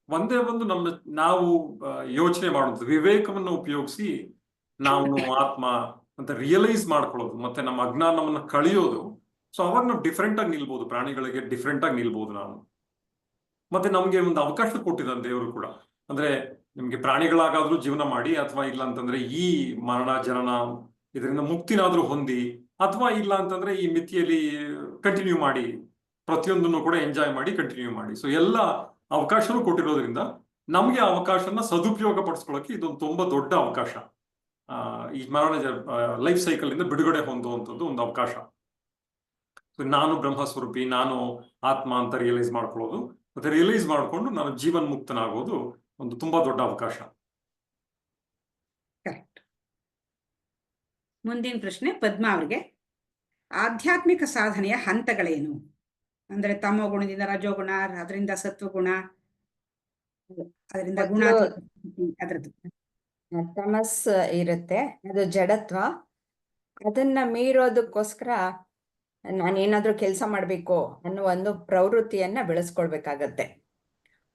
Speaker 3: ಒಂದೇ ಒಂದು ನಾವು ಯೋಚನೆ ಮಾಡೋದು, ವಿವೇಕವನ್ನು ಉಪಯೋಗಿಸಿ ನಾವು ಆತ್ಮ ಅಂತ ರಿಯಲೈಸ್ ಮಾಡ್ಕೊಳ್ಳೋದು, ಮತ್ತೆ ನಮ್ಮ ಅಜ್ಞಾನವನ್ನ ಕಳಿಯೋದು. ಸೊ ಅವಾಗ ನಾವು ಡಿಫ್ರೆಂಟ್ ಆಗಿ ನಿಲ್ಬಹುದು, ಪ್ರಾಣಿಗಳಿಗೆ ಡಿಫ್ರೆಂಟ್ ಆಗಿ ನಿಲ್ಬಹುದು ನಾವು. ಮತ್ತೆ ನಮ್ಗೆ ಒಂದು ಅವಕಾಶ ಕೊಟ್ಟಿದ್ದಾನೆ ದೇವರು ಕೂಡ. ಅಂದ್ರೆ ನಿಮ್ಗೆ ಪ್ರಾಣಿಗಳಾಗಾದ್ರೂ ಜೀವನ ಮಾಡಿ, ಅಥವಾ ಇಲ್ಲ ಅಂತಂದ್ರೆ ಈ ಮರಣ ಜನನ ಇದರಿಂದ ಮುಕ್ತಿನಾದ್ರೂ ಹೊಂದಿ, ಅಥವಾ ಇಲ್ಲ ಅಂತಂದ್ರೆ ಈ ಮಿತಿಯಲ್ಲಿ ಕಂಟಿನ್ಯೂ ಮಾಡಿ, ಪ್ರತಿಯೊಂದನ್ನು ಕೂಡ ಎಂಜಾಯ್ ಮಾಡಿ ಕಂಟಿನ್ಯೂ ಮಾಡಿ. ಸೊ ಎಲ್ಲ ಅವಕಾಶನೂ ಕೊಟ್ಟಿರೋದ್ರಿಂದ ನಮ್ಗೆ ಆ ಅವಕಾಶನ ಸದುಪಯೋಗ ಪಡಿಸ್ಕೊಳ್ಳೋಕೆ ಇದೊಂದು ತುಂಬಾ ದೊಡ್ಡ ಅವಕಾಶ. ಈ ಮರಣ ಲೈಫ್ ಸೈಕಲ್ ಇಂದ ಬಿಡುಗಡೆ ಹೊಂದುವಂಥದ್ದು ಒಂದು ಅವಕಾಶ. ನಾನು ಬ್ರಹ್ಮಸ್ವರೂಪಿ, ನಾನು ಆತ್ಮ ಅಂತ ರಿಯಲೈಸ್ ಮಾಡ್ಕೊಳ್ಳೋದು, ಮತ್ತೆ ರಿಯಲೈಸ್ ಮಾಡಿಕೊಂಡು ನಾನು ಜೀವನ್ ಮುಕ್ತನಾಗೋದು ಒಂದು ತುಂಬಾ ದೊಡ್ಡ ಅವಕಾಶ.
Speaker 1: ಕರೆಕ್ಟ್. ಮುಂದಿನ ಪ್ರಶ್ನೆ ಪದ್ಮಾ ಅವ್ರಿಗೆ. ಆಧ್ಯಾತ್ಮಿಕ ಸಾಧನೆಯ ಹಂತಗಳೇನು? ಅಂದ್ರೆ ತಮೋ ಗುಣದಿಂದ ರಜೋಗುಣ, ಅದರಿಂದ ಸತ್ವಗುಣ, ಅದರಿಂದ ಗುಣ, ಅದರದ್ದು.
Speaker 2: ತಮಸ್ ಇರುತ್ತೆ, ಅದು ಜಡತ್ವ. ಅದನ್ನ ಮೀರೋದಕ್ಕೋಸ್ಕರ ನಾನೇನಾದ್ರೂ ಕೆಲಸ ಮಾಡ್ಬೇಕು ಅನ್ನೋ ಒಂದು ಪ್ರವೃತ್ತಿಯನ್ನ ಬೆಳೆಸ್ಕೊಳ್ಬೇಕಾಗತ್ತೆ.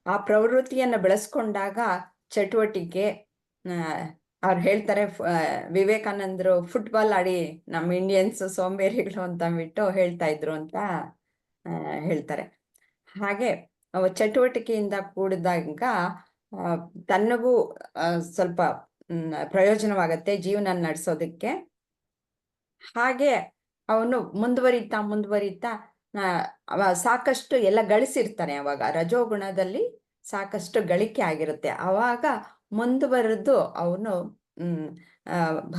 Speaker 2: ಆ ಪ್ರವೃತ್ತಿಯನ್ನ ಬೆಳೆಸ್ಕೊಂಡಾಗ ಚಟುವಟಿಕೆ, ಅವ್ರು ಹೇಳ್ತಾರೆ, ವಿವೇಕಾನಂದರು ಫುಟ್ಬಾಲ್ ಆಡಿ ನಮ್ಮ ಇಂಡಿಯನ್ಸ್ ಸೋಂಬೇರಿಗಳು ಅಂತ ಬಿಟ್ಟು ಹೇಳ್ತಾ ಇದ್ರು ಅಂತ ಹೇಳ್ತಾರೆ. ಹಾಗೆ ಚಟುವಟಿಕೆಯಿಂದ ಕೂಡಿದಾಗ ತನ್ನಗೂ ಸ್ವಲ್ಪ ಪ್ರಯೋಜನವಾಗತ್ತೆ ಜೀವನ ನಡೆಸೋದಕ್ಕೆ. ಹಾಗೆ ಅವನು ಮುಂದುವರಿತಾ ಸಾಕಷ್ಟು ಎಲ್ಲ ಗಳಿಸಿರ್ತಾನೆ. ಅವಾಗ ರಜೋಗುಣದಲ್ಲಿ ಸಾಕಷ್ಟು ಗಳಿಕೆ ಆಗಿರುತ್ತೆ. ಅವಾಗ ಮುಂದುವರೆದು ಅವನು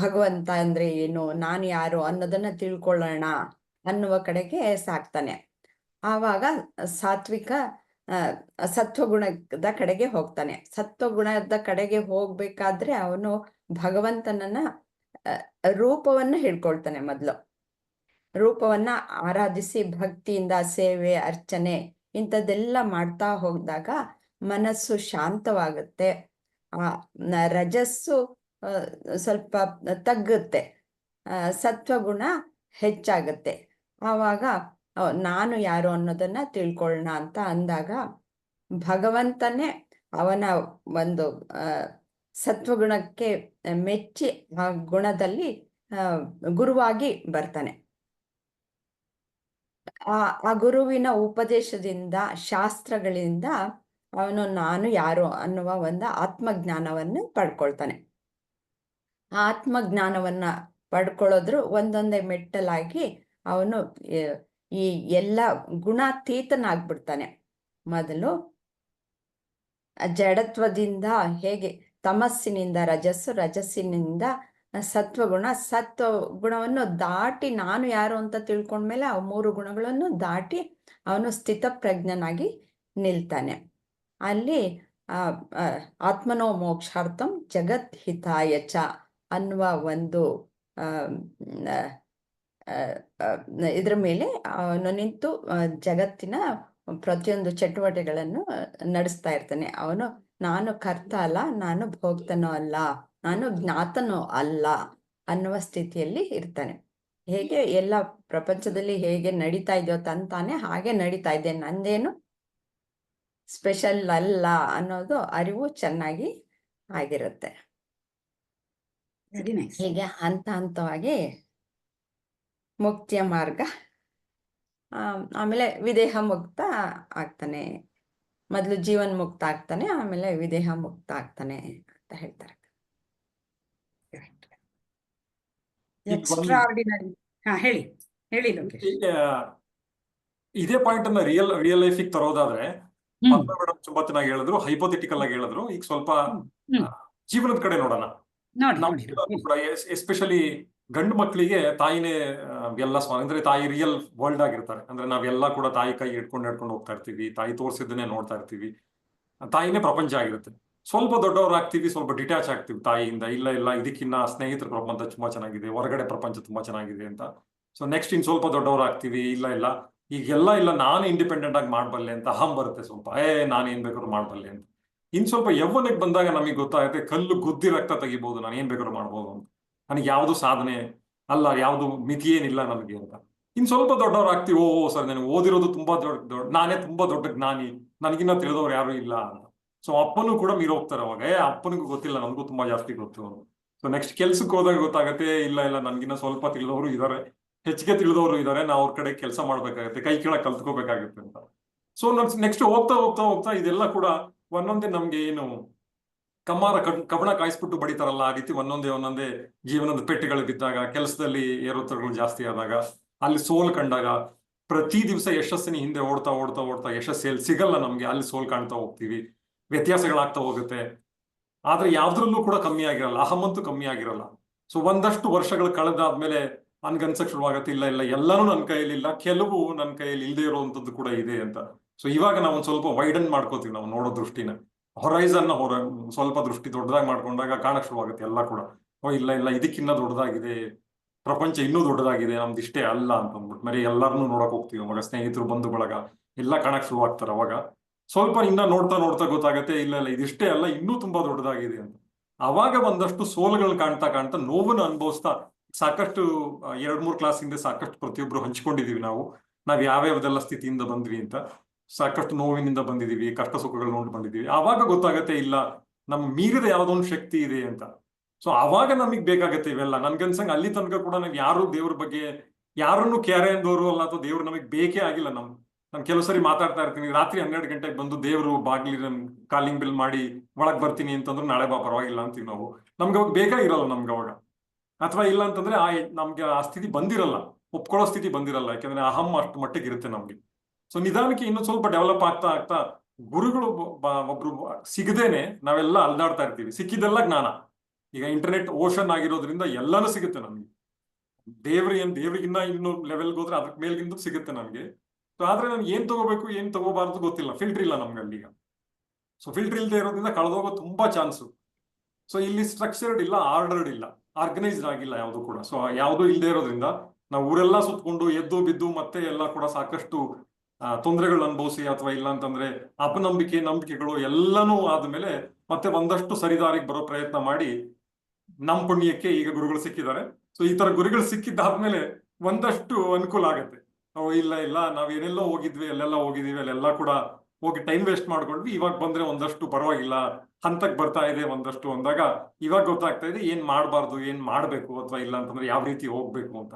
Speaker 2: ಭಗವಂತ ಅಂದ್ರೆ ಏನು, ನಾನು ಯಾರು ಅನ್ನೋದನ್ನ ತಿಳ್ಕೊಳ್ಳೋಣ ಅನ್ನುವ ಕಡೆಗೆ ಸಾಕ್ತಾನೆ. ಆವಾಗ ಸಾತ್ವಿಕ ಸತ್ವಗುಣದ ಕಡೆಗೆ ಹೋಗ್ತಾನೆ. ಸತ್ವಗುಣದ ಕಡೆಗೆ ಹೋಗ್ಬೇಕಾದ್ರೆ ಅವನು ಭಗವಂತನನ್ನ ರೂಪವನ್ನ ಹಿಡ್ಕೊಳ್ತಾನೆ. ಮೊದಲು ರೂಪವನ್ನ ಆರಾಧಿಸಿ ಭಕ್ತಿಯಿಂದ ಸೇವೆ ಅರ್ಚನೆ ಇಂಥದ್ದೆಲ್ಲ ಮಾಡ್ತಾ ಹೋದಾಗ ಮನಸ್ಸು ಶಾಂತವಾಗುತ್ತೆ. ರಜಸ್ಸು ಸ್ವಲ್ಪ ತಗ್ಗುತ್ತೆ, ಸತ್ವಗುಣ ಹೆಚ್ಚಾಗುತ್ತೆ. ಆವಾಗ ನಾನು ಯಾರು ಅನ್ನೋದನ್ನ ತಿಳ್ಕೊಳ್ಳೋಣ ಅಂತ ಅಂದಾಗ ಭಗವಂತನೇ ಅವನ ಒಂದು ಸತ್ವಗುಣಕ್ಕೆ ಮೆಚ್ಚಿ ಆ ಗುಣದಲ್ಲಿ ಗುರುವಾಗಿ ಬರ್ತಾನೆ. ಆ ಗುರುವಿನ ಉಪದೇಶದಿಂದ, ಶಾಸ್ತ್ರಗಳಿಂದ ಅವನು ನಾನು ಯಾರು ಅನ್ನುವ ಒಂದು ಆತ್ಮಜ್ಞಾನವನ್ನು ಪಡ್ಕೊಳ್ತಾನೆ. ಆ ಆತ್ಮಜ್ಞಾನವನ್ನ ಪಡ್ಕೊಳ್ಳೋದ್ರು ಒಂದೊಂದೇ ಮೆಟ್ಟಲಾಗಿ ಅವನು ಈ ಎಲ್ಲ ಗುಣಾತೀತನಾಗ್ಬಿಡ್ತಾನೆ. ಮೊದಲು ಜಡತ್ವದಿಂದ ಹೇಗೆ ತಮಸ್ಸಿನಿಂದ ರಜಸ್ಸು, ರಜಸ್ಸಿನಿಂದ ಸತ್ವಗುಣ, ಸತ್ವಗುಣವನ್ನು ದಾಟಿ ನಾನು ಯಾರು ಅಂತ ತಿಳ್ಕೊಂಡ್ಮೇಲೆ ಆ 3 ಗುಣಗಳನ್ನು ದಾಟಿ ಅವನು ಸ್ಥಿತಪ್ರಜ್ಞನಾಗಿ ನಿಲ್ತಾನೆ. ಅಲ್ಲಿ ಆತ್ಮನೋ ಮೋಕ್ಷಾರ್ಥಂ ಜಗತ್ ಹಿತಾಯ ಚ ಅನ್ನುವ ಒಂದು ಇದ್ರ ಮೇಲೆ ಅವನು ನಿಂತು ಜಗತ್ತಿನ ಪ್ರತಿಯೊಂದು ಚಟುವಟಿಕೆಗಳನ್ನು ನಡೆಸ್ತಾ ಇರ್ತಾನೆ. ಅವನು ನಾನು ಕರ್ತ ಅಲ್ಲ, ನಾನು ಭೋಕ್ತನೂ ಅಲ್ಲ, ನಾನು ಜ್ಞಾತನೂ ಅಲ್ಲ ಅನ್ನುವ ಸ್ಥಿತಿಯಲ್ಲಿ ಇರ್ತಾನೆ. ಹೇಗೆ ಎಲ್ಲ ಪ್ರಪಂಚದಲ್ಲಿ ಹೇಗೆ ನಡೀತಾ ಇದೆಯೋ ತಂತಾನೆ ಹಾಗೆ ನಡೀತಾ ಇದೆ, ನಂದೇನು ಸ್ಪೆಷಲ್ ಅಲ್ಲ ಅನ್ನೋದು ಅರಿವು ಚೆನ್ನಾಗಿ ಆಗಿರುತ್ತೆ.
Speaker 1: Very nice.
Speaker 2: ಹೀಗೆ ಹಂತ ಹಂತವಾಗಿ ಮುಕ್ತಿಯ ಮಾರ್ಗ, ಆಮೇಲೆ ವಿದೇಹ ಮುಕ್ತ ಆಗ್ತಾನೆ. ಮೊದಲು ಜೀವನ್ ಮುಕ್ತ ಆಗ್ತಾನೆ, ಆಮೇಲೆ ವಿದೇಹ ಮುಕ್ತ ಆಗ್ತಾನೆ ಅಂತ ಹೇಳ್ತಾರೆ.
Speaker 1: ಎಕ್ಸ್ಟ್ರಾರ್ಡಿನರಿ. ಹಾ, ಹೇಳಿ ಹೇಳಿ ಲೋಕೇಶ್.
Speaker 3: ಇದೇ ಪಾಯಿಂಟ್ ಅನ್ನ ರಿಯಲ್ ಲೈಫಿಗೆ ತರೋದಾದ್ರೆ, ಪದ್ಮ ಮೇಡಮ್ ತುಂಬಾ ಚೆನ್ನಾಗಿ ಹೇಳಿದ್ರು, ಹೈಪೋಥೆಟಿಕಲ್ ಆಗಿ ಹೇಳಿದ್ರು. ಈಗ ಸ್ವಲ್ಪ ಜೀವನದ ಕಡೆ ನೋಡೋಣ. ಕೂಡ ಎಸ್ಪೆಷಲಿ ಗಂಡು ಮಕ್ಕಳಿಗೆ ತಾಯಿನೇ ಎಲ್ಲ ಅಂದ್ರೆ ತಾಯಿ ರಿಯಲ್ ವರ್ಲ್ಡ್ ಆಗಿರ್ತಾರೆ. ಅಂದ್ರೆ ನಾವೆಲ್ಲ ಕೂಡ ತಾಯಿ ಕೈ ನಡ್ಕೊಂಡು ಹೋಗ್ತಾ ಇರ್ತೀವಿ, ತಾಯಿ ತೋರಿಸಿದ್ದನ್ನೇ ನೋಡ್ತಾ ಇರ್ತೀವಿ, ತಾಯಿನೇ ಪ್ರಪಂಚ ಆಗಿರುತ್ತೆ. ಸ್ವಲ್ಪ ದೊಡ್ಡವರಾಗ್ತೀವಿ, ಸ್ವಲ್ಪ ಡಿಟ್ಯಾಚ್ ಆಗ್ತೀವಿ ತಾಯಿಯಿಂದ. ಇಲ್ಲ ಇದಕ್ಕಿನ್ನ ಸ್ನೇಹಿತರ ಪ್ರಪಂಚ ತುಂಬಾ ಚೆನ್ನಾಗಿದೆ, ಹೊರಗಡೆ ಪ್ರಪಂಚ ತುಂಬಾ ಚೆನ್ನಾಗಿದೆ ಅಂತ. ಸೊ ನೆಕ್ಸ್ಟ್ ಇನ್ ಸ್ವಲ್ಪ ದೊಡ್ಡವರಾಗ್ತೀವಿ, ಇಲ್ಲ ಈಗೆಲ್ಲ ನಾನು ಇಂಡಿಪೆಂಡೆಂಟ್ ಆಗಿ ಮಾಡಬಲ್ಲೆ ಅಂತ ಅಹಂ ಬರುತ್ತೆ. ಸ್ವಲ್ಪ ನಾನು ಏನ್ ಬೇಕಾದ್ರೂ ಮಾಡಬಲ್ಲೆ ಅಂತ. ಇನ್ ಸ್ವಲ್ಪ ಯೌವನಕ್ಕೆ ಬಂದಾಗ ನಮಗೆ ಗೊತ್ತಾಗುತ್ತೆ, ಕಲ್ಲು ಗುದ್ದಿ ರಕ್ತ ತೆಗಿಬಹುದು, ನಾನು ಏನ್ ಬೇಕಾದ್ರೂ ಮಾಡ್ಬೋದು ಅಂತ. ನನಗೆ ಯಾವುದು ಸಾಧನೆ ಅಲ್ಲ, ಯಾವುದು ಮಿತಿ ಏನಿಲ್ಲ ನನಗೆ ಅಂತ. ಇನ್ ಸ್ವಲ್ಪ ದೊಡ್ಡವರಾಗ್ತೀವಿ, ಸರ್ ನನಗೆ ಓದಿರೋದು ತುಂಬಾ ದೊಡ್ಡ, ನಾನೇ ತುಂಬಾ ದೊಡ್ಡ ಜ್ಞಾನಿ, ನನಗಿನ್ನ ತಿಳಿದವ್ರು ಯಾರು ಇಲ್ಲ ಅಂತ. ಸೊ ಅಪ್ಪನೂ ಕೂಡ ಮೀರೋಗ್ತಾರೆ ಅವಾಗ. ಅಪ್ಪನಿಗೂ ಗೊತ್ತಿಲ್ಲ, ನನಗೂ ತುಂಬಾ ಜಾಸ್ತಿ ಗೊತ್ತು. ಸೊ ನೆಕ್ಸ್ಟ್ ಕೆಲ್ಸಕ್ಕೆ ಹೋದಾಗ ಗೊತ್ತಾಗತ್ತೆ, ಇಲ್ಲ ನನ್ಗಿನ್ನ ಸ್ವಲ್ಪ ತಿಳಿದವರು ಇದಾರೆ, ಹೆಚ್ಚಿಗೆ ತಿಳಿದವರು ಇದಾರೆ, ನಾವು ಅವ್ರ ಕಡೆ ಕೆಲಸ ಮಾಡ್ಬೇಕಾಗತ್ತೆ, ಕೈ ಕೆಳಗೆ ಕಲ್ತ್ಕೋಬೇಕಾಗತ್ತೆ ಅಂತ. ಸೊ ನೆಕ್ಸ್ಟ್ ಹೋಗ್ತಾ ಇದೆಲ್ಲ ಕೂಡ ಒಂದೊಂದೇ ನಮ್ಗೆ ಏನು ಕಬ್ಬಣ ಕಾಯಿಸ್ಬಿಟ್ಟು ಬಡಿತಾರಲ್ಲ, ಆ ರೀತಿ ಒಂದೊಂದೇ ಜೀವನದ ಪೆಟ್ಟಿಗಳು ಬಿದ್ದಾಗ, ಕೆಲಸದಲ್ಲಿ ಏರೋತ್ತರಗಳು ಜಾಸ್ತಿ ಆದಾಗ, ಅಲ್ಲಿ ಸೋಲ್ ಕಂಡಾಗ, ಪ್ರತಿ ದಿವಸ ಯಶಸ್ಸಿನ ಹಿಂದೆ ಓಡ್ತಾ ಯಶಸ್ಸು ಸಿಗಲ್ಲ ನಮ್ಗೆ, ಅಲ್ಲಿ ಸೋಲ್ ಕಾಣ್ತಾ ಹೋಗ್ತೀವಿ, ವ್ಯತ್ಯಾಸಗಳಾಗ್ತಾ ಹೋಗುತ್ತೆ. ಆದ್ರೆ ಯಾವ್ದ್ರಲ್ಲೂ ಕೂಡ ಕಮ್ಮಿ ಆಗಿರಲ್ಲ, ಅಹಮಂತೂ ಕಮ್ಮಿ ಆಗಿರಲ್ಲ. ಸೊ ಒಂದಷ್ಟು ವರ್ಷಗಳು ಕಳೆದಾದ್ಮೇಲೆ ನನ್ಗನ್ಸಕ್ ಶುರುವಾಗತ್ತೆ, ಇಲ್ಲ ಎಲ್ಲಾನು ನನ್ನ ಕೈಯಲ್ಲಿ ಇಲ್ಲ, ಕೆಲವು ನನ್ನ ಕೈಯಲ್ಲಿ ಇಲ್ಲದೆ ಇರುವಂತದ್ದು ಕೂಡ ಇದೆ ಅಂತ. ಸೊ ಇವಾಗ ನಾವು ಒಂದ್ ಸ್ವಲ್ಪ ವೈಡನ್ ಮಾಡ್ಕೋತೀವಿ, ನಾವು ನೋಡೋ ದೃಷ್ಟಿನ, ಹೊರೈಸನ್ ಸ್ವಲ್ಪ ದೃಷ್ಟಿ ದೊಡ್ಡದಾಗಿ ಮಾಡ್ಕೊಂಡಾಗ ಕಾಣಕ್ ಶುರುವಾಗುತ್ತೆ ಎಲ್ಲ ಕೂಡ. ಇಲ್ಲ ಇದಕ್ಕಿನ್ನ ದೊಡ್ಡದಾಗಿದೆ, ಪ್ರಪಂಚ ಇನ್ನೂ ದೊಡ್ಡದಾಗಿದೆ, ನಮ್ದು ಇಷ್ಟೇ ಅಲ್ಲ ಅಂತ ಅಂದ್ಬಿಟ್ಟು ಮರಿ ಎಲ್ಲಾರನ್ನೂ ನೋಡಕ್ ಹೋಗ್ತೀವಿ. ಅವಾಗ ಸ್ನೇಹಿತರು, ಬಂಧು ಬಳಗ ಎಲ್ಲ ಕಾಣಕ್ ಶುರುವಾಗ್ತಾರೆ. ಅವಾಗ ಸ್ವಲ್ಪ ಇನ್ನ ನೋಡ್ತಾ ಗೊತ್ತಾಗತ್ತೆ, ಇಲ್ಲ ಇದಿಷ್ಟೇ ಅಲ್ಲ, ಇನ್ನೂ ತುಂಬಾ ದೊಡ್ಡದಾಗಿದೆ ಅಂತ. ಅವಾಗ ಒಂದಷ್ಟು ಸೋಲುಗಳು ಕಾಣ್ತಾ ನೋವನ್ನು ಅನುಭವಿಸ್ತಾ, ಸಾಕಷ್ಟು 2-3 ಕ್ಲಾಸ್ ಹಿಂದೆ ಸಾಕಷ್ಟು ಪ್ರತಿಯೊಬ್ರು ಹಂಚ್ಕೊಂಡಿದೀವಿ ನಾವ್ ಯಾವ್ಯಾವ್ದೆಲ್ಲ ಸ್ಥಿತಿಯಿಂದ ಬಂದ್ವಿ ಅಂತ. ಸಾಕಷ್ಟು ನೋವಿನಿಂದ ಬಂದಿದೀವಿ, ಕಷ್ಟ ಸುಖಗಳು ನೋಡಿ ಬಂದಿದೀವಿ. ಆವಾಗ ಗೊತ್ತಾಗತ್ತೆ, ಇಲ್ಲ ನಮ್ ಮೀರಿದ ಯಾವ್ದೊಂದು ಶಕ್ತಿ ಇದೆ ಅಂತ. ಸೊ ಅವಾಗ ನಮಗ್ ಬೇಕಾಗತ್ತೆ ಇವೆಲ್ಲ. ನನ್ಗನ್ಸಂಗ್ ಅಲ್ಲಿ ತನಕ ಕೂಡ ನಾವ್ ಯಾರು ದೇವ್ರ ಬಗ್ಗೆ ಯಾರನ್ನು ಕ್ಯಾರೆ ಅಂದವರು ಅಲ್ಲ, ಅಥವಾ ದೇವ್ರು ನಮಗ್ ಬೇಕೇ ಆಗಿಲ್ಲ. ನಾನು ಕೆಲವು ಸರಿ ಮಾತಾಡ್ತಾ ಇರ್ತೀನಿ, ರಾತ್ರಿ 12 ಗಂಟೆಗೆ ಬಂದು ದೇವ್ರು ಬಾಗಿಲಿ ಕಾಲಿಂಗ್ ಬಿಲ್ ಮಾಡಿ ಒಳಗ್ ಬರ್ತೀನಿ ಅಂತಂದ್ರು ನಾಳೆ ಬಾ ಪರವಾಗಿಲ್ಲ ಅಂತೀವಿ ನಾವು. ನಮ್ಗೆ ಅವಾಗ ಬೇಕಾಗಿರಲ್ಲ ನಮ್ಗೆ ಅವಾಗ. ಅಥವಾ ಇಲ್ಲ ಅಂತಂದ್ರೆ ನಮ್ಗೆ ಆ ಸ್ಥಿತಿ ಬಂದಿರಲ್ಲ, ಒಪ್ಕೊಳ್ಳೋ ಸ್ಥಿತಿ ಬಂದಿರಲ್ಲ, ಯಾಕಂದ್ರೆ ಅಹಂ ಅಷ್ಟು ಮಟ್ಟಿಗೆ ಇರುತ್ತೆ ನಮ್ಗೆ. ಸೊ ನಿಧಾನಕ್ಕೆ ಇನ್ನೂ ಸ್ವಲ್ಪ ಡೆವಲಪ್ ಆಗ್ತಾ ಗುರುಗಳು ಒಬ್ರು ಸಿಗದೇನೆ ನಾವೆಲ್ಲ ಅಲ್ದಾಡ್ತಾ ಇರ್ತೀವಿ. ಸಿಕ್ಕಿದೆಲ್ಲ ಜ್ಞಾನ. ಈಗ ಇಂಟರ್ನೆಟ್ ಓಷನ್ ಆಗಿರೋದ್ರಿಂದ ಎಲ್ಲಾನು ಸಿಗುತ್ತೆ ನಮ್ಗೆ. ದೇವ್ರಿಗಿನ್ನ ಇನ್ನು ಲೆವೆಲ್ಗೆ ಹೋದ್ರೆ ಅದಕ್ಕೆ ಮೇಲ್ಗಿಂತ ಸಿಗುತ್ತೆ ನಮ್ಗೆ. ಸೊ ಆದ್ರೆ ನಾನು ಏನ್ ತಗೋಬೇಕು ಏನ್ ತಗೋಬಾರ್ದು ಗೊತ್ತಿಲ್ಲ, ಫಿಲ್ಟರ್ ಇಲ್ಲ ನಮ್ಗೆ ಅಲ್ಲಿಗ. ಸೊ ಫಿಲ್ಟರ್ ಇಲ್ಲದೆ ಇರೋದ್ರಿಂದ ಕಳೆದೋಗೋ ತುಂಬಾ ಚಾನ್ಸು. ಸೊ ಇಲ್ಲಿ ಸ್ಟ್ರಕ್ಚರ್ಡ್ ಇಲ್ಲ, ಆರ್ಡರ್ಡ್ ಇಲ್ಲ, ಆರ್ಗನೈಸ್ಡ್ ಆಗಿಲ್ಲ ಯಾವುದು ಕೂಡ. ಸೊ ಯಾವುದು ಇಲ್ಲದೆ ಇರೋದ್ರಿಂದ ನಾವು ಊರೆಲ್ಲ ಸುತ್ಕೊಂಡು ಎದ್ದು ಬಿದ್ದು ಮತ್ತೆ ಎಲ್ಲ ಕೂಡ ಸಾಕಷ್ಟು ತೊಂದರೆಗಳು ಅನುಭವಿಸಿ, ಅಥವಾ ಇಲ್ಲ ಅಂತಂದ್ರೆ ನಂಬಿಕೆಗಳು ಎಲ್ಲನೂ ಆದ್ಮೇಲೆ ಮತ್ತೆ ಒಂದಷ್ಟು ಸರಿದಾರಿಗೆ ಬರೋ ಪ್ರಯತ್ನ ಮಾಡಿ ನಮ್ ಪುಣ್ಯಕ್ಕೆ ಈಗ ಗುರುಗಳು ಸಿಕ್ಕಿದ್ದಾರೆ. ಸೊ ಈ ತರ ಗುರುಗಳು ಸಿಕ್ಕಿದ್ದಾದ್ಮೇಲೆ ಒಂದಷ್ಟು ಅನುಕೂಲ ಆಗತ್ತೆ. ಇಲ್ಲ ನಾವೇನೆಲ್ಲೋ ಹೋಗಿದ್ವಿ, ಅಲ್ಲೆಲ್ಲ ಹೋಗಿದೀವಿ, ಅಲ್ಲೆಲ್ಲ ಕೂಡ ಹೋಗಿ ಟೈಮ್ ವೇಸ್ಟ್ ಮಾಡ್ಕೊಂಡ್ವಿ. ಇವಾಗ ಬಂದ್ರೆ ಒಂದಷ್ಟು ಪರವಾಗಿಲ್ಲ, ಹಂತಕ್ಕೆ ಬರ್ತಾ ಇದೆ ಒಂದಷ್ಟು ಅಂದಾಗ ಇವಾಗ ಗೊತ್ತಾಗ್ತಾ ಇದೆ ಏನ್ ಮಾಡ್ಬಾರ್ದು, ಏನ್ ಮಾಡ್ಬೇಕು, ಅಥವಾ ಇಲ್ಲ ಅಂತಂದ್ರೆ ಯಾವ ರೀತಿ ಹೋಗ್ಬೇಕು ಅಂತ.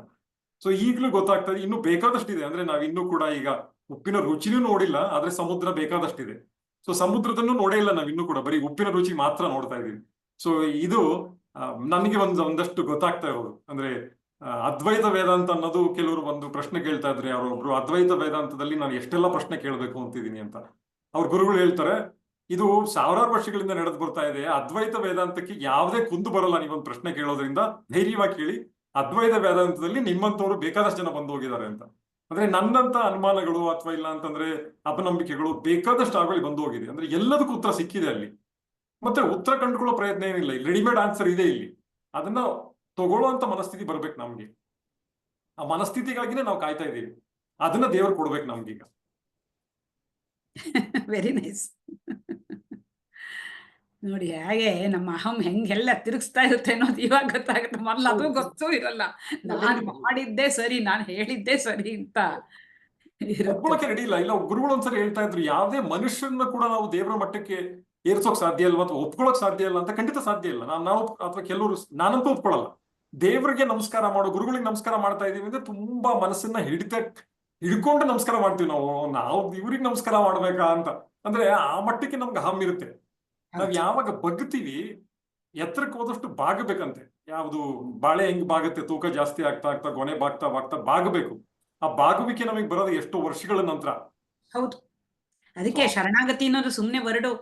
Speaker 3: ಸೊ ಈಗ್ಲೂ ಗೊತ್ತಾಗ್ತಾ ಇದೆ, ಇನ್ನೂ ಬೇಕಾದಷ್ಟಿದೆ. ಅಂದ್ರೆ ನಾವ್ ಇನ್ನೂ ಕೂಡ ಈಗ ಉಪ್ಪಿನ ರುಚಿನೂ ನೋಡಿಲ್ಲ, ಆದ್ರೆ ಸಮುದ್ರ ಬೇಕಾದಷ್ಟಿದೆ. ಸೊ ಸಮುದ್ರದನ್ನು ನೋಡೇ ಇಲ್ಲ ನಾವ್ ಇನ್ನೂ ಕೂಡ, ಬರೀ ಉಪ್ಪಿನ ರುಚಿ ಮಾತ್ರ ನೋಡ್ತಾ ಇದೀವಿ. ಸೊ ಇದು ನನಗೆ ಒಂದಷ್ಟು ಗೊತ್ತಾಗ್ತಾ ಇರೋದು. ಅಂದ್ರೆ ಅದ್ವೈತ ವೇದಾಂತ ಅನ್ನೋದು, ಕೆಲವರು ಒಂದು ಪ್ರಶ್ನೆ ಕೇಳ್ತಾ ಇದ್ರೆ ಯಾರೊಬ್ರು, ಅದ್ವೈತ ವೇದಾಂತದಲ್ಲಿ ನಾನು ಎಷ್ಟೆಲ್ಲ ಪ್ರಶ್ನೆ ಕೇಳಬೇಕು ಅಂತಿದ್ದೀನಿ ಅಂತ. ಅವ್ರ ಗುರುಗಳು ಹೇಳ್ತಾರೆ, ಇದು ಸಾವಿರಾರು ವರ್ಷಗಳಿಂದ ನಡೆದು ಬರ್ತಾ ಇದೆ. ಅದ್ವೈತ ವೇದಾಂತಕ್ಕೆ ಯಾವುದೇ ಕುಂದು ಬರಲ್ಲ. ನೀವೊಂದು ಪ್ರಶ್ನೆ ಕೇಳೋದ್ರಿಂದ ಧೈರ್ಯವಾಗಿ ಕೇಳಿ. ಅದ್ವೈತ ವೇದಾಂತದಲ್ಲಿ ನಿಮ್ಮಂತವ್ರು ಬೇಕಾದಷ್ಟು ಜನ ಬಂದು ಹೋಗಿದ್ದಾರೆ ಅಂತ. ಅಂದ್ರೆ ನನ್ನಂತ ಅನುಮಾನಗಳು ಅಥವಾ ಇಲ್ಲ ಅಂತಂದ್ರೆ ಅಪನಂಬಿಕೆಗಳು ಬೇಕಾದಷ್ಟು ಆಗಲಿ ಬಂದು ಹೋಗಿದೆ. ಅಂದ್ರೆ ಎಲ್ಲದಕ್ಕೂ ಉತ್ತರ ಸಿಕ್ಕಿದೆ ಅಲ್ಲಿ. ಮತ್ತೆ ಉತ್ತರ ಕಂಡುಕೊಳ್ಳೋ ಪ್ರಯತ್ನ ಏನಿಲ್ಲ, ಇಲ್ಲಿ ರೆಡಿಮೇಡ್ ಆನ್ಸರ್ ಇದೆ ಇಲ್ಲಿ. ಅದನ್ನ ತಗೊಳ್ಳೋಂತ ಮನಸ್ಥಿತಿ ಬರ್ಬೇಕು ನಮ್ಗೆ. ಆ ಮನಸ್ಥಿತಿಗಾಗಿನೇ ನಾವು ಕಾಯ್ತಾ ಇದ್ದೀವಿ. ಅದನ್ನ ದೇವರು ಕೊಡ್ಬೇಕು ನಮ್ಗೀಗ.
Speaker 1: Very nice. ನೋಡಿ ಹೇಗೆ ನಮ್ಮ ಅಹಂ ಹೆಂಗೆಲ್ಲ ತಿರುಗಿಸ್ತಾ ಇರುತ್ತೆ ಅನ್ನೋದು ಇವಾಗ ಗೊತ್ತಾಗುತ್ತೆ. ಮೊದಲು ಅದು ಗೊತ್ತೂ ಇರಲ್ಲ. ನಾನು ಮಾಡಿದ್ದೆ ಸರಿ, ನಾನು ಹೇಳಿದ್ದೆ ಸರಿ ಅಂತ ಇರುತ್ತೆ.
Speaker 3: ಒಪ್ಕೊಳ್ಳೋಕೆ ರೆಡಿ ಇಲ್ಲ. ಗುರುಗಳು ಒಂದ್ಸರಿ ಹೇಳ್ತಾ ಇದ್ರು, ಯಾವುದೇ ಮನುಷ್ಯರನ್ನ ಕೂಡ ನಾವು ದೇವರ ಮಟ್ಟಕ್ಕೆ ಏರ್ಸೋಕ್ ಸಾಧ್ಯ ಇಲ್ಲ ಅಥವಾ ಒಪ್ಕೊಳ್ಳೋಕ್ ಸಾಧ್ಯ ಇಲ್ಲ ಅಂತ. ಖಂಡಿತ ಸಾಧ್ಯ ಇಲ್ಲ. ನಾವು ಅಥವಾ ಕೆಲವರು, ನಾನಂತೂ ಒಪ್ಕೊಳ್ಳಲ್ಲ. ದೇವರಿಗೆ ನಮಸ್ಕಾರ ಮಾಡೋ, ಗುರುಗಳಿಗೆ ನಮಸ್ಕಾರ ಮಾಡ್ತಾ ಇದೀವಿ ಅಂದ್ರೆ ತುಂಬಾ ಮನಸ್ಸನ್ನ ಹಿಡ್ಕೊಂಡು ನಮಸ್ಕಾರ ಮಾಡ್ತೀವಿ ನಾವು ಇವ್ರಿಗೆ ನಮಸ್ಕಾರ ಮಾಡ್ಬೇಕಾ ಅಂತ. ಅಂದ್ರೆ ಆ ಮಟ್ಟಕ್ಕೆ ನಮ್ಗೆ ಹಮ್ ಇರುತ್ತೆ. ನಾವ್ ಯಾವಾಗ ಬಗ್ತೀವಿ, ಎತ್ತರಕ್ಕೆ ಹೋದಷ್ಟು ಬಾಗಬೇಕಂತೆ. ಯಾವುದು ಬಾಳೆ ಹೆಂಗ್ ಬಾಗುತ್ತೆ, ತೂಕ ಜಾಸ್ತಿ ಆಗ್ತಾ ಆಗ್ತಾ ಗೊನೆ ಬಾಗ್ತಾ ಬಾಗಬೇಕು. ಆ ಬಾಗುವಿಕೆ ನಮಗೆ ಬರೋದು ಎಷ್ಟೋ ವರ್ಷಗಳ ನಂತರ.
Speaker 1: ಹೌದು. ಅದಕ್ಕೆ ಶರಣಾಗತಿ ಅನ್ನೋದು ಸುಮ್ನೆ ವರ್ಡು.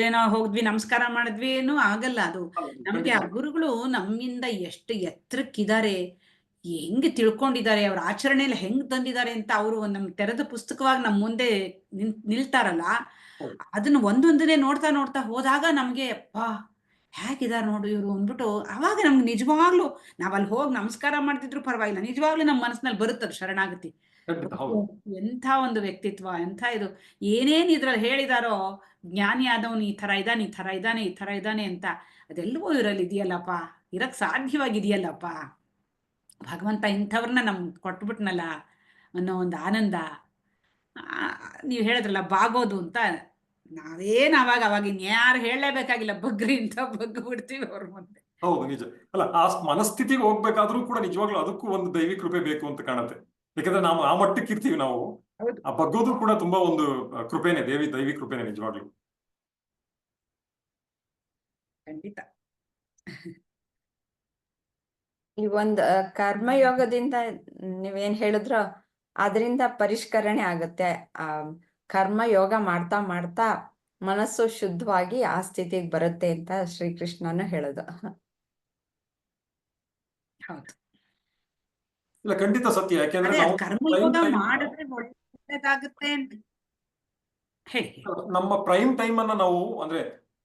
Speaker 1: ಏನೋ ಹೋದ್ವಿ ನಮಸ್ಕಾರ ಮಾಡಿದ್ವಿ ಏನೂ ಆಗಲ್ಲ. ಅದು ನಮ್ಗೆ ಆ ಗುರುಗಳು ನಮ್ಮಿಂದ ಎಷ್ಟು ಎತ್ತರಕ್ಕಿದ್ದಾರೆ, ಹೆಂಗೆ ತಿಳ್ಕೊಂಡಿದ್ದಾರೆ, ಅವ್ರ ಆಚರಣೆಯಲ್ಲಿ ಹೆಂಗ್ ತಂದಿದ್ದಾರೆ ಅಂತ ಅವರು ನಮ್ ತೆರೆದ ಪುಸ್ತಕವಾಗಿ ನಮ್ ಮುಂದೆ ನಿಲ್ತಾರಲ್ಲ. ಅದನ್ನ ಒಂದೊಂದನೇ ನೋಡ್ತಾ ನೋಡ್ತಾ ಹೋದಾಗ ನಮ್ಗೆ ಅಪ್ಪಾ ಹೇಗಿದಾರೆ ನೋಡು ಇವ್ರು ಅಂದ್ಬಿಟ್ಟು, ಅವಾಗ ನಮ್ಗೆ ನಿಜವಾಗ್ಲೂ ನಾವ್ ಅಲ್ಲಿ ಹೋಗಿ ನಮಸ್ಕಾರ ಮಾಡ್ತಿದ್ರು ಪರವಾಗಿಲ್ಲ, ನಿಜವಾಗ್ಲೂ ನಮ್ಮ ಮನಸ್ಸಿನಲ್ಲಿ ಬರುತ್ತದು ಶರಣಾಗತಿ. ಎಂಥ ಒಂದು ವ್ಯಕ್ತಿತ್ವ, ಎಂಥ ಇದು. ಏನೇನ್ ಇದ್ರಲ್ಲಿ ಹೇಳಿದಾರೋ, ಜ್ಞಾನಿ ಆದವನು ಈ ತರ ಇದ್ದಾನೆ, ಈ ತರ ಇದ್ದಾನೆ, ಈ ತರ ಇದ್ದಾನೆ ಅಂತ, ಅದೆಲ್ಲವೂ ಇರಲ್ಲಿ ಇದೆಯಲ್ಲಪ್ಪ, ಇರಕ್ ಸಾಧ್ಯವಾಗಿದೆಯಲ್ಲಪ್ಪ. ಭಗವಂತ ಇಂಥವ್ರನ್ನ ನಮ್ಗೆ ಕೊಟ್ಬಿಟ್ನಲ್ಲ ಅನ್ನೋ ಒಂದು ಆನಂದ. ನೀವು ಹೇಳಿದ್ರಲ್ಲ ಬಾಗೋದು ಅಂತ, ಅವಾಗ ಇನ್ಯಾರು ಹೇಳಲೇಬೇಕಾಗಿಲ್ಲ, ಬಗ್ರಿ ಅಂತ ಬಗ್ಗು ಬಿಡ್ತೀವಿ ಅವ್ರ ಮುಂದೆ.
Speaker 3: ಹೌದು, ನಿಜ. ಅಲ್ಲ, ಆ ಮನಸ್ಥಿತಿಗೆ ಹೋಗ್ಬೇಕಾದ್ರೂ ಕೂಡ ನಿಜವಾಗ್ಲೂ ಅದಕ್ಕೂ ಒಂದು ದೈವಿಕ ಕೃಪೆ ಬೇಕು ಅಂತ ಕಾಣುತ್ತೆ. ಯಾಕಂದ್ರೆ ನಾವು ಆ ಮಟ್ಟಕ್ಕೆ ಇರ್ತೀವಿ. ನಾವು ಆ ಬಗ್ಗೋದು ಕೂಡ ತುಂಬಾ ಒಂದು ಕೃಪೆನೆ, ದೈವಿಕ ಕೃಪೆನೆ ನಿಜವಾಗ್ಲೂ.
Speaker 1: ಖಂಡಿತ.
Speaker 2: ಈ ಒಂದು ಕರ್ಮಯೋಗದಿಂದ ನೀವೇನ್ ಹೇಳಿದ್ರೋ ಅದರಿಂದ ಪರಿಷ್ಕರಣೆ ಆಗುತ್ತೆ. ಆ ಕರ್ಮಯೋಗ ಮಾಡ್ತಾ ಮಾಡ್ತಾ ಮನಸ್ಸು ಶುದ್ಧವಾಗಿ ಆ ಸ್ಥಿತಿಗೆ ಬರುತ್ತೆ ಅಂತ ಶ್ರೀಕೃಷ್ಣನು ಹೇಳೋದು.
Speaker 1: ಹೌದು.
Speaker 3: ಇಲ್ಲ, ಖಂಡಿತ ಸತ್ಯ. ಯಾಕೆಂದ್ರೆ ನಾವು
Speaker 1: ಕರ್ಮಯೋಗ ಮಾಡಿದ್ರೆ ಒಳ್ಳೇದಾಗುತ್ತೆ ಅಂತ ಹೇಳಿ.
Speaker 3: ನಮ್ಮ ಪ್ರೈಮ್ ಟೈಮ್ ಅನ್ನ ನಾವು, ಅಂದ್ರೆ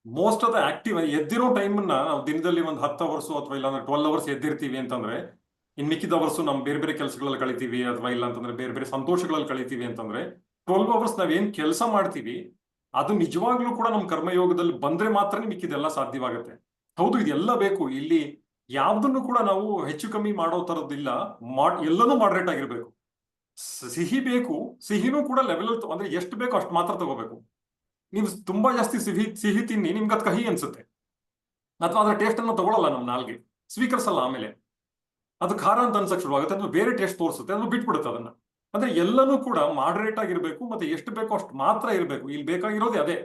Speaker 3: ಮೋಸ್ಟ್ ಆಫ್ ದ ಆಕ್ಟಿವ್ ಎದ್ದಿರೋ ಟೈಮ್ ಅನ್ನ ನಾವು ದಿನದಲ್ಲಿ ಒಂದು 10 ಅವರ್ಸ್ ಅಥವಾ ಇಲ್ಲ ಅಂದ್ರೆ 12 ಅವರ್ಸ್ ಎದ್ದಿರ್ತೀವಿ ಅಂತಂದ್ರೆ, ಇನ್ ಮಿಕ್ಕಿದ ಅವರ್ಸು ನಮ್ ಬೇರೆ ಬೇರೆ ಕೆಲಸಗಳಲ್ಲಿ ಕಳಿತೀವಿ ಅಥವಾ ಇಲ್ಲ ಅಂತಂದ್ರೆ ಬೇರೆ ಬೇರೆ ಸಂತೋಷಗಳಲ್ಲಿ ಕಳಿತೀವಿ ಅಂತಂದ್ರೆ 12 ಅವರ್ಸ್ ನಾವೇನ್ ಕೆಲಸ ಮಾಡ್ತೀವಿ ಅದು ನಿಜವಾಗ್ಲೂ ಕೂಡ ನಮ್ ಕರ್ಮಯೋಗದಲ್ಲಿ ಬಂದ್ರೆ ಮಾತ್ರ ಮಿಕ್ಕಿದೆಲ್ಲ ಸಾಧ್ಯವಾಗುತ್ತೆ. ಹೌದು, ಇದೆಲ್ಲ ಬೇಕು. ಇಲ್ಲಿ ಯಾವ್ದನ್ನು ಕೂಡ ನಾವು ಹೆಚ್ಚು ಕಮ್ಮಿ ಮಾಡೋ ತರದಿಲ್ಲ. ಎಲ್ಲನೂ ಮಾಡ್ರೇಟ್ ಆಗಿರ್ಬೇಕು. ಸಿಹಿ ಬೇಕು, ಸಿಹಿನೂ ಕೂಡ ಲೆವೆಲ್ ಅಂದ್ರೆ ಎಷ್ಟು ಬೇಕೋ ಅಷ್ಟು ಮಾತ್ರ ತಗೋಬೇಕು. ನೀವು ತುಂಬಾ ಜಾಸ್ತಿ ಸಿಹಿ ತಿನ್ನಿ, ನಿಮ್ಗೆ ಅದು ಕಹಿ ಅನ್ಸುತ್ತೆ ಅಥವಾ ಅದರ ಟೇಸ್ಟ್ ಅನ್ನು ತಗೊಳ್ಳಲ್ಲ, ನಮ್ ನಾಲ್ಗೆ ಸ್ವೀಕರಿಸಲ್ಲ. ಆಮೇಲೆ ಅದು ಖಾರ ಅಂತ ಅನ್ಸಕ್ ಶುರುವಾಗುತ್ತೆ, ಅದು ಬೇರೆ ಟೇಸ್ಟ್ ತೋರಿಸುತ್ತೆ, ಅದು ಬಿಟ್ಬಿಡುತ್ತೆ ಅದನ್ನ. ಅಂದ್ರೆ ಎಲ್ಲನೂ ಕೂಡ ಮಾಡರೇಟ್ ಆಗಿರ್ಬೇಕು, ಮತ್ತೆ ಎಷ್ಟು ಬೇಕೋ ಅಷ್ಟು ಮಾತ್ರ ಇರಬೇಕು. ಇಲ್ಲಿ ಬೇಕಾಗಿರೋದೇ ಅದೇ,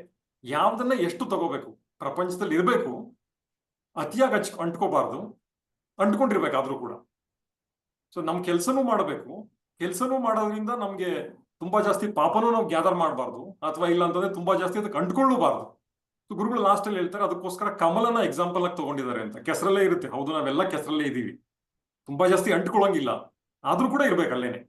Speaker 3: ಯಾವ್ದನ್ನ ಎಷ್ಟು ತಗೋಬೇಕು. ಪ್ರಪಂಚದಲ್ಲಿ ಇರಬೇಕು, ಅತಿಯಾಗಿ ಅಂಟ್ಕೋಬಾರ್ದು, ಅಂಟ್ಕೊಂಡಿರ್ಬೇಕಾದ್ರೂ ಕೂಡ. ಸೊ ನಮ್ ಕೆಲ್ಸನೂ ಮಾಡಬೇಕು. ಕೆಲ್ಸನೂ ಮಾಡೋದ್ರಿಂದ ನಮ್ಗೆ ತುಂಬಾ ಜಾಸ್ತಿ ಪಾಪನೂ ನಾವು ಗ್ಯಾದರ್ ಮಾಡಬಾರ್ದು, ಅಥವಾ ಇಲ್ಲ ಅಂತಂದ್ರೆ ತುಂಬಾ ಜಾಸ್ತಿ ಅದಕ್ಕೆ ಅಂಟ್ಕೊಳ್ಳಬಾರ್ದು. ಗುರುಗಳು ಲಾಸ್ಟ್ ಅಲ್ಲಿ ಹೇಳ್ತಾರೆ, ಅದಕ್ಕೋಸ್ಕರ ಕಮಲನ ಎಕ್ಸಾಂಪಲ್ ಆಗಿ ತಗೊಂಡಿದ್ದಾರೆ ಅಂತ. ಕೆಸರಲ್ಲೇ ಇರುತ್ತೆ, ಹೌದು, ನಾವೆಲ್ಲ ಕೆಸರಲ್ಲೇ ಇದೀವಿ, ತುಂಬಾ ಜಾಸ್ತಿ ಅಂಟ್ಕೊಳ್ಳಂಗಿಲ್ಲ, ಆದ್ರೂ ಕೂಡ ಇರ್ಬೇಕಲ್ಲೇನೆ.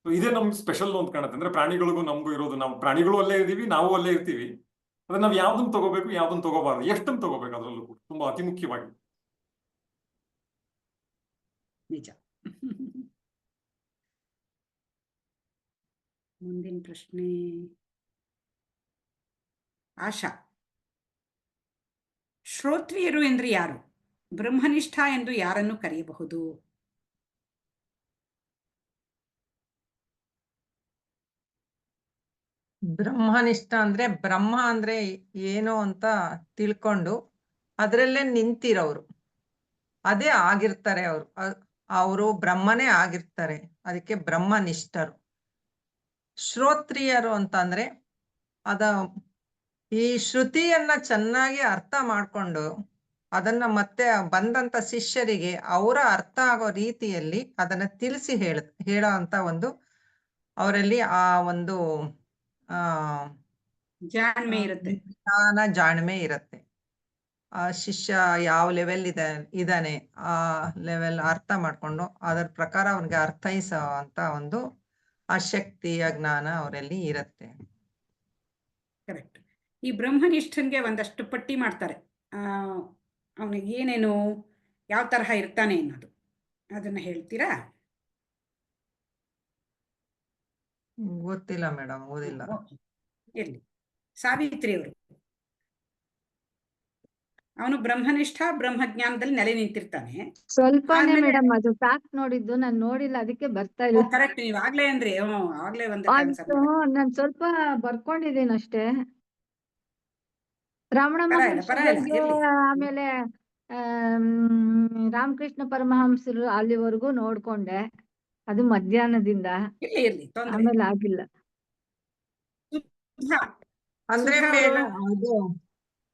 Speaker 3: ಇದೇ ನಮ್ಗೆ ಸ್ಪೆಷಲ್ ಅಂತ ಕಾಣುತ್ತೆ. ಅಂದ್ರೆ ಪ್ರಾಣಿಗಳಿಗೂ ನಮಗೂ ಇರೋದು, ನಾವು ಪ್ರಾಣಿಗಳು ಅಲ್ಲೇ ಇದೀವಿ, ನಾವು ಅಲ್ಲೇ ಇರ್ತೀವಿ. ಅದ್ರೆ ನಾವ್ ಯಾವ್ದನ್ನ ತಗೋಬೇಕು, ಯಾವ್ದನ್ನ ತಗೋಬಾರ್ದು, ಎಷ್ಟನ್ನು ತಗೋಬೇಕು, ಅದರಲ್ಲೂ ಕೂಡ ತುಂಬಾ ಅತಿ ಮುಖ್ಯವಾಗಿ.
Speaker 1: ನಿಜ. ಮುಂದಿನ ಪ್ರಶ್ನೆ ಆಶಾ. ಶ್ರೋತ್ರಿಯರು ಎಂದ್ರೆ ಯಾರು? ಬ್ರಹ್ಮನಿಷ್ಠ ಎಂದು ಯಾರನ್ನು ಕರೆಯಬಹುದು?
Speaker 6: ಬ್ರಹ್ಮನಿಷ್ಠ ಅಂದ್ರೆ ಬ್ರಹ್ಮ ಅಂದ್ರೆ ಏನು ಅಂತ ತಿಳ್ಕೊಂಡು ಅದ್ರಲ್ಲೇ ನಿಂತಿರೋರು, ಅದೇ ಆಗಿರ್ತಾರೆ. ಅವರು ಬ್ರಹ್ಮನೇ ಆಗಿರ್ತಾರೆ, ಅದಕ್ಕೆ ಬ್ರಹ್ಮನಿಷ್ಠರು. ಶ್ರೋತ್ರಿಯರು ಅಂತಂದ್ರೆ ಈ ಶ್ರುತಿಯನ್ನ ಚೆನ್ನಾಗಿ ಅರ್ಥ ಮಾಡ್ಕೊಂಡು ಅದನ್ನ ಮತ್ತೆ ಬಂದಂತ ಶಿಷ್ಯರಿಗೆ ಅವರ ಅರ್ಥ ಆಗೋ ರೀತಿಯಲ್ಲಿ ಅದನ್ನ ತಿಳಿಸಿ ಹೇಳೋ ಅಂತ ಒಂದು ಅವರಲ್ಲಿ ಆ ಒಂದು
Speaker 1: ಜಾಣ್ಮೆ ಇರುತ್ತೆ.
Speaker 6: ಜ್ಞಾನ ಜಾಣ್ಮೆ ಇರುತ್ತೆ. ಆ ಶಿಷ್ಯ ಯಾವ ಲೆವೆಲ್ ಇದಾನೆ ಆ ಲೆವೆಲ್ ಅರ್ಥ ಮಾಡ್ಕೊಂಡು ಅದರ ಪ್ರಕಾರ ಅವನಿಗೆ ಅರ್ಥೈಸೋ ಅಂತ ಒಂದು ಆ ಶಕ್ತಿ ಆ ಜ್ಞಾನ ಅವರಲ್ಲಿ ಇರುತ್ತೆ.
Speaker 1: ಕರೆಕ್ಟ್. ಈ ಬ್ರಹ್ಮನಿಷ್ಠನ್ಗೆ ಒಂದಷ್ಟು ಪಟ್ಟಿ ಮಾಡ್ತಾರೆ. ಅವನಿಗೆ ಏನೇನು ಯಾವ ತರಹ ಇರ್ತಾನೆ ಅನ್ನೋದು ಅದನ್ನ ಹೇಳ್ತೀರಾ?
Speaker 6: ಗೊತ್ತಿಲ್ಲ ಮೇಡಮ್, ಓದಿಲ್ಲ.
Speaker 1: ಇರ್ಲಿ. ಸಾವಿತ್ರಿ ಅವರು, ಅವನು ಬ್ರಹ್ಮನಿಷ್ಠ ಬ್ರಹ್ಮಜ್ಞಾನದಲ್ಲಿ ನೆಲೆ ನಿಂತಿರ್ತಾನೆ.
Speaker 4: ಸ್ವಲ್ಪನೇ
Speaker 1: ಆಮೇಲೆ
Speaker 4: ಮೇಡಮ್, ಅದು ಫ್ಯಾಕ್ಟ್ ನೋಡಿದ್ದು ನಾನು ನೋಡಿಲ್ಲ, ಅದಕ್ಕೆ ಬರ್ತಾ ಇಲ್ಲ.
Speaker 1: ಕರೆಕ್ಟ್, ನೀವು ಆಗ್ಲೇ ಅಂದ್ರಿ. ಆಗ್ಲೇ ಒಂದಕ್ಕೆ ಆನ್ಸರ್
Speaker 4: ಅದು
Speaker 1: ಮಾಡಿ.
Speaker 4: ನಾನ್ ಸ್ವಲ್ಪ ಬರ್ಕೊಂಡಿದ್ದೀನಿ ಅಷ್ಟೇ. ರಮಣ
Speaker 1: ಪರವಾಗಿಲ್ಲ, ಪರವಾಗಿಲ್ಲ,
Speaker 4: ಮಹರ್ಷಿಗಳಿಗೆ
Speaker 1: ಇರ್ಲಿ.
Speaker 4: ಆಮೇಲೆ ರಾಮಕೃಷ್ಣ ಪರಮಹಂಸರು ಅಲ್ಲಿವರೆಗೂ ನೋಡ್ಕೊಂಡೆ, ಅದು ಮಧ್ಯಾಹ್ನದಿಂದ.
Speaker 1: ಇರ್ಲಿ ಇರ್ಲಿ, ತೊಂದ್ರೆ
Speaker 4: ಆಮೇಲೆ ಆಗಿಲ್ಲ.
Speaker 1: ಸುಧಾ,
Speaker 6: ಅಂದ್ರೆ
Speaker 1: ಸುಧಾ
Speaker 6: ಮೇಡಮ್
Speaker 1: ಅವರು
Speaker 6: ಅದು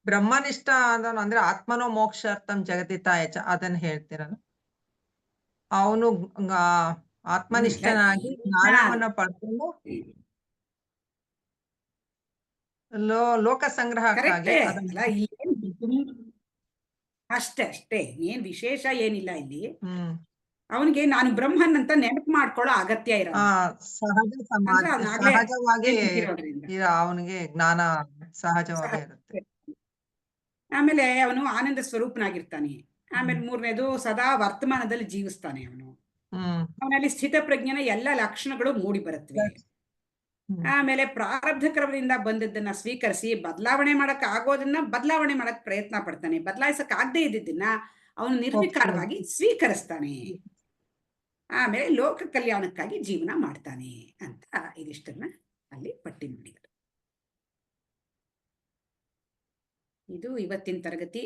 Speaker 6: ಬ್ರಹ್ಮನಿಷ್ಠ ಅದನ್ನು ಅಂದ್ರೆ ಆತ್ಮನೋ ಮೋಕ್ಷಾರ್ಥಂ ಜಗದಿತಾಯ ಚ ಅದನ್ನ ಹೇಳ್ತೀರಲ್ಲ, ಅವನು ಆತ್ಮನಿಷ್ಠನಾಗಿ ಜ್ಞಾನವನ್ನ ಪಡ್ಕೊಂಡು ಲೋಕ ಸಂಗ್ರಹಕ್ಕಾಗಿ
Speaker 1: ಕರೆಕ್ಟೇ
Speaker 6: ಅದನ್ನ
Speaker 1: ಅಲ್ಲ, ಇಲ್ಲಿ ಅಷ್ಟೇ ಅಷ್ಟೇ, ಏನ್ ವಿಶೇಷ ಏನಿಲ್ಲ ಇಲ್ಲಿ. ಅವನಿಗೆ ನಾನು ಬ್ರಹ್ಮನ್ ಅಂತ ನೆನಪು ಮಾಡ್ಕೊಳ್ಳೋ ಅಗತ್ಯ ಇರಲ್ಲ.
Speaker 6: ಸಹಜ
Speaker 1: ಅಂದ್ರೆ ಅವ್ನಾಗ್ಲೇ
Speaker 6: ಸಹಜವಾಗಿ
Speaker 1: ನಿಂತಿರೋದ್ರಿಂದ
Speaker 6: ಅವನಿಗೆ ಜ್ಞಾನ ಸಹಜವಾಗಿ ಇರುತ್ತೆ.
Speaker 1: ಆಮೇಲೆ ಅವನು ಆನಂದ ಸ್ವರೂಪನಾಗಿರ್ತಾನೆ. ಆಮೇಲೆ ಮೂರನೇದು ಸದಾ ವರ್ತಮಾನದಲ್ಲಿ ಜೀವಿಸ್ತಾನೆ. ಅವನಲ್ಲಿ ಸ್ಥಿತ ಪ್ರಜ್ಞನ ಎಲ್ಲ ಲಕ್ಷಣಗಳು ಮೂಡಿ ಬರುತ್ತವೆ. ಆಮೇಲೆ ಪ್ರಾರಬ್ಧ ಕ್ರಮದಿಂದ ಬಂದದ್ದನ್ನ ಸ್ವೀಕರಿಸಿ ಬದಲಾವಣೆ ಮಾಡಕ್ ಆಗೋದನ್ನ ಬದಲಾವಣೆ ಮಾಡಕ್ ಪ್ರಯತ್ನ ಪಡ್ತಾನೆ. ಬದಲಾಯಿಸಕ್ ಆಗದೆ ಇದ್ದಿದ್ದನ್ನ ಅವನು ನಿರ್ವಿಕಾರವಾಗಿ ಸ್ವೀಕರಿಸ್ತಾನೆ. ಆಮೇಲೆ ಲೋಕ ಕಲ್ಯಾಣಕ್ಕಾಗಿ ಜೀವನ ಮಾಡ್ತಾನೆ ಅಂತ ಇದಿಷ್ಟನ್ನ ಅಲ್ಲಿ ಪಟ್ಟಿ ಮಾಡಿದರು. ಇದು ಇವತ್ತಿನ ತರಗತಿ.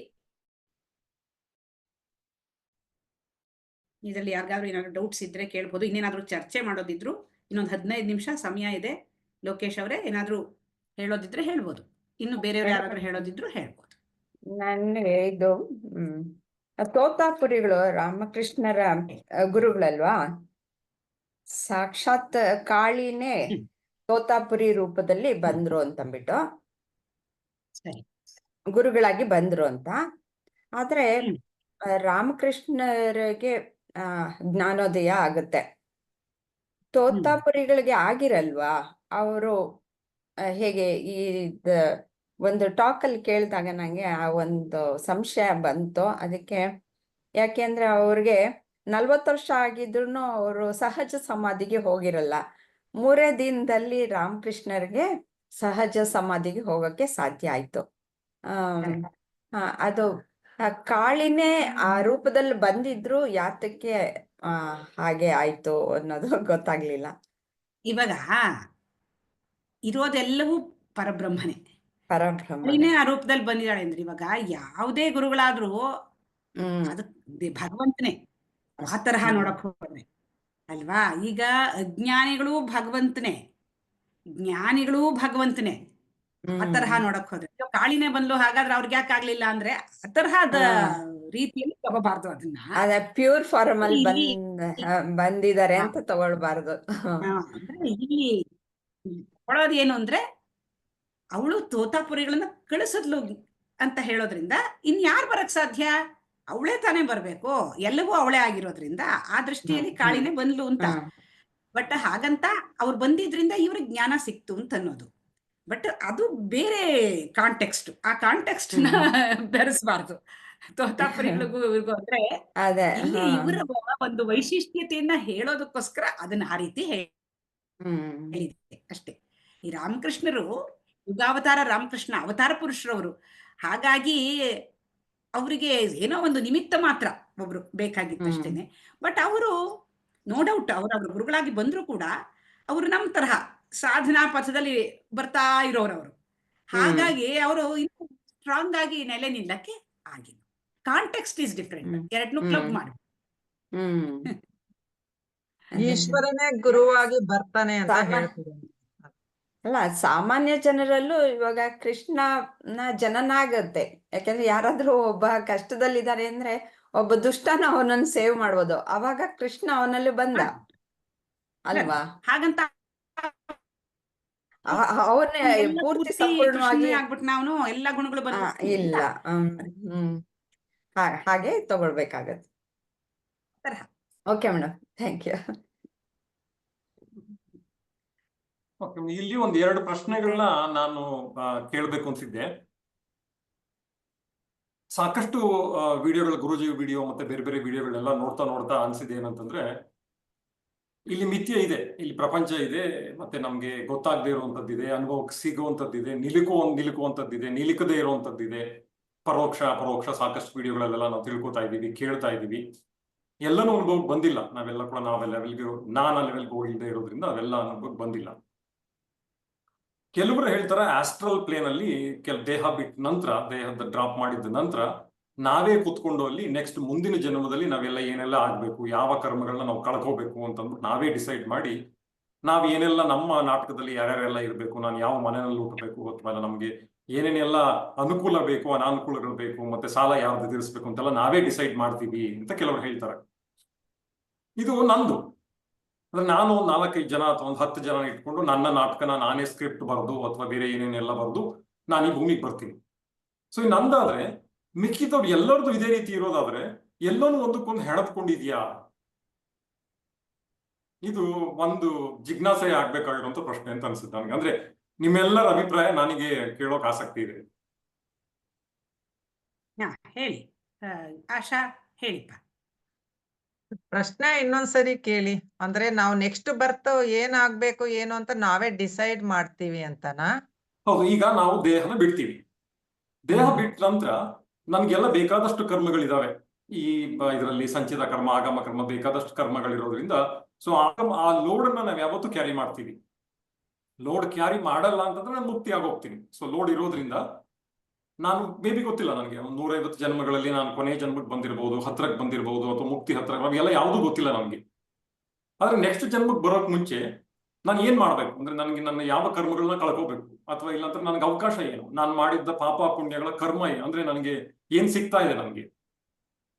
Speaker 1: ಇದರಲ್ಲಿ ಯಾರಿಗಾದ್ರೂ ಏನಾದ್ರು ಡೌಟ್ಸ್ ಇದ್ರೆ ಕೇಳ್ಬೋದು. ಇನ್ನೇನಾದ್ರೂ ಚರ್ಚೆ ಮಾಡೋದಿದ್ರು ಇನ್ನೊಂದು 15 ನಿಮಿಷ ಸಮಯ ಇದೆ. ಲೋಕೇಶ್ ಅವರೇ ಏನಾದ್ರೂ ಹೇಳೋದಿದ್ರೆ ಹೇಳ್ಬೋದು. ಇನ್ನು ಬೇರೆಯವ್ರು ಯಾರಾದ್ರೂ ಹೇಳೋದಿದ್ರು ಹೇಳ್ಬೋದು.
Speaker 2: ನನಗೆ ಇದು ತೋತಾಪುರಿಗಳು ರಾಮಕೃಷ್ಣರ ಗುರುಗಳಲ್ವಾ, ಸಾಕ್ಷಾತ್ ಕಾಳಿನೇ ತೋತಾಪುರಿ ರೂಪದಲ್ಲಿ ಬಂದ್ರು ಅಂತಂದ್ಬಿಟ್ಟು
Speaker 1: ಸರಿ,
Speaker 2: ಗುರುಗಳಾಗಿ ಬಂದ್ರು ಅಂತ. ಆದ್ರೆ ರಾಮಕೃಷ್ಣರಿಗೆ ಜ್ಞಾನೋದಯ ಆಗುತ್ತೆ, ತೋತಾಪುರಿಗಳಿಗೆ ಆಗಿರಲ್ವಾ? ಅವರು ಹೇಗೆ ಈ ಒಂದು ಟಾಕಲ್ಲಿ ಕೇಳಿದಾಗ ನಂಗೆ ಆ ಒಂದು ಸಂಶಯ ಬಂತು. ಅದಕ್ಕೆ ಯಾಕೆಂದ್ರೆ ಅವ್ರಿಗೆ 40 ವರ್ಷ ಆಗಿದ್ರು ಅವರು ಸಹಜ ಸಮಾಧಿಗೆ ಹೋಗಿರಲ್ಲ. 3 ದಿನದಲ್ಲಿ ರಾಮಕೃಷ್ಣರಿಗೆ ಸಹಜ ಸಮಾಧಿಗೆ ಹೋಗಕ್ಕೆ ಸಾಧ್ಯ ಆಯ್ತು. ಅದು ಕಾಳಿನೇ ಆ ರೂಪದಲ್ಲಿ ಬಂದಿದ್ರು, ಯಾತಕ್ಕೆ ಹಾಗೆ ಆಯ್ತು ಅನ್ನೋದು ಗೊತ್ತಾಗ್ಲಿಲ್ಲ.
Speaker 1: ಇವಾಗ ಇರೋದೆಲ್ಲವೂ ಪರಬ್ರಹ್ಮನೇ,
Speaker 2: ಪರಬ್ರಹ್ಮನೇ
Speaker 1: ಆ ರೂಪದಲ್ಲಿ ಬಂದಿದ್ದಾಳೆ ಅಂದ್ರೆ ಇವಾಗ ಯಾವುದೇ ಗುರುಗಳಾದ್ರೂ ಅದು ಭಗವಂತನೇ ಆ ತರಹ ನೋಡಕ್ ಹೋದ್ರೆ ಅಲ್ವಾ. ಈಗ ಅಜ್ಞಾನಿಗಳು ಭಗವಂತನೇ, ಜ್ಞಾನಿಗಳು ಭಗವಂತನೇ, ಆ ತರಹ ನೋಡಕ್ ಹೋದ್ರೆ ಕಾಳಿನೇ ಬಂದ್ಲು. ಹಾಗಾದ್ರೆ ಅವ್ರಿಗೆ ಯಾಕೆ ಆಗ್ಲಿಲ್ಲ ಅಂದ್ರೆ ಆ ತರಹದ ರೀತಿಯಲ್ಲಿ ತಗೋಬಾರ್ದು ಅದನ್ನ.
Speaker 2: ಅದ ಪ್ಯೂರ್ ಫಾರ್ಮ್ ಅಲ್ಲಿ ಬಂದಿದ್ದಾರೆ ಅಂತ ತಗೊಳ್ಬಾರ್ದು.
Speaker 1: ಅಂದ್ರೆ ಇಲ್ಲಿ ತಗೊಳ್ಳೋದು ಏನು ಅಂದ್ರೆ ಅವಳು ತೋತಾಪುರಿಗಳನ್ನ ಕಳಿಸಿದ್ಲು ಅಂತ ಹೇಳೋದ್ರಿಂದ ಇನ್ಯಾರು ಬರಕ್ ಸಾಧ್ಯ? ಅವಳೇ ತಾನೇ ಬರ್ಬೇಕು, ಎಲ್ಲವೂ ಅವಳೇ ಆಗಿರೋದ್ರಿಂದ ಆ ದೃಷ್ಟಿಯಲ್ಲಿ ಕಾಳಿನೇ ಬಂದ್ಲು ಅಂತ. ಬಟ್ ಹಾಗಂತ ಅವ್ರು ಬಂದಿದ್ರಿಂದ ಇವ್ರಿಗೆ ಜ್ಞಾನ ಸಿಕ್ತು ಅಂತ ಅನ್ನೋದು. ಬಟ್ ಅದು ಬೇರೆ ಕಾಂಟೆಕ್ಸ್ಟ್, ಆ ಕಾಂಟೆಕ್ಸ್ಟ್ ನ ಬೆರೆಸಬಾರ್ದು ತೋತಾಪುರಿಗಳಿಗೂ ಇವ್ರಿಗೂ. ಅಂದ್ರೆ ಇಲ್ಲಿ ಇವರ ಒಂದು ವೈಶಿಷ್ಟ್ಯತೆಯನ್ನ ಹೇಳೋದಕ್ಕೋಸ್ಕರ ಅದನ್ನ ಆ ರೀತಿ ಹೇಳಿದೆ ಅಷ್ಟೇ. ಈ ರಾಮಕೃಷ್ಣರು ಯುಗಾವತಾರ ರಾಮಕೃಷ್ಣ ಅವತಾರ ಪುರುಷರವರು. ಹಾಗಾಗಿ ಅವರಿಗೆ ಏನೋ ಒಂದು ನಿಮಿತ್ತ ಮಾತ್ರ ಒಬ್ರು ಬೇಕಾಗಿತ್ತಷ್ಟೇನೆ. ಬಟ್ ಅವರು ನೋ ಡೌಟ್ ಅವ್ರ ಗುರುಗಳಾಗಿ ಬಂದ್ರು ಕೂಡ ಅವರು ನಮ್ಮ ತರಹ ಸಾಧನಾ ಪಥದಲ್ಲಿ ಬರ್ತಾ ಇರೋರವರು. ಹಾಗಾಗಿ ಅವರು ಇನ್ನೂ ಸ್ಟ್ರಾಂಗ್ ಆಗಿ ನೆಲೆ ನಿಲ್ಲಕ್ಕೆ ಆಗಿಲ್ಲ. ಕಾಂಟೆಕ್ಸ್ಟ್ ಇಸ್ ಡಿಫ್ರೆಂಟ್, ಎರಡನ್ನೂ ಕ್ಲಬ್ ಮಾಡಿ.
Speaker 6: ಈಶ್ವರನೇ ಗುರುವಾಗಿ ಬರ್ತಾನೆ ಅಂತ ಹೇಳ್ತೀವಿ.
Speaker 2: ಅಲ್ಲ, ಸಾಮಾನ್ಯ ಜನರಲ್ಲೂ ಇವಾಗ ಕೃಷ್ಣನ ಜನನ ಆಗತ್ತೆ. ಯಾಕಂದ್ರೆ ಯಾರಾದ್ರೂ ಒಬ್ಬ ಕಷ್ಟದಲ್ಲಿದ್ದಾರೆ ಅಂದ್ರೆ ಒಬ್ಬ ದುಷ್ಟನ ಅವನನ್ನು ಸೇವ್ ಮಾಡ್ಬೋದು, ಅವಾಗ ಕೃಷ್ಣ ಅವನಲ್ಲಿ ಬಂದ ಅಲ್ವಾ?
Speaker 1: ಹಾಗಂತ
Speaker 2: ಅವನ್ನೇ
Speaker 1: ನಮ್ಗೆಲ್ಲ
Speaker 2: ಪೂರ್ತಿ
Speaker 1: ಪೂರ್ತಿ
Speaker 2: ಸಂಪೂರ್ಣವಾಗಿ
Speaker 1: ಕೃಷ್ಣನೇ ಆಗ್ಬಿಟ್ಟು ನಾವು ಎಲ್ಲ ಗುಣಗಳು ಬಂದ್ಬಿಟ್ಟು
Speaker 2: ಇಲ್ಲ. ಹಾಗೆ ತಗೊಳ್ಬೇಕಾಗತ್ತೆ.
Speaker 1: ತರಹ.
Speaker 2: Okay madam, thank you.
Speaker 3: ಇಲ್ಲಿ ಒಂದ್ 2 ಪ್ರಶ್ನೆಗಳನ್ನ ನಾನು ಕೇಳ್ಬೇಕು ಅಂತಿದ್ದೆ. ಸಾಕಷ್ಟು ವಿಡಿಯೋಗಳು, ಗುರುಜಿ ವಿಡಿಯೋ ಮತ್ತೆ ಬೇರೆ ಬೇರೆ ವಿಡಿಯೋಗಳೆಲ್ಲ ನೋಡ್ತಾ ಅನ್ಸಿದೆ ಏನಂತಂದ್ರೆ, ಇಲ್ಲಿ ಮಿಥ್ಯೆ ಇದೆ, ಇಲ್ಲಿ ಪ್ರಪಂಚ ಇದೆ, ಮತ್ತೆ ನಮ್ಗೆ ಗೊತ್ತಾಗದೆ ಇರುವಂತದ್ದಿದೆ, ಅನುಭವಕ್ಕೆ ಸಿಗುವಂತದ್ದಿದೆ, ನಿಲುಕುವಂತದ್ದಿದೆ, ನಿಲುಕದೇ ಇರುವಂತದ್ದಿದೆ, ಪರೋಕ್ಷ ಅಪರೋಕ್ಷ ಸಾಕಷ್ಟು ವಿಡಿಯೋಗಳಲ್ಲೆಲ್ಲ ನಾವು ತಿಳ್ಕೊತಾ ಇದೀವಿ, ಕೇಳ್ತಾ ಇದೀವಿ. ಎಲ್ಲನೂ ಅನುಭವಕ್ಕೆ ಬಂದಿಲ್ಲ. ನಾವೆಲ್ಲ ಕೂಡ ನಾನಾ ಲೆವೆಲ್ಗೆ ಹೋಗಿಲ್ಲದೆ ಇರೋದ್ರಿಂದ ಅವೆಲ್ಲ ಅನುಭವಕ್ಕೆ ಬಂದಿಲ್ಲ. ಕೆಲವರು ಹೇಳ್ತಾರೆ ಆಸ್ಟ್ರಲ್ ಪ್ಲೇನ್ ಅಲ್ಲಿ ದೇಹ ಬಿಟ್ಟ ನಂತರ, ದೇಹದ ಡ್ರಾಪ್ ಮಾಡಿದ ನಂತರ ನಾವೇ ಕುತ್ಕೊಂಡು ಅಲ್ಲಿ ನೆಕ್ಸ್ಟ್ ಮುಂದಿನ ಜನ್ಮದಲ್ಲಿ ನಾವೆಲ್ಲ ಏನೆಲ್ಲ ಆಗ್ಬೇಕು, ಯಾವ ಕರ್ಮಗಳನ್ನ ನಾವು ಕಳ್ಕೋಬೇಕು ಅಂತಂದ್ಬಿಟ್ಟು ನಾವೇ ಡಿಸೈಡ್ ಮಾಡಿ, ನಾವ್ ಏನೆಲ್ಲ ನಮ್ಮ ನಾಟಕದಲ್ಲಿ ಯಾರ್ಯಾರೆಲ್ಲ ಇರಬೇಕು, ನಾನು ಯಾವ ಮನೆಯಲ್ಲಿ ಹುಟ್ಟಬೇಕು, ಅಥವಾ ನಮ್ಗೆ ಏನೇನೆಲ್ಲ ಅನುಕೂಲ ಬೇಕು, ಅನಾನುಕೂಲಗಳು ಬೇಕು, ಮತ್ತೆ ಸಾಲ ಯಾವ್ದು ತೀರಿಸ್ಬೇಕು ಅಂತೆಲ್ಲ ನಾವೇ ಡಿಸೈಡ್ ಮಾಡ್ತೀವಿ ಅಂತ ಕೆಲವರು ಹೇಳ್ತಾರೆ. ಇದು ನಂದು, ಅಂದ್ರೆ ನಾನು 4-5 ಜನ ಅಥವಾ 10 ಜನ ಇಟ್ಕೊಂಡು ನನ್ನ ನಾಟಕನ ನಾನೇ ಸ್ಕ್ರಿಪ್ಟ್ ಬರೆದು ಅಥವಾ ಬೇರೆ ಏನೇನೆಲ್ಲ ಬರೆದು ನಾನು ಈ ಭೂಮಿಗೆ ಬರ್ತೀನಿ. ಸೊ ನಂದಾದ್ರೆ ಮಿಕ್ಕಿದವ್ರು ಎಲ್ಲರದು ಇದೇ ರೀತಿ ಇರೋದಾದ್ರೆ ಎಲ್ಲನೂ ಒಂದಕ್ಕೊಂದು ಹೆಣತ್ಕೊಂಡಿದ್ಯಾ? ಇದು ಒಂದು ಜಿಜ್ಞಾಸೆ ಆಗ್ಬೇಕಾಗಿರುವಂತ ಪ್ರಶ್ನೆ ಅಂತ ಅನ್ಸುತ್ತೆ ನನಗೆ. ಅಂದ್ರೆ ನಿಮ್ಮೆಲ್ಲರ ಅಭಿಪ್ರಾಯ ನನಗೆ ಕೇಳೋಕ್ ಆಸಕ್ತಿ ಇದೆ.
Speaker 1: ಹೇಳಿ ಆಶಾ, ಹೇಳಿಪ್ಪ.
Speaker 6: ಪ್ರಶ್ನೆ ಇನ್ನೊಂದ್ಸರಿ ಕೇಳಿ. ಅಂದ್ರೆ ನಾವು ನೆಕ್ಸ್ಟ್ ಬರ್ತ್ ಏನಾಗ್ಬೇಕು ಏನು ಅಂತ ನಾವೇ ಡಿಸೈಡ್ ಮಾಡ್ತೀವಿ ಅಂತನಾ?
Speaker 3: ಹೌದು, ಈಗ ನಾವು ದೇಹನ ಬಿಡ್ತೀವಿ. ದೇಹ ಬಿಟ್ಟ ನಂತರ ನನ್ಗೆಲ್ಲ ಬೇಕಾದಷ್ಟು ಕರ್ಮಗಳಿದಾವೆ. ಈ ಇದರಲ್ಲಿ ಸಂಚಿತ ಕರ್ಮ, ಆಗಮ ಕರ್ಮ, ಬೇಕಾದಷ್ಟು ಕರ್ಮಗಳಿರೋದ್ರಿಂದ ಸೊ ಆ ಲೋಡ್ ಅನ್ನ ನಾವ್ ಯಾವತ್ತೂ ಕ್ಯಾರಿ ಮಾಡ್ತೀವಿ. ಲೋಡ್ ಕ್ಯಾರಿ ಮಾಡಲ್ಲ ಅಂತಂದ್ರೆ ನಾನು ಮುಕ್ತಿ ಆಗೋಗ್ತೀನಿ. ಸೊ ಲೋಡ್ ಇರೋದ್ರಿಂದ ನಾನು ಬೇಬಿ ಗೊತ್ತಿಲ್ಲ ನನಗೆ, 150 ಜನ್ಮಗಳಲ್ಲಿ ನಾನು ಕೊನೆ ಜನ್ಮಕ್ಕೆ ಬಂದಿರಬಹುದು, ಹತ್ರಕ್ಕೆ ಬಂದಿರಬಹುದು, ಅಥವಾ ಮುಕ್ತಿ ಹತ್ರ, ನಮಗೆಲ್ಲ ಯಾವುದೂ ಗೊತ್ತಿಲ್ಲ ನಮ್ಗೆ. ಆದ್ರೆ ನೆಕ್ಸ್ಟ್ ಜನ್ಮಕ್ಕೆ ಬರೋಕ್ ಮುಂಚೆ ನಾನು ಏನ್ ಮಾಡ್ಬೇಕು ಅಂದ್ರೆ, ನನಗೆ ನನ್ನ ಯಾವ ಕರ್ಮಗಳನ್ನ ಕಳ್ಕೋಬೇಕು, ಅಥವಾ ಇಲ್ಲಾಂದ್ರೆ ನನಗೆ ಅವಕಾಶ ಏನು, ನಾನು ಮಾಡಿದ್ದ ಪಾಪ ಪುಣ್ಯಗಳ ಕರ್ಮ ಏನು, ಅಂದ್ರೆ ನನಗೆ ಏನ್ ಸಿಗ್ತಾ ಇದೆ ನನಗೆ,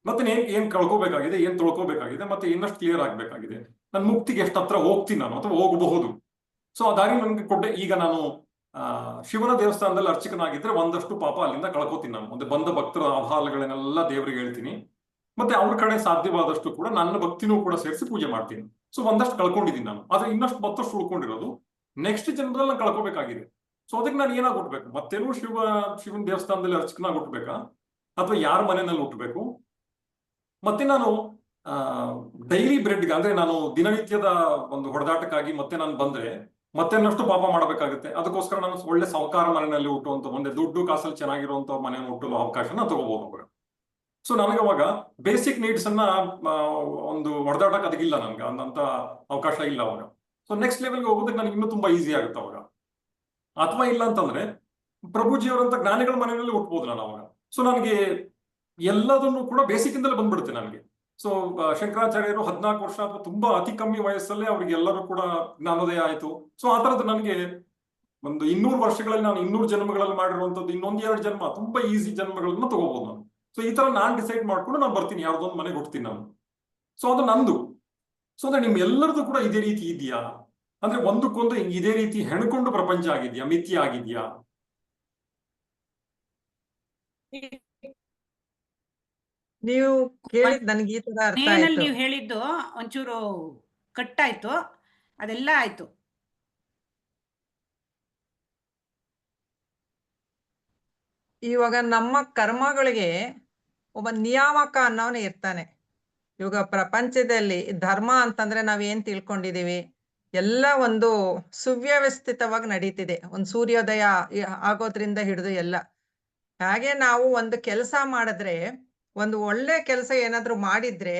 Speaker 3: ಮತ್ತೆ ಏನ್ ಕಳ್ಕೋಬೇಕಾಗಿದೆ, ಏನ್ ತೊಳ್ಕೋಬೇಕಾಗಿದೆ, ಮತ್ತೆ ಇನ್ನಷ್ಟು ಕ್ಲಿಯರ್ ಆಗ್ಬೇಕಾಗಿದೆ, ನನ್ನ ಮುಕ್ತಿಗೆ ಎಷ್ಟು ಹತ್ರ ಹೋಗ್ತೀನಿ ನಾನು ಅಥವಾ ಹೋಗಬಹುದು. ಸೊ ಆ ದಾರಿ ನನಗೆ ಕೊಟ್ಟೆ. ಈಗ ನಾನು ಶಿವನ ದೇವಸ್ಥಾನದಲ್ಲಿ ಅರ್ಚಕನಾಗಿದ್ರೆ ಒಂದಷ್ಟು ಪಾಪ ಅಲ್ಲಿಂದ ಕಳ್ಕೋತೀನಿ ನಾನು. ಮತ್ತೆ ಬಂದ ಭಕ್ತರ ಅಭಾಲಗಳನ್ನೆಲ್ಲ ದೇವರಿಗೆ ಹೇಳ್ತೀನಿ, ಮತ್ತೆ ಅವ್ರ ಕಡೆ ಸಾಧ್ಯವಾದಷ್ಟು ಕೂಡ ನನ್ನ ಭಕ್ತಿನೂ ಕೂಡ ಸೇರಿಸಿ ಪೂಜೆ ಮಾಡ್ತೀನಿ. ಸೊ ಒಂದಷ್ಟು ಕಳ್ಕೊಂಡಿದ್ದೀನಿ ನಾನು, ಆದ್ರೆ ಇನ್ನಷ್ಟು ಮತ್ತಷ್ಟು ಉಳ್ಕೊಂಡಿರೋದು ನೆಕ್ಸ್ಟ್ ಜನ್ಮದಲ್ಲಿ ನಾನು ಕಳ್ಕೋಬೇಕಾಗಿದೆ. ಸೊ ಅದಕ್ಕೆ ನಾನು ಏನಾಗಿ ಹುಟ್ಟಬೇಕು, ಮತ್ತೇನು ಶಿವನ ದೇವಸ್ಥಾನದಲ್ಲಿ ಅರ್ಚಕನಾಗಿ ಹುಟ್ಟಬೇಕಾ, ಅಥವಾ ಯಾರ ಮನೆಯಲ್ಲಿ ಹುಟ್ಟಬೇಕು, ಮತ್ತೆ ನಾನು ಡೈಲಿ ಬ್ರೆಡ್ಗೆ ಅಂದ್ರೆ ನಾನು ದಿನನಿತ್ಯದ ಒಂದು ಹೊಡೆದಾಟಕ್ಕಾಗಿ ಮತ್ತೆ ನಾನು ಬಂದ್ರೆ ಮತ್ತೆನ್ನಷ್ಟು ಪಾಪ ಮಾಡಬೇಕಾಗುತ್ತೆ. ಅದಕ್ಕೋಸ್ಕರ ನಾನು ಒಳ್ಳೆ ಸಾಹುಕಾರ ಮನೆಯಲ್ಲಿ ಹುಟ್ಟುವಂತ, ಒಂದೇ ದುಡ್ಡು ಕಾಸಲ್ಲಿ ಚೆನ್ನಾಗಿರುವಂತ ಮನೆಯನ್ನು ಹುಟ್ಟಲು ಅವಕಾಶನ ತಗೋಬಹುದು ಅವಾಗ. ಸೊ ನನಗೆ ಅವಾಗ ಬೇಸಿಕ್ ನೀಡ್ಸ್ ಅನ್ನ ಒಂದು ಹೊಡೆದಾಟಕ್ಕೆ ಅದಕ್ಕಿಲ್ಲ, ನನ್ಗೆ ಅಂತ ಅವಕಾಶ ಇಲ್ಲ ಅವಾಗ. ಸೊ ನೆಕ್ಸ್ಟ್ ಲೆವೆಲ್ಗೆ ಹೋಗೋದಕ್ಕೆ ನನಗೆ ಇನ್ನೂ ತುಂಬಾ ಈಸಿ ಆಗುತ್ತೆ ಅವಾಗ. ಅಥವಾ ಇಲ್ಲ ಅಂತಂದ್ರೆ ಪ್ರಭುಜಿಯವರಂತ ಜ್ಞಾನಿಗಳ ಮನೆಯಲ್ಲಿ ಹುಟ್ಬೋದು ನಾನು ಅವಾಗ. ಸೊ ನನಗೆ ಎಲ್ಲದನ್ನು ಕೂಡ ಬೇಸಿಕ್ ಇಂದಲೇ ಬಂದ್ಬಿಡುತ್ತೆ ನನಗೆ. ಸೊ ಶಂಕರಾಚಾರ್ಯರು 14 ವರ್ಷ ಅಥವಾ ತುಂಬಾ ಅತಿ ಕಮ್ಮಿ ವಯಸ್ಸಲ್ಲೇ ಅವ್ರಿಗೆ ಎಲ್ಲರೂ ಕೂಡ ಜ್ಞಾನೋದಯ ಆಯ್ತು. ಸೊ ಆ ತರದ್ದು ನನಗೆ ಒಂದು 200 ವರ್ಷಗಳಲ್ಲಿ ನಾನು 200 ಜನ್ಮಗಳಲ್ಲಿ ಮಾಡಿರುವಂತದ್ದು ಇನ್ನೊಂದ್ 2 ಜನ್ಮ ತುಂಬಾ ಈಸಿ ಜನ್ಮಗಳನ್ನ ತಗೋಬಹುದು ನಾನು. ಸೊ ಈ ತರ ನಾನ್ ಡಿಸೈಡ್ ಮಾಡ್ಕೊಂಡು ನಾನು ಬರ್ತೀನಿ, ಯಾವ್ದೊಂದು ಮನೆಗೆ ಹುಡ್ತೀನಿ ನಾನು. ಸೊ ಅದು ನಂದು. ಸೊ ಅಂದ್ರೆ ನಿಮ್ ಎಲ್ಲರದು ಕೂಡ ಇದೇ ರೀತಿ ಇದೆಯಾ, ಅಂದ್ರೆ ಒಂದಕ್ಕೊಂದು ಇದೇ ರೀತಿ ಹೆಣ್ಕೊಂಡು ಪ್ರಪಂಚ ಆಗಿದ್ಯಾ, ಮಿಥ್ಯ ಆಗಿದ್ಯಾ?
Speaker 6: ನೀವು ಕೇಳಿದ್ ನನಗೆ ಈ ತರ ಅರ್ಥ ಆಯ್ತು.
Speaker 1: ನೀವು ಹೇಳಿದ್ದು ಒಂಚೂರು ಕಟ್ಟಾಯ್ತು, ಅದೆಲ್ಲ ಆಯ್ತು.
Speaker 6: ಇವಾಗ ನಮ್ಮ ಕರ್ಮಗಳಿಗೆ ಒಬ್ಬ ನಿಯಾಮಕ ಅನ್ನೋನು ಇರ್ತಾನೆ. ಇವಾಗ ಪ್ರಪಂಚದಲ್ಲಿ ಧರ್ಮ ಅಂತಂದ್ರೆ ನಾವ್ ಏನ್ ತಿಳ್ಕೊಂಡಿದೀವಿ, ಎಲ್ಲ ಒಂದು ಸುವ್ಯವಸ್ಥಿತವಾಗಿ ನಡೀತಿದೆ. ಒಂದು ಸೂರ್ಯೋದಯ ಆಗೋದ್ರಿಂದ ಹಿಡಿದು ಎಲ್ಲ. ಹಾಗೆ ನಾವು ಒಂದು ಕೆಲಸ ಮಾಡಿದ್ರೆ, ಒಂದು ಒಳ್ಳೆ ಕೆಲಸ ಏನಾದ್ರು ಮಾಡಿದ್ರೆ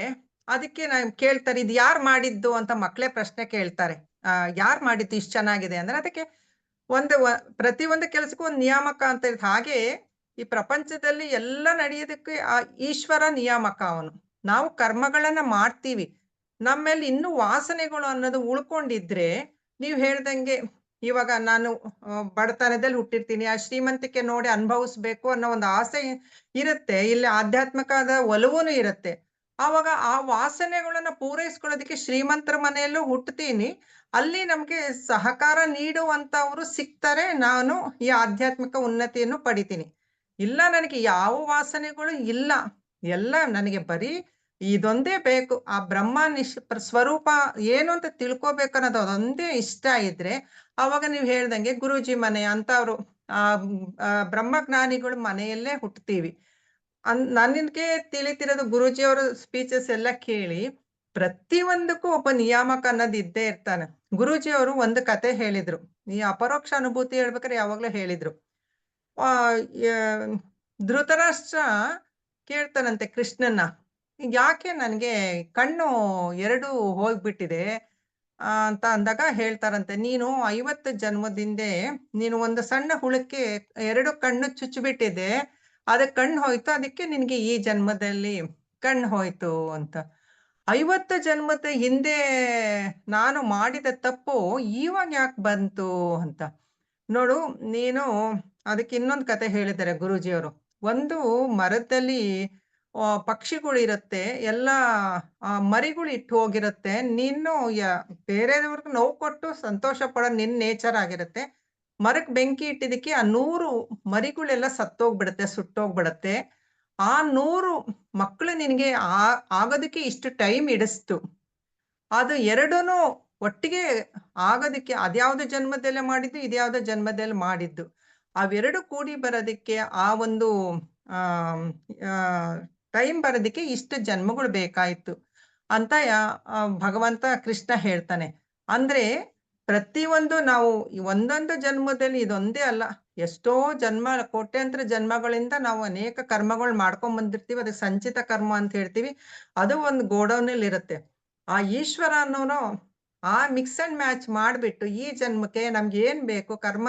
Speaker 6: ಅದಕ್ಕೆ ನಾವು ಕೇಳ್ತಾರೆ, ಇದು ಯಾರು ಮಾಡಿದ್ದು ಅಂತ ಮಕ್ಕಳೇ ಪ್ರಶ್ನೆ ಕೇಳ್ತಾರೆ. ಯಾರು ಮಾಡಿದ್ದು ಇಷ್ಟು ಚೆನ್ನಾಗಿದೆ ಅಂದ್ರೆ ಅದಕ್ಕೆ ಪ್ರತಿ ಒಂದು ಕೆಲಸಕ್ಕೂ ಒಂದು ನಿಯಾಮಕ ಅಂತ ಇರುತ್ತೆ. ಹಾಗೆ ಈ ಪ್ರಪಂಚದಲ್ಲಿ ಎಲ್ಲ ನಡೆಯೋದಕ್ಕೆ ಆ ಈಶ್ವರ ನಿಯಾಮಕ ಅವನು. ನಾವು ಕರ್ಮಗಳನ್ನ ಮಾಡ್ತೀವಿ, ನಮ್ಮೇಲೆ ಇನ್ನೂ ವಾಸನೆಗಳು ಅನ್ನೋದು ಉಳ್ಕೊಂಡಿದ್ರೆ, ನೀವು ಹೇಳ್ದಂಗೆ ಇವಾಗ ನಾನು ಬಡತನದಲ್ಲಿ ಹುಟ್ಟಿರ್ತೀನಿ, ಆ ಶ್ರೀಮಂತಿಕೆ ನೋಡಿ ಅನುಭವಿಸ್ಬೇಕು ಅನ್ನೋ ಒಂದು ಆಸೆ ಇರುತ್ತೆ, ಇಲ್ಲಿ ಆಧ್ಯಾತ್ಮಿಕದ ಒಲವುನು ಇರುತ್ತೆ. ಆವಾಗ ಆ ವಾಸನೆಗಳನ್ನ ಪೂರೈಸ್ಕೊಳ್ಳೋದಕ್ಕೆ ಶ್ರೀಮಂತರ ಮನೆಯಲ್ಲೂ ಹುಟ್ಟತೀನಿ, ಅಲ್ಲಿ ನಮ್ಗೆ ಸಹಕಾರ ನೀಡುವಂತವ್ರು ಸಿಗ್ತಾರೆ, ನಾನು ಈ ಆಧ್ಯಾತ್ಮಿಕ ಉನ್ನತಿಯನ್ನು ಪಡಿತೀನಿ. ಇಲ್ಲ ನನಗೆ ಯಾವ ವಾಸನೆಗಳು ಇಲ್ಲ, ಎಲ್ಲ ನನಗೆ ಬರೀ ಇದೊಂದೇ ಬೇಕು, ಆ ಬ್ರಹ್ಮ ಸ್ವರೂಪ ಏನು ಅಂತ ತಿಳ್ಕೊಬೇಕು ಅನ್ನೋದು ಅದೊಂದೇ ಇಷ್ಟ ಇದ್ರೆ, ಅವಾಗ ನೀವು ಹೇಳ್ದಂಗೆ ಗುರೂಜಿ ಮನೆ ಅಂತವ್ರು ಬ್ರಹ್ಮಜ್ಞಾನಿಗಳು ಮನೆಯಲ್ಲೇ ಹುಟ್ಟುತ್ತೀವಿ. ನನಗೆ ತಿಳಿತಿರೋದು ಗುರೂಜಿ ಅವರ ಸ್ಪೀಚಸ್ ಎಲ್ಲ ಕೇಳಿ ಪ್ರತಿಯೊಂದಕ್ಕೂ ಒಬ್ಬ ನಿಯಾಮಕ ಅನ್ನೋದು ಇದ್ದೇ ಇರ್ತಾನೆ. ಗುರೂಜಿ ಅವರು ಒಂದು ಕತೆ ಹೇಳಿದ್ರು, ಈ ಅಪರೋಕ್ಷ ಅನುಭೂತಿ ಹೇಳ್ಬೇಕಾದ್ರೆ ಯಾವಾಗ್ಲೂ ಹೇಳಿದ್ರು. ಧೃತರಾಷ್ಟ್ರ ಕೇಳ್ತಾನಂತೆ ಕೃಷ್ಣನ್ನ, ಯಾಕೆ ನನ್ಗೆ ಕಣ್ಣು 2 ಹೋಗ್ಬಿಟ್ಟಿದೆ ಅಂತ ಅಂದಾಗ ಹೇಳ್ತಾರಂತೆ, ನೀನು 50 ಜನ್ಮದಿಂದೆ ನೀನು ಒಂದು ಸಣ್ಣ ಹುಳಕ್ಕೆ 2 ಕಣ್ಣು ಚುಚ್ಚಿಬಿಟ್ಟಿದೆ, ಅದಕ್ಕೆ ಕಣ್ಣು ಹೋಯ್ತು, ಅದಕ್ಕೆ ನಿನ್ಗೆ ಈ ಜನ್ಮದಲ್ಲಿ ಕಣ್ಣು ಹೋಯ್ತು ಅಂತ. 50 ಜನ್ಮದ ಹಿಂದೆ ನಾನು ಮಾಡಿದ ತಪ್ಪು ಇವಾಗ ಯಾಕೆ ಬಂತು ಅಂತ. ನೋಡು ನೀನು, ಅದಕ್ಕೆ ಇನ್ನೊಂದು ಕತೆ ಹೇಳಿದ್ದಾರೆ ಗುರೂಜಿಯವರು. ಒಂದು ಮರದಲ್ಲಿ ಪಕ್ಷಿಗಳು ಇರುತ್ತೆ, ಎಲ್ಲ ಮರಿಗಳು ಇಟ್ಟು ಹೋಗಿರುತ್ತೆ. ನೀನು ಬೇರೆಯವ್ರಿಗೆ ನೋವು ಕೊಟ್ಟು ಸಂತೋಷ ಪಡೋದು ನಿನ್ ನೇಚರ್ ಆಗಿರುತ್ತೆ. ಮರಕ್ಕೆ ಬೆಂಕಿ ಇಟ್ಟಿದ್ದಕ್ಕೆ ಆ 100 ಮರಿಗಳೆಲ್ಲ ಸತ್ತೋಗ್ಬಿಡುತ್ತೆ, ಸುಟ್ಟೋಗ್ಬಿಡತ್ತೆ. ಆ 100 ಮಕ್ಕಳು ನಿನಗೆ ಆಗೋದಕ್ಕೆ ಇಷ್ಟು ಟೈಮ್ ಹಿಡಿಸ್ತು. ಅದು 2ನೂ ಒಟ್ಟಿಗೆ ಆಗೋದಕ್ಕೆ ಅದ್ಯಾವ್ದೋ ಜನ್ಮದಲ್ಲೇ ಮಾಡಿದ್ದು, ಇದ್ಯಾವ್ದೋ ಜನ್ಮದಲ್ಲಿ ಮಾಡಿದ್ದು, ಅವೆರಡು ಕೂಡಿ ಬರೋದಕ್ಕೆ ಆ ಒಂದು ಟೈಮ್ ಬರೋದಕ್ಕೆ ಇಷ್ಟು ಜನ್ಮಗಳು ಬೇಕಾಯ್ತು ಅಂತ ಭಗವಂತ ಕೃಷ್ಣ ಹೇಳ್ತಾನೆ. ಅಂದ್ರೆ ಪ್ರತಿಯೊಂದು ನಾವು ಒಂದೊಂದು ಜನ್ಮದಲ್ಲಿ ಇದೊಂದೇ ಅಲ್ಲ, ಎಷ್ಟೋ ಜನ್ಮ, ಕೋಟ್ಯಾಂತರ ಜನ್ಮಗಳಿಂದ ನಾವು ಅನೇಕ ಕರ್ಮಗಳು ಮಾಡ್ಕೊಂಡ್ ಬಂದಿರ್ತೀವಿ. ಅದಕ್ಕೆ ಸಂಚಿತ ಕರ್ಮ ಅಂತ ಹೇಳ್ತೀವಿ. ಅದು ಒಂದು ಗೋಡೌನಲ್ಲಿ ಇರುತ್ತೆ. ಆ ಈಶ್ವರ ಅನ್ನೋನು ಆ ಮಿಕ್ಸ್ ಅಂಡ್ ಮ್ಯಾಚ್ ಮಾಡ್ಬಿಟ್ಟು ಈ ಜನ್ಮಕ್ಕೆ ನಮ್ಗೆ ಏನ್ ಬೇಕು, ಕರ್ಮ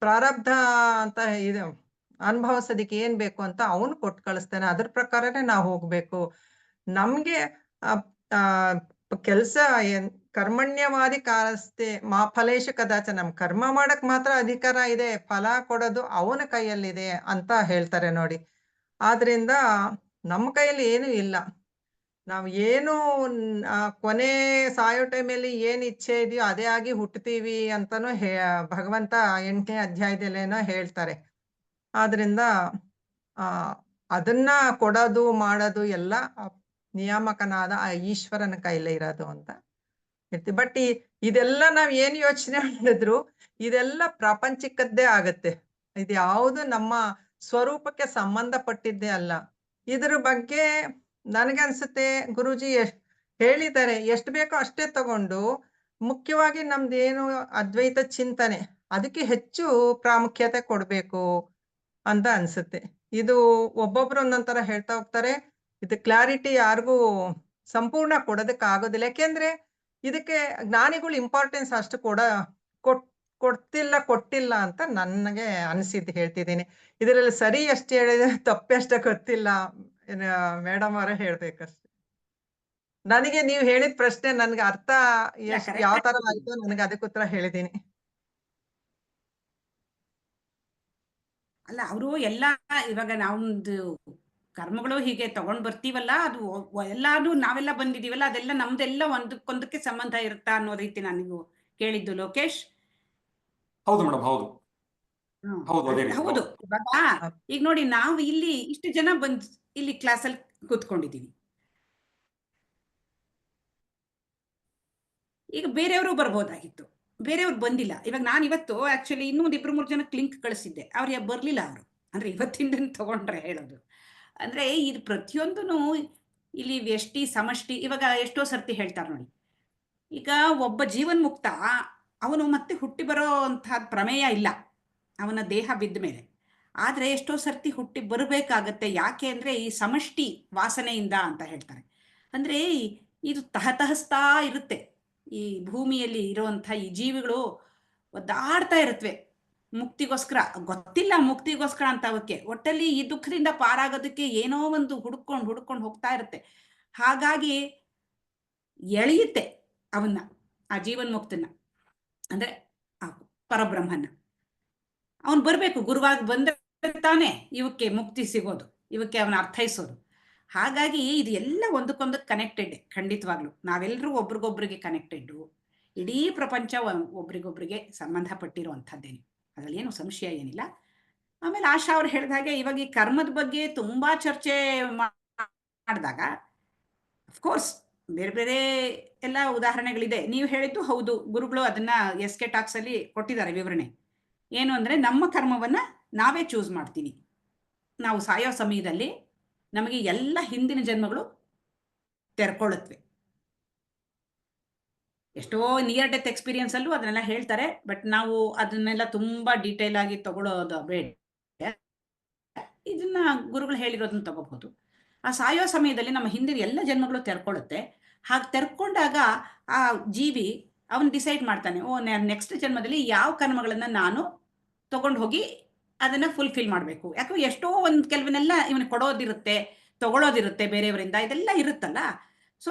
Speaker 6: ಪ್ರಾರಬ್ಧ ಅಂತ ಇದು ಅನುಭವಿಸೋದಕ್ಕೆ ಏನ್ ಬೇಕು ಅಂತ ಅವನು ಕೊಟ್ಟು ಕಳಿಸ್ತಾನೆ. ಅದ್ರ ಪ್ರಕಾರನೇ ನಾವು ಹೋಗ್ಬೇಕು. ನಮ್ಗೆ ಕೆಲ್ಸ ಕರ್ಮಣ್ಯವಾದಿ ಕಾರಸ್ತೆ ಮಾ ಫಲೇಶು ಕದಾಚ, ನಮ್ ಕರ್ಮ ಮಾಡಕ್ ಮಾತ್ರ ಅಧಿಕಾರ ಇದೆ, ಫಲ ಕೊಡೋದು ಅವನ ಕೈಯಲ್ಲಿದೆ ಅಂತ ಹೇಳ್ತಾರೆ ನೋಡಿ. ಆದ್ರಿಂದ ನಮ್ಮ ಕೈಯಲ್ಲಿ ಏನು ಇಲ್ಲ. ನಾವು ಏನು ಕೊನೆ ಸಾಯೋ ಟೈಮಲ್ಲಿ ಏನ್ ಇಚ್ಛೆ ಇದೆಯೋ ಅದೇ ಆಗಿ ಹುಟ್ಟುತ್ತೀವಿ ಅಂತಾನು ಭಗವಂತ 8ನೇ ಅಧ್ಯಾಯದಲ್ಲೇನೋ ಹೇಳ್ತಾರೆ. ಆದ್ರಿಂದ ಅದನ್ನ ಕೊಡೋದು ಮಾಡೋದು ಎಲ್ಲ ನಿಯಾಮಕನಾದ ಆ ಈಶ್ವರನ ಕೈಲೇ ಇರೋದು ಅಂತ ಹೇಳ್ತೀವಿ. ಬಟ್ ಇದೆಲ್ಲ ನಾವ್ ಏನ್ ಯೋಚನೆ ಮಾಡಿದ್ರು ಇದೆಲ್ಲ ಪ್ರಾಪಂಚಿಕದ್ದೇ ಆಗತ್ತೆ. ಇದು ಯಾವುದು ನಮ್ಮ ಸ್ವರೂಪಕ್ಕೆ ಸಂಬಂಧಪಟ್ಟಿದ್ದೇ ಅಲ್ಲ. ಇದ್ರ ಬಗ್ಗೆ ನನಗನ್ಸುತ್ತೆ ಗುರೂಜಿ ಹೇಳಿದ್ದಾರೆ, ಎಷ್ಟು ಬೇಕೋ ಅಷ್ಟೇ ತಗೊಂಡು ಮುಖ್ಯವಾಗಿ ನಮ್ದೇನು ಅದ್ವೈತ ಚಿಂತನೆ ಅದಕ್ಕೆ ಹೆಚ್ಚು ಪ್ರಾಮುಖ್ಯತೆ ಕೊಡ್ಬೇಕು ಅಂತ ಅನ್ಸುತ್ತೆ. ಇದು ಒಬ್ಬೊಬ್ರು ಒಂದೊಂಥರ ಹೇಳ್ತಾ ಹೋಗ್ತಾರೆ. ಇದು ಕ್ಲಾರಿಟಿ ಯಾರಿಗೂ ಸಂಪೂರ್ಣ ಕೊಡೋದಕ್ಕೆ ಆಗೋದಿಲ್ಲ. ಯಾಕೆಂದ್ರೆ ಇದಕ್ಕೆ ಜ್ಞಾನಿಗಳು ಇಂಪಾರ್ಟೆನ್ಸ್ ಅಷ್ಟು ಕೊಟ್ಟಿಲ್ಲ ಅಂತ ನನಗೆ ಅನಿಸಿದ್ದು ಹೇಳ್ತಿದ್ದೀನಿ. ಇದರಲ್ಲಿ ಸರಿ ಎಷ್ಟು ಹೇಳಿದ್ರೆ ತಪ್ಪೆಷ್ಟ ಗೊತ್ತಿಲ್ಲ, ಮೇಡಮ್ ಅವರೇ ಹೇಳ್ಬೇಕಷ್ಟೆ. ನನಗೆ ನೀವು ಹೇಳಿದ ಪ್ರಶ್ನೆ ನನ್ಗೆ ಅರ್ಥ ಯಾವ ತರ ಆಯ್ತು ನನಗೆ ಅದಕ್ಕೆ ಉತ್ತರ ಹೇಳಿದ್ದೀನಿ.
Speaker 1: ಅಲ್ಲ, ಅವರು ಎಲ್ಲ ಇವಾಗ ನಾವೊಂದು ಕರ್ಮಗಳು ಹೀಗೆ ತಗೊಂಡ್ ಬರ್ತೀವಲ್ಲ, ಅದು ಎಲ್ಲಾನು ನಾವೆಲ್ಲ ಬಂದಿದೀವಲ್ಲ, ಅದೆಲ್ಲ ನಮ್ದೆಲ್ಲ ಒಂದಕ್ಕೊಂದಕ್ಕೆ ಸಂಬಂಧ ಇರುತ್ತಾ ಅನ್ನೋ ರೀತಿ ನಾನು ಕೇಳಿದ್ದು. ಲೋಕೇಶ್?
Speaker 3: ಹೌದು ಮೇಡಮ್, ಹೌದು
Speaker 1: ಹೌದು. ಇವಾಗ ಈಗ ನೋಡಿ, ನಾವು ಇಲ್ಲಿ ಇಷ್ಟು ಜನ ಬಂದ್ ಇಲ್ಲಿ ಕ್ಲಾಸಲ್ಲಿ ಕೂತ್ಕೊಂಡಿದೀವಿ. ಈಗ ಬೇರೆಯವರು ಬರ್ಬೋದಾಗಿತ್ತು, ಬೇರೆಯವ್ರು ಬಂದಿಲ್ಲ. ಇವಾಗ ನಾನು ಇವತ್ತು ಆಕ್ಚುಲಿ ಇನ್ನೂ 2-3 ಜನಕ್ಕೆ ಲಿಂಕ್ ಕಳಿಸಿದ್ದೆ, ಅವ್ರಿಗೆ ಬರ್ಲಿಲ್ಲ. ಅವರು ಅಂದ್ರೆ ಇವತ್ತಿಂದ ತಗೊಂಡ್ರೆ ಹೇಳೋದು ಅಂದ್ರೆ ಇದು ಪ್ರತಿಯೊಂದೂ ಇಲ್ಲಿ ವ್ಯಷ್ಟಿ ಸಮಷ್ಟಿ. ಇವಾಗ ಎಷ್ಟೋ ಸರ್ತಿ ಹೇಳ್ತಾರೆ ನೋಡಿ, ಈಗ ಒಬ್ಬ ಜೀವನ್ ಮುಕ್ತ ಅವನು ಮತ್ತೆ ಹುಟ್ಟಿ ಬರೋ ಅಂತಹ ಪ್ರಮೇಯ ಇಲ್ಲ ಅವನ ದೇಹ ಬಿದ್ದ ಮೇಲೆ. ಆದ್ರೆ ಎಷ್ಟೋ ಸರ್ತಿ ಹುಟ್ಟಿ ಬರಬೇಕಾಗತ್ತೆ. ಯಾಕೆ ಅಂದ್ರೆ ಈ ಸಮಷ್ಟಿ ವಾಸನೆಯಿಂದ ಅಂತ ಹೇಳ್ತಾರೆ. ಅಂದ್ರೆ ಇದು ತಹತಹಸ್ತಾ ಇರುತ್ತೆ. ಈ ಭೂಮಿಯಲ್ಲಿ ಇರುವಂಥ ಈ ಜೀವಿಗಳು ಒದ್ದಾಡ್ತಾ ಇರುತ್ತವೆ ಮುಕ್ತಿಗೋಸ್ಕರ. ಗೊತ್ತಿಲ್ಲ ಮುಕ್ತಿಗೋಸ್ಕರ ಅಂತ ಅವಕ್ಕೆ, ಒಟ್ಟಲ್ಲಿ ಈ ದುಃಖದಿಂದ ಪಾರಾಗೋದಕ್ಕೆ ಏನೋ ಒಂದು ಹುಡ್ಕೊಂಡು ಹೋಗ್ತಾ ಇರುತ್ತೆ. ಹಾಗಾಗಿ ಎಳೆಯುತ್ತೆ ಅವನ್ನ, ಆ ಜೀವನ್ ಮುಕ್ತನ, ಅಂದ್ರೆ ಆ ಪರಬ್ರಹ್ಮನ. ಅವನು ಬರ್ಬೇಕು, ಗುರುವಾಗಿ ಬಂದ್ರೆ ತಾನೇ ಇವಕ್ಕೆ ಮುಕ್ತಿ ಸಿಗೋದು, ಇವಕ್ಕೆ ಅವನ ಅರ್ಥೈಸೋದು. ಹಾಗಾಗಿ ಇದು ಎಲ್ಲ ಒಂದಕ್ಕೊಂದಕ್ಕೆ ಕನೆಕ್ಟೆಡ್. ಖಂಡಿತವಾಗ್ಲು ನಾವೆಲ್ಲರೂ ಒಬ್ರಿಗೊಬ್ರಿಗೆ ಕನೆಕ್ಟೆಡ್. ಇಡೀ ಪ್ರಪಂಚ ಒಬ್ರಿಗೊಬ್ರಿಗೆ ಸಂಬಂಧಪಟ್ಟಿರುವಂಥದ್ದೇನು, ಅದರಲ್ಲಿ ಏನು ಸಂಶಯ ಏನಿಲ್ಲ. ಆಮೇಲೆ ಆಶಾ ಅವ್ರು ಹೇಳಿದ ಹಾಗೆ ಇವಾಗ ಈ ಕರ್ಮದ ಬಗ್ಗೆ ತುಂಬಾ ಚರ್ಚೆ ಮಾಡಿದಾಗ ಅಫ್ಕೋರ್ಸ್ ಬೇರೆ ಬೇರೆ ಎಲ್ಲ ಉದಾಹರಣೆಗಳಿದೆ. ನೀವು ಹೇಳಿದ್ದು ಹೌದು, ಗುರುಗಳು ಅದನ್ನ SK ಟಾಕ್ಸ್ ಅಲ್ಲಿ ಕೊಟ್ಟಿದ್ದಾರೆ ವಿವರಣೆ. ಏನು ಅಂದ್ರೆ ನಮ್ಮ ಕರ್ಮವನ್ನ ನಾವೇ ಚೂಸ್ ಮಾಡ್ತೀವಿ. ನಾವು ಸಾಯೋ ಸಮಯದಲ್ಲಿ ನಮಗೆ ಎಲ್ಲ ಹಿಂದಿನ ಜನ್ಮಗಳು ತೆರ್ಕೊಳ್ಳುತ್ತವೆ. ಎಷ್ಟೋ ನಿಯರ್ ಡೆತ್ ಎಕ್ಸ್ಪೀರಿಯನ್ಸ್ ಅಲ್ಲೂ ಅದನ್ನೆಲ್ಲ ಹೇಳ್ತಾರೆ, ಬಟ್ ನಾವು ಅದನ್ನೆಲ್ಲ ತುಂಬಾ ಡೀಟೇಲ್ ಆಗಿ ತಗೊಳ್ಳೋದು ಬೇಡ. ಇದನ್ನ ಗುರುಗಳು ಹೇಳಿರೋದನ್ನ ತಗೋಬಹುದು. ಆ ಸಾಯೋ ಸಮಯದಲ್ಲಿ ನಮ್ಮ ಹಿಂದಿನ ಎಲ್ಲ ಜನ್ಮಗಳು ತೆರ್ಕೊಳ್ಳುತ್ತೆ. ಹಾಗೆ ತೆರ್ಕೊಂಡಾಗ ಆ ಜೀವಿ ಅವನು ಡಿಸೈಡ್ ಮಾಡ್ತಾನೆ, ಓ ನೆಕ್ಸ್ಟ್ ಜನ್ಮದಲ್ಲಿ ಯಾವ ಕರ್ಮಗಳನ್ನ ನಾನು ತಗೊಂಡು ಹೋಗಿ ಅದನ್ನ ಫುಲ್ಫಿಲ್ ಮಾಡಬೇಕು. ಯಾಕಂದ್ರೆ ಎಷ್ಟೋ ಕೆಲವನ್ನೆಲ್ಲ ಇವನಿಗೆ ಕೊಡೋದಿರುತ್ತೆ, ತಗೊಳ್ಳೋದಿರುತ್ತೆ ಬೇರೆಯವರಿಂದ, ಇದೆಲ್ಲ ಇರುತ್ತಲ್ಲ. ಸೊ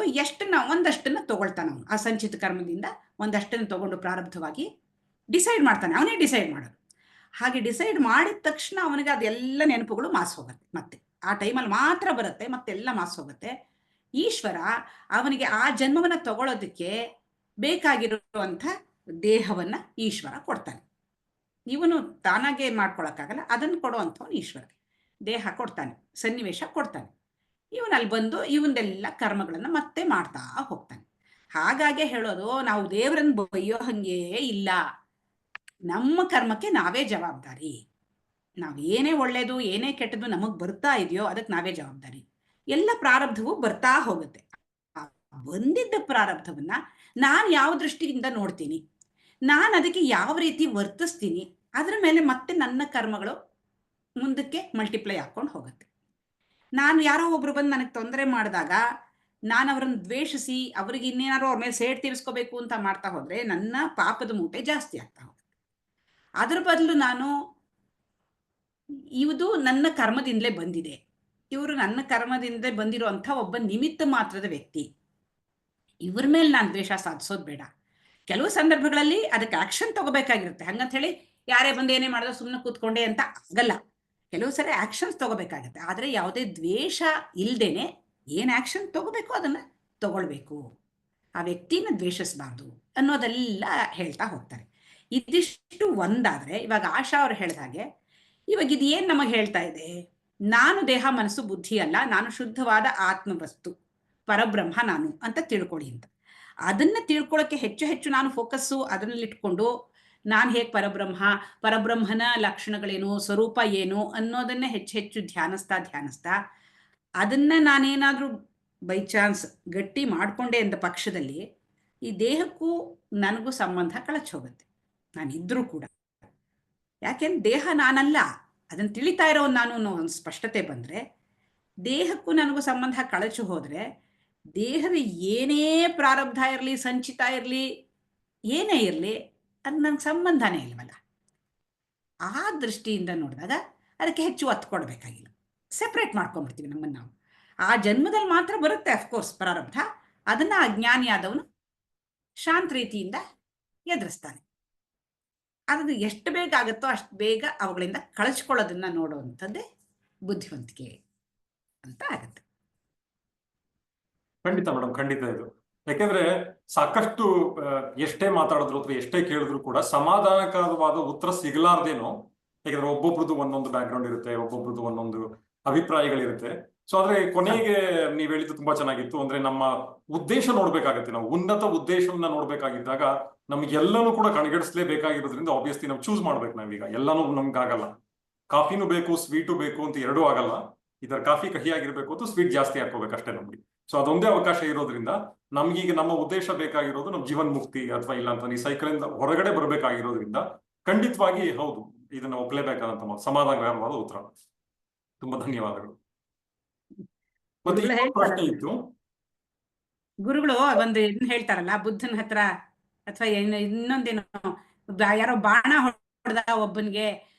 Speaker 1: ಒಂದಷ್ಟನ್ನ ತಗೊಳ್ತಾನೆ ಅವನು. ಆ ಸಂಚಿತ ಕರ್ಮದಿಂದ ಒಂದಷ್ಟನ್ನು ತಗೊಂಡು ಪ್ರಾರಬ್ಧವಾಗಿ ಡಿಸೈಡ್ ಮಾಡ್ತಾನೆ, ಅವನೇ ಡಿಸೈಡ್ ಮಾಡೋದು. ಹಾಗೆ ಡಿಸೈಡ್ ಮಾಡಿದ ತಕ್ಷಣ ಅವನಿಗೆ ಅದೆಲ್ಲ ನೆನಪುಗಳು ಮಾಸ್ ಹೋಗುತ್ತೆ. ಮತ್ತೆ ಆ ಟೈಮಲ್ಲಿ ಮಾತ್ರ ಬರುತ್ತೆ, ಮತ್ತೆಲ್ಲ ಮಾಸ್ ಹೋಗುತ್ತೆ. ಈಶ್ವರ ಅವನಿಗೆ ಆ ಜನ್ಮವನ್ನ ತಗೊಳ್ಳೋದಕ್ಕೆ ಬೇಕಾಗಿರುವಂಥ ದೇಹವನ್ನ ಈಶ್ವರ ಕೊಡ್ತಾನೆ. ಇವನು ತಾನಾಗೆ ಮಾಡ್ಕೊಳಕ್ಕಾಗಲ್ಲ, ಅದನ್ನು ಕೊಡುವಂಥವನು ಈಶ್ವರ. ದೇಹ ಕೊಡ್ತಾನೆ, ಸನ್ನಿವೇಶ ಕೊಡ್ತಾನೆ. ಇವನಲ್ಲಿ ಬಂದು ಇವನ್ನೆಲ್ಲ ಕರ್ಮಗಳನ್ನ ಮತ್ತೆ ಮಾಡ್ತಾ ಹೋಗ್ತಾನೆ. ಹಾಗಾಗಿ ಹೇಳೋದು, ನಾವು ದೇವರನ್ನು ಬೈಯೋ ಹಂಗೇ ಇಲ್ಲ. ನಮ್ಮ ಕರ್ಮಕ್ಕೆ ನಾವೇ ಜವಾಬ್ದಾರಿ. ನಾವು ಏನೇ ಒಳ್ಳೇದು ಏನೇ ಕೆಟ್ಟದ್ದು ನಮಗ್ ಬರ್ತಾ ಇದೆಯೋ ಅದಕ್ಕೆ ನಾವೇ ಜವಾಬ್ದಾರಿ. ಎಲ್ಲ ಪ್ರಾರಬ್ಧವೂ ಬರ್ತಾ ಹೋಗುತ್ತೆ. ಬಂದಿದ್ದ ಪ್ರಾರಬ್ಧವನ್ನ ನಾನು ಯಾವ ದೃಷ್ಟಿಯಿಂದ ನೋಡ್ತೀನಿ, ನಾನು ಅದಕ್ಕೆ ಯಾವ ರೀತಿ ವರ್ತಿಸ್ತೀನಿ, ಅದರ ಮೇಲೆ ಮತ್ತೆ ನನ್ನ ಕರ್ಮಗಳು ಮುಂದಕ್ಕೆ ಮಲ್ಟಿಪ್ಲೈ ಹಾಕೊಂಡು ಹೋಗುತ್ತೆ. ನಾನು ಯಾರೋ ಒಬ್ರು ಬಂದು ನನಗೆ ತೊಂದರೆ ಮಾಡಿದಾಗ ನಾನು ಅವರನ್ನು ದ್ವೇಷಿಸಿ ಅವ್ರಿಗೆ ಇನ್ನೇನಾದ್ರು ಅವ್ರ ಮೇಲೆ ಸೇಡ್ ತೀರಿಸ್ಕೋಬೇಕು ಅಂತ ಮಾಡ್ತಾ ಹೋದ್ರೆ ನನ್ನ ಪಾಪದ ಮೂಟೆ ಜಾಸ್ತಿ ಆಗ್ತಾ ಹೋಗುತ್ತೆ. ಅದ್ರ ಬದಲು ನಾನು ಇದು ನನ್ನ ಕರ್ಮದಿಂದಲೇ ಬಂದಿದೆ, ಇವರು ನನ್ನ ಕರ್ಮದಿಂದ ಬಂದಿರುವಂಥ ಒಬ್ಬ ನಿಮಿತ್ತ ಮಾತ್ರದ ವ್ಯಕ್ತಿ, ಇವ್ರ ಮೇಲೆ ನಾನು ದ್ವೇಷ ಸಾಧಿಸೋದು ಬೇಡ. ಕೆಲವು ಸಂದರ್ಭಗಳಲ್ಲಿ ಅದಕ್ಕೆ ಆಕ್ಷನ್ ತಗೋಬೇಕಾಗಿರುತ್ತೆ. ಹಂಗಂತ ಹೇಳಿ ಯಾರೇ ಬಂದು ಏನೇ ಮಾಡಿದ್ರು ಸುಮ್ಮನೆ ಕೂತ್ಕೊಂಡೆ ಅಂತ ಆಗಲ್ಲ. ಕೆಲವು ಸರಿ ಆಕ್ಷನ್ಸ್ ತಗೋಬೇಕಾಗತ್ತೆ. ಆದರೆ ಯಾವುದೇ ದ್ವೇಷ ಇಲ್ದೇನೆ ಏನ್ ಆಕ್ಷನ್ ತಗೋಬೇಕು ಅದನ್ನ ತಗೊಳ್ಬೇಕು. ಆ ವ್ಯಕ್ತಿನ ದ್ವೇಷಿಸಬಾರ್ದು ಅನ್ನೋದೆಲ್ಲ ಹೇಳ್ತಾ ಹೋಗ್ತಾರೆ. ಇದಿಷ್ಟು ಒಂದಾದ್ರೆ, ಇವಾಗ ಆಶಾ ಅವ್ರು ಹೇಳಿದ ಹಾಗೆ ಇವಾಗ ಇದು ಏನ್ ನಮಗೆ ಹೇಳ್ತಾ ಇದೆ, ನಾನು ದೇಹ ಮನಸ್ಸು ಬುದ್ಧಿ ಅಲ್ಲ, ನಾನು ಶುದ್ಧವಾದ ಆತ್ಮವಸ್ತು ಪರಬ್ರಹ್ಮ ನಾನು ಅಂತ ತಿಳ್ಕೊಳ್ಳಿ ಅಂತ. ಅದನ್ನ ತಿಳ್ಕೊಳ್ಳೋಕೆ ಹೆಚ್ಚು ಹೆಚ್ಚು ನಾನು ಫೋಕಸ್ಸು ಅದನ್ನಲ್ಲಿಟ್ಕೊಂಡು ನಾನು ಹೇಗೆ ಪರಬ್ರಹ್ಮನ ಲಕ್ಷಣಗಳೇನು, ಸ್ವರೂಪ ಏನು ಅನ್ನೋದನ್ನೇ ಹೆಚ್ಚು ಹೆಚ್ಚು ಧ್ಯಾನಿಸ್ತಾ ಅದನ್ನ ನಾನೇನಾದ್ರೂ ಬೈ ಚಾನ್ಸ್ ಗಟ್ಟಿ ಮಾಡ್ಕೊಂಡೆ ಅಂತ ಪಕ್ಷದಲ್ಲಿ ಈ ದೇಹಕ್ಕೂ ನನಗೂ ಸಂಬಂಧ ಕಳಚಿ ಹೋಗುತ್ತೆ, ನಾನಿದ್ರೂ ಕೂಡ. ಯಾಕೆಂದ್ರೆ ದೇಹ ನಾನಲ್ಲ, ಅದನ್ನು ತಿಳಿತಾ ಇರೋ ನಾನು ಅನ್ನೋ ಒಂದು ಸ್ಪಷ್ಟತೆ ಬಂದ್ರೆ, ದೇಹಕ್ಕೂ ನನಗೂ ಸಂಬಂಧ ಕಳಚಿ ಹೋದ್ರೆ ದೇಹದ ಏನೇ ಪ್ರಾರಬ್ಧ ಇರಲಿ, ಸಂಚಿತ ಇರಲಿ, ಏನೇ ಇರಲಿ, ಅದು ನನಗೆ ಸಂಬಂಧನೇ ಇಲ್ವಲ್ಲ. ಆ ದೃಷ್ಟಿಯಿಂದ ನೋಡಿದಾಗ ಅದಕ್ಕೆ ಹೆಚ್ಚು ಒತ್ತು ಕೊಡಬೇಕಾಗಿಲ್ಲ, ಸೆಪ್ರೇಟ್ ಮಾಡ್ಕೊಂಡ್ಬಿಡ್ತೀವಿ ನಮ್ಮನ್ನು ನಾವು. ಆ ಜನ್ಮದಲ್ಲಿ ಮಾತ್ರ ಬರುತ್ತೆ ಅಫ್ಕೋರ್ಸ್ ಪ್ರಾರಬ್ಧ, ಅದನ್ನ ಅಜ್ಞಾನಿಯಾದವನು ಶಾಂತ ರೀತಿಯಿಂದ ಎದುರಿಸ್ತಾನೆ. ಅದು ಎಷ್ಟು ಬೇಗ ಆಗುತ್ತೋ ಅಷ್ಟು ಬೇಗ ಅವುಗಳಿಂದ ಕಳಚ್ಕೊಳ್ಳೋದನ್ನ ನೋಡುವಂಥದ್ದೇ ಬುದ್ಧಿವಂತಿಕೆ ಅಂತ ಆಗುತ್ತೆ.
Speaker 3: ಖಂಡಿತ ಮೇಡಮ್, ಖಂಡಿತ ಇದು. ಯಾಕೆಂದ್ರೆ ಸಾಕಷ್ಟು ಎಷ್ಟೇ ಮಾತಾಡಿದ್ರು ಅಥವಾ ಎಷ್ಟೇ ಕೇಳಿದ್ರು ಕೂಡ ಸಮಾಧಾನಕರವಾದ ಉತ್ತರ ಸಿಗಲಾರ್ದೇನೋ. ಯಾಕಂದ್ರೆ ಒಬ್ಬೊಬ್ರದ್ದು ಒಂದೊಂದು ಬ್ಯಾಕ್ ಗ್ರೌಂಡ್ ಇರುತ್ತೆ, ಒಬ್ಬೊಬ್ರದ್ದು ಒಂದೊಂದು ಅಭಿಪ್ರಾಯಗಳಿರುತ್ತೆ. ಸೊ ಆದ್ರೆ ಕೊನೆಗೆ ನೀವ್ ಹೇಳಿದ್ದು ತುಂಬಾ ಚೆನ್ನಾಗಿತ್ತು. ಅಂದ್ರೆ ನಮ್ಮ ಉದ್ದೇಶ ನೋಡ್ಬೇಕಾಗತ್ತೆ, ನಾವು ಉನ್ನತ ಉದ್ದೇಶವನ್ನ ನೋಡ್ಬೇಕಾಗಿದ್ದಾಗ ನಮ್ಗೆಲ್ಲನೂ ಕೂಡ ಕಣಗಡಿಸ್ಲೇಬೇಕಾಗಿರೋದ್ರಿಂದ ಆಬ್ವಿಯಸ್ಲಿ ನಾವು ಚೂಸ್ ಮಾಡ್ಬೇಕು. ನಾವೀಗ ಎಲ್ಲಾನು ನಮ್ಗಾಗಲ್ಲ, ಕಾಫಿನೂ ಬೇಕು ಸ್ವೀಟು ಬೇಕು ಅಂತ ಎರಡೂ ಆಗಲ್ಲ. ಇದರ ಕಾಫಿ ಕಹಿಯಾಗಿರ್ಬೇಕು ಅಂತ ಸ್ವೀಟ್ ಜಾಸ್ತಿ ಹಾಕೋಬೇಕಷ್ಟೇ ನಮ್ಗೆ. ಸೊ ಅದೊಂದೇ ಅವಕಾಶ ಇರೋದ್ರಿಂದ ನಮ್ಗೀಗ ನಮ್ಮ ಉದ್ದೇಶ ಬೇಕಾಗಿರೋದು ನಮ್ಮ ಜೀವನ್ ಮುಕ್ತಿ ಅಥವಾ ಇಲ್ಲ ಅಂತ ಈ ಸೈಕಲ್ ಇಂದ ಹೊರಗಡೆ ಬರ್ಬೇಕಾಗಿರೋದ್ರಿಂದ ಖಂಡಿತವಾಗಿ ಹೌದು, ಇದನ್ನ ಒಪ್ಲೇಬೇಕಾದಂತ ಸಮಾಧಾನಕರವಾದ ಉತ್ತರ. ತುಂಬಾ ಧನ್ಯವಾದಗಳು. ಮತ್ತೆ ಪ್ರಶ್ನೆ ಇತ್ತು,
Speaker 1: ಗುರುಗಳು ಒಂದು ಇದನ್ನ ಹೇಳ್ತಾರಲ್ಲ, ಬುದ್ಧನ ಹತ್ರ ಅಥವಾ ಇನ್ನೊಂದೇನು, ಯಾರೋ ಬಾಣ ಹೊಡೆದ ಒಬ್ಬನಿಗೆ,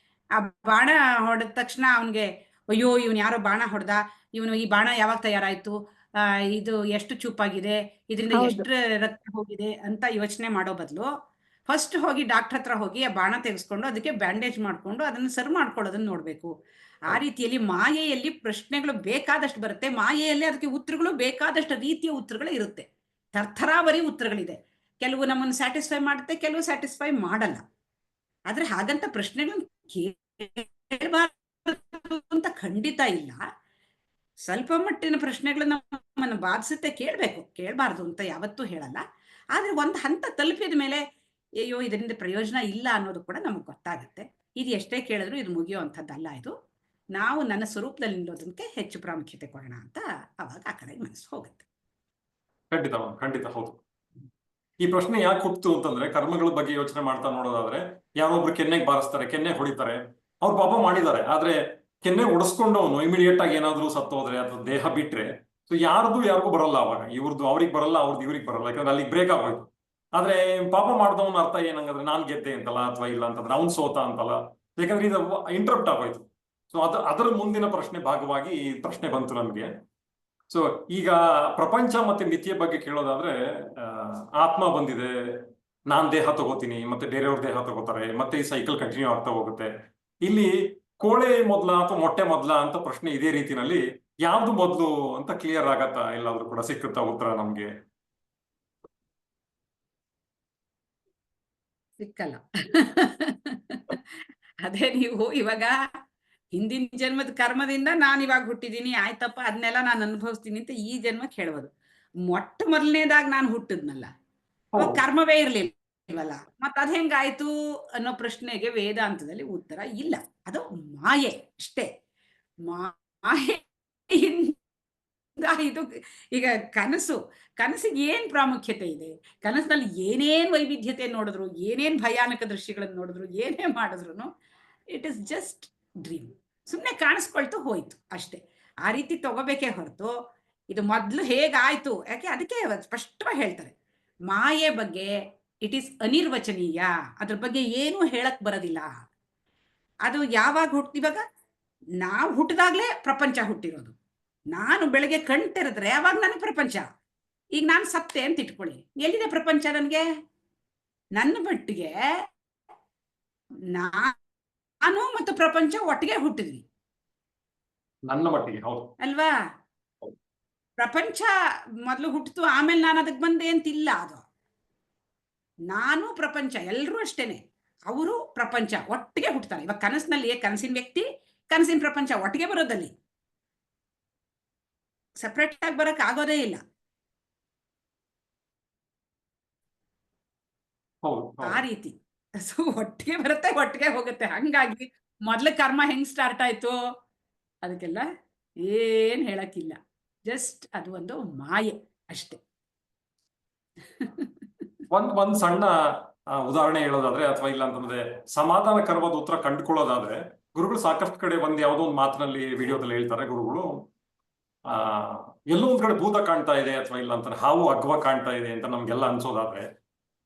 Speaker 1: ಆ ಬಾಣ ಹೊಡೆದ ತಕ್ಷಣ ಅವನ್ಗೆ ಅಯ್ಯೋ ಇವನು ಯಾರೋ ಬಾಣ ಹೊಡೆದ, ಇವನು ಈ ಬಾಣ ಯಾವಾಗ ತಯಾರಾಯ್ತು, ಇದು ಎಷ್ಟು ಚೂಪಾಗಿದೆ, ಇದರಿಂದ ಎಷ್ಟು ರಕ್ತ ಹೋಗಿದೆ ಅಂತ ಯೋಚನೆ ಮಾಡೋ ಬದಲು ಫಸ್ಟ್ ಹೋಗಿ ಡಾಕ್ಟರ್ ಹತ್ರ ಹೋಗಿ ಆ ಬಾಣ ತೆಗೆಸ್ಕೊಂಡು ಅದಕ್ಕೆ ಬ್ಯಾಂಡೇಜ್ ಮಾಡ್ಕೊಂಡು ಅದನ್ನ ಸರಿ ಮಾಡ್ಕೊಳ್ಳೋದನ್ನ ನೋಡ್ಬೇಕು. ಆ ರೀತಿಯಲ್ಲಿ ಮಾಯೆಯಲ್ಲಿ ಪ್ರಶ್ನೆಗಳು ಬೇಕಾದಷ್ಟು ಬರುತ್ತೆ, ಮಾಯೆಯಲ್ಲಿ ಅದಕ್ಕೆ ಉತ್ತರಗಳು ಬೇಕಾದಷ್ಟು ರೀತಿಯ ಉತ್ತರಗಳು ಇರುತ್ತೆ, ತರ್ಥರಾವರಿ ಉತ್ತರಗಳಿದೆ. ಕೆಲವು ನಮ್ಮನ್ನು ಸ್ಯಾಟಿಸ್ಫೈ ಮಾಡುತ್ತೆ, ಕೆಲವು ಸ್ಯಾಟಿಸ್ಫೈ ಮಾಡಲ್ಲ. ಆದ್ರೆ ಹಾಗಂತ ಪ್ರಶ್ನೆಗಳನ್ನು ಕೇಳಬಾರದು ಅಂತ ಖಂಡಿತ ಇಲ್ಲ. ಸ್ವಲ್ಪ ಮಟ್ಟಿನ ಪ್ರಶ್ನೆಗಳನ್ನ ನಮ್ಮನ್ನು ಬಾಧಿಸುತ್ತೆ, ಕೇಳಬಾರ್ದು ಅಂತ ಯಾವತ್ತೂ ಹೇಳಲ್ಲ. ಆದ್ರೆ ಒಂದು ಹಂತ ತಲುಪಿದ ಮೇಲೆ ಅಯ್ಯೋ ಇದರಿಂದ ಪ್ರಯೋಜನ ಇಲ್ಲ ಅನ್ನೋದು ಕೂಡ ನಮಗೆ ಗೊತ್ತಾಗುತ್ತೆ. ಇದು ಎಷ್ಟೇ ಕೇಳಿದ್ರು ಇದು ಮುಗಿಯುವಂಥದ್ದಲ್ಲ. ಇದು ನಾವು ನನ್ನ ಸ್ವರೂಪದಲ್ಲಿ ನಿಲ್ಲೋದಕ್ಕೆ ಹೆಚ್ಚು ಪ್ರಾಮುಖ್ಯತೆ ಕೊಡೋಣ ಅಂತ ಅವಾಗ ಆ ಕಡೆ ಮನಸ್ಸು ಹೋಗುತ್ತೆ.
Speaker 3: ಖಂಡಿತ ಹೌದು. ಈ ಪ್ರಶ್ನೆ ಯಾಕೆ ಹುಟ್ಟಿತು ಅಂತಂದ್ರೆ, ಕರ್ಮಗಳ ಬಗ್ಗೆ ಯೋಚನೆ ಮಾಡ್ತಾ ನೋಡೋದಾದ್ರೆ, ಯಾರೊಬ್ರು ಕೆನ್ನೆಗೆ ಬಾರಿಸ್ತಾರೆ, ಕೆನ್ನೆ ಹೊಡಿತಾರೆ, ಅವ್ರು ಪಾಪ ಮಾಡಿದ್ದಾರೆ. ಆದ್ರೆ ಕೆನ್ನೆ ಹೊಡಿಸ್ಕೊಂಡವನು ಇಮಿಡಿಯೇಟ್ ಆಗಿ ಏನಾದ್ರು ಸತ್ತೋದ್ರೆ ಅಥವಾ ದೇಹ ಬಿಟ್ರೆ, ಸೊ ಯಾರಿಗೂ ಬರಲ್ಲ. ಅವಾಗ ಇವ್ರದ್ದು ಅವ್ರಿಗೆ ಬರಲ್ಲ, ಅವ್ರದ್ದು ಇವ್ರಿಗೆ ಬರಲ್ಲ, ಯಾಕಂದ್ರೆ ಅಲ್ಲಿಗೆ ಬ್ರೇಕ್ ಆಗೋಯ್ತು. ಆದ್ರೆ ಪಾಪ ಮಾಡ್ದವನ ಅರ್ಥ ಏನಂಗಂದ್ರೆ ನಾನ್ ಗೆದ್ದೆ ಅಂತಲ್ಲ, ಅಥವಾ ಇಲ್ಲ ಅಂತಂದ್ರೆ ಅವ್ನ್ ಸೋತ ಅಂತಲ್ಲ, ಯಾಕಂದ್ರೆ ಇದು ಇಂಟರಪ್ಟ್ ಆಗೋಯ್ತು. ಸೊ ಅದರ ಮುಂದಿನ ಭಾಗವಾಗಿ ಈ ಪ್ರಶ್ನೆ ಬಂತು ನಮ್ಗೆ. ಸೊ ಈಗ ಪ್ರಪಂಚ ಮತ್ತೆ ಮಿಥ್ಯೆ ಬಗ್ಗೆ ಕೇಳೋದಾದ್ರೆ, ಆತ್ಮ ಬಂದಿದೆ, ನಾನ್ ದೇಹ ತಗೋತೀನಿ, ಮತ್ತೆ ಬೇರೆಯವ್ರ ದೇಹ ತಗೋತಾರೆ, ಮತ್ತೆ ಈ ಸೈಕಲ್ ಕಂಟಿನ್ಯೂ ಆಗ್ತಾ ಹೋಗುತ್ತೆ. ಇಲ್ಲಿ ಕೋಳೆ ಮೊದ್ಲ ಅಥವಾ ಮೊಟ್ಟೆ ಮೊದ್ಲ ಅಂತ ಪ್ರಶ್ನೆ ಇದೇ ರೀತಿನಲ್ಲಿ ಯಾವ್ದು ಮೊದ್ಲು ಅಂತ ಕ್ಲಿಯರ್ ಆಗತ್ತಾ? ಎಲ್ಲಾದ್ರೂ ಕೂಡ ಸಿಕ್ಕುತ್ತಾ ಉತ್ತರ ನಮ್ಗೆ?
Speaker 1: ಸಿಕ್ಕಲ್ಲ. ಅದೇ ನೀವು ಇವಾಗ ಹಿಂದಿನ ಜನ್ಮದ ಕರ್ಮದಿಂದ ನಾನು ಇವಾಗ ಹುಟ್ಟಿದೀನಿ, ಆಯ್ತಪ್ಪ ಅದನ್ನೆಲ್ಲ ನಾನು ಅನುಭವಿಸ್ತೀನಿ ಅಂತ ಈ ಜನ್ಮಕ್ಕೆ ಹೇಳ್ಬೋದು. ಮೊದಲನೇದಾಗ ನಾನು ಹುಟ್ಟಿದ್ನಲ್ಲ, ಅವಾಗ ಕರ್ಮವೇ ಇರ್ಲಿಲ್ವಲ್ಲ, ಮತ್ತ ಅದ್ ಹೆಂಗಾಯ್ತು ಅನ್ನೋ ಪ್ರಶ್ನೆಗೆ ವೇದಾಂತದಲ್ಲಿ ಉತ್ತರ ಇಲ್ಲ. ಅದು ಮಾಯೆ ಅಷ್ಟೇ. ಮಾಯೆಯಿಂದ ಇದು ಈಗ ಕನಸಿಗೆ ಏನ್ ಪ್ರಾಮುಖ್ಯತೆ ಇದೆ? ಕನಸಿನಲ್ಲಿ ಏನೇನ್ ವೈವಿಧ್ಯತೆ ನೋಡಿದ್ರು, ಏನೇನ್ ಭಯಾನಕ ದೃಶ್ಯಗಳನ್ನು ನೋಡಿದ್ರು, ಏನೇ ಮಾಡಿದ್ರು ಇಟ್ ಇಸ್ ಜಸ್ಟ್ ಡ್ರೀಮ್. ಸುಮ್ಮನೆ ಕಾಣಿಸ್ಕೊಳ್ತು ಹೋಯ್ತು ಅಷ್ಟೇ. ಆ ರೀತಿ ತಗೋಬೇಕೇ ಹೊರತು ಇದು ಮೊದ್ಲು ಹೇಗಾಯ್ತು, ಯಾಕೆ ಅದಕ್ಕೆ ಸ್ಪಷ್ಟವಾಗಿ ಹೇಳ್ತಾರೆ ಮಾಯೆ ಬಗ್ಗೆ ಇಟ್ ಈಸ್ ಅನಿರ್ವಚನೀಯ, ಅದ್ರ ಬಗ್ಗೆ ಏನೂ ಹೇಳಕ್ ಬರೋದಿಲ್ಲ. ಅದು ಯಾವಾಗ ಇವಾಗ ನಾವು ಹುಟ್ಟಿದಾಗ್ಲೇ ಪ್ರಪಂಚ ಹುಟ್ಟಿರೋದು. ನಾನು ಬೆಳಗ್ಗೆ ಕಣ್ ತೆರೆದ್ರೆ ಅವಾಗ ನನಗೆ ಪ್ರಪಂಚ. ಈಗ ನಾನು ಸತ್ತೆ ಅಂತ ಇಟ್ಕೊಳ್ಳಿ, ಎಲ್ಲಿದೆ ಪ್ರಪಂಚ ನನಗೆ? ನನ್ನ ಮಟ್ಟಿಗೆ ನಾನು ಮತ್ತು ಪ್ರಪಂಚ ಒಟ್ಟಿಗೆ ಹುಟ್ಟಿದ್ವಿ,
Speaker 3: ನನ್ನ ಮಟ್ಟಿಗೆ ಹೌದು
Speaker 1: ಅಲ್ವಾ? ಪ್ರಪಂಚ ಮೊದಲು ಹುಟ್ಟಿತು, ಆಮೇಲೆ ನಾನು ಅದಕ್ಕೆ ಬಂದೆ ಅಂತಿಲ್ಲ. ಅದು ನಾನು ಪ್ರಪಂಚ ಎಲ್ಲರೂ ಅಷ್ಟೇನೆ, ಅವರು ಪ್ರಪಂಚ ಒಟ್ಟಿಗೆ ಹುಟ್ಟುತ್ತಾರೆ. ಇವಾಗ ಕನಸಿನಲ್ಲಿ ಕನಸಿನ ವ್ಯಕ್ತಿ, ಕನಸಿನ ಪ್ರಪಂಚ ಒಟ್ಟಿಗೆ ಬರೋದಲ್ಲಿ, ಸೆಪರೇಟ್ ಆಗಿ ಬರಕ್ ಆಗೋದೇ ಇಲ್ಲ. ಆ ರೀತಿ ಸೊ ಒಟ್ಟಿಗೆ ಬರುತ್ತೆ, ಒಟ್ಟಿಗೆ ಹೋಗುತ್ತೆ. ಹಂಗಾಗಿ ಮೊದ್ಲ ಕರ್ಮ ಹೆಂಗ್ ಸ್ಟಾರ್ಟ್ ಆಯ್ತು ಅದಕ್ಕೆಲ್ಲ ಏನ್ ಹೇಳಕ್ಕಿಲ್ಲ. ಜಸ್ಟ್ ಅದು ಒಂದು ಮಾಯೆ ಅಷ್ಟೇ.
Speaker 3: ಒಂದ್ ಸಣ್ಣ ಉದಾಹರಣೆ ಹೇಳೋದಾದ್ರೆ, ಅಥವಾ ಇಲ್ಲ ಅಂತಂದ್ರೆ ಸಮಾಧಾನಕರವಾದ ಉತ್ತರ ಕಂಡುಕೊಳ್ಳೋದಾದ್ರೆ, ಗುರುಗಳು ಸಾಕಷ್ಟು ಕಡೆ ಯಾವ್ದೋ ಒಂದು ಮಾತಿನಲ್ಲಿ ವಿಡಿಯೋದಲ್ಲಿ ಹೇಳ್ತಾರೆ, ಗುರುಗಳು ಎಲ್ಲೋ ಒಂದ್ ಕಡೆ ಭೂತ ಕಾಣ್ತಾ ಇದೆ ಅಥವಾ ಇಲ್ಲ ಅಂತಾರೆ ಹಾವು ಅಗ್ವ ಕಾಣ್ತಾ ಇದೆ ಅಂತ ನಮ್ಗೆಲ್ಲ ಅನ್ಸೋದಾದ್ರೆ,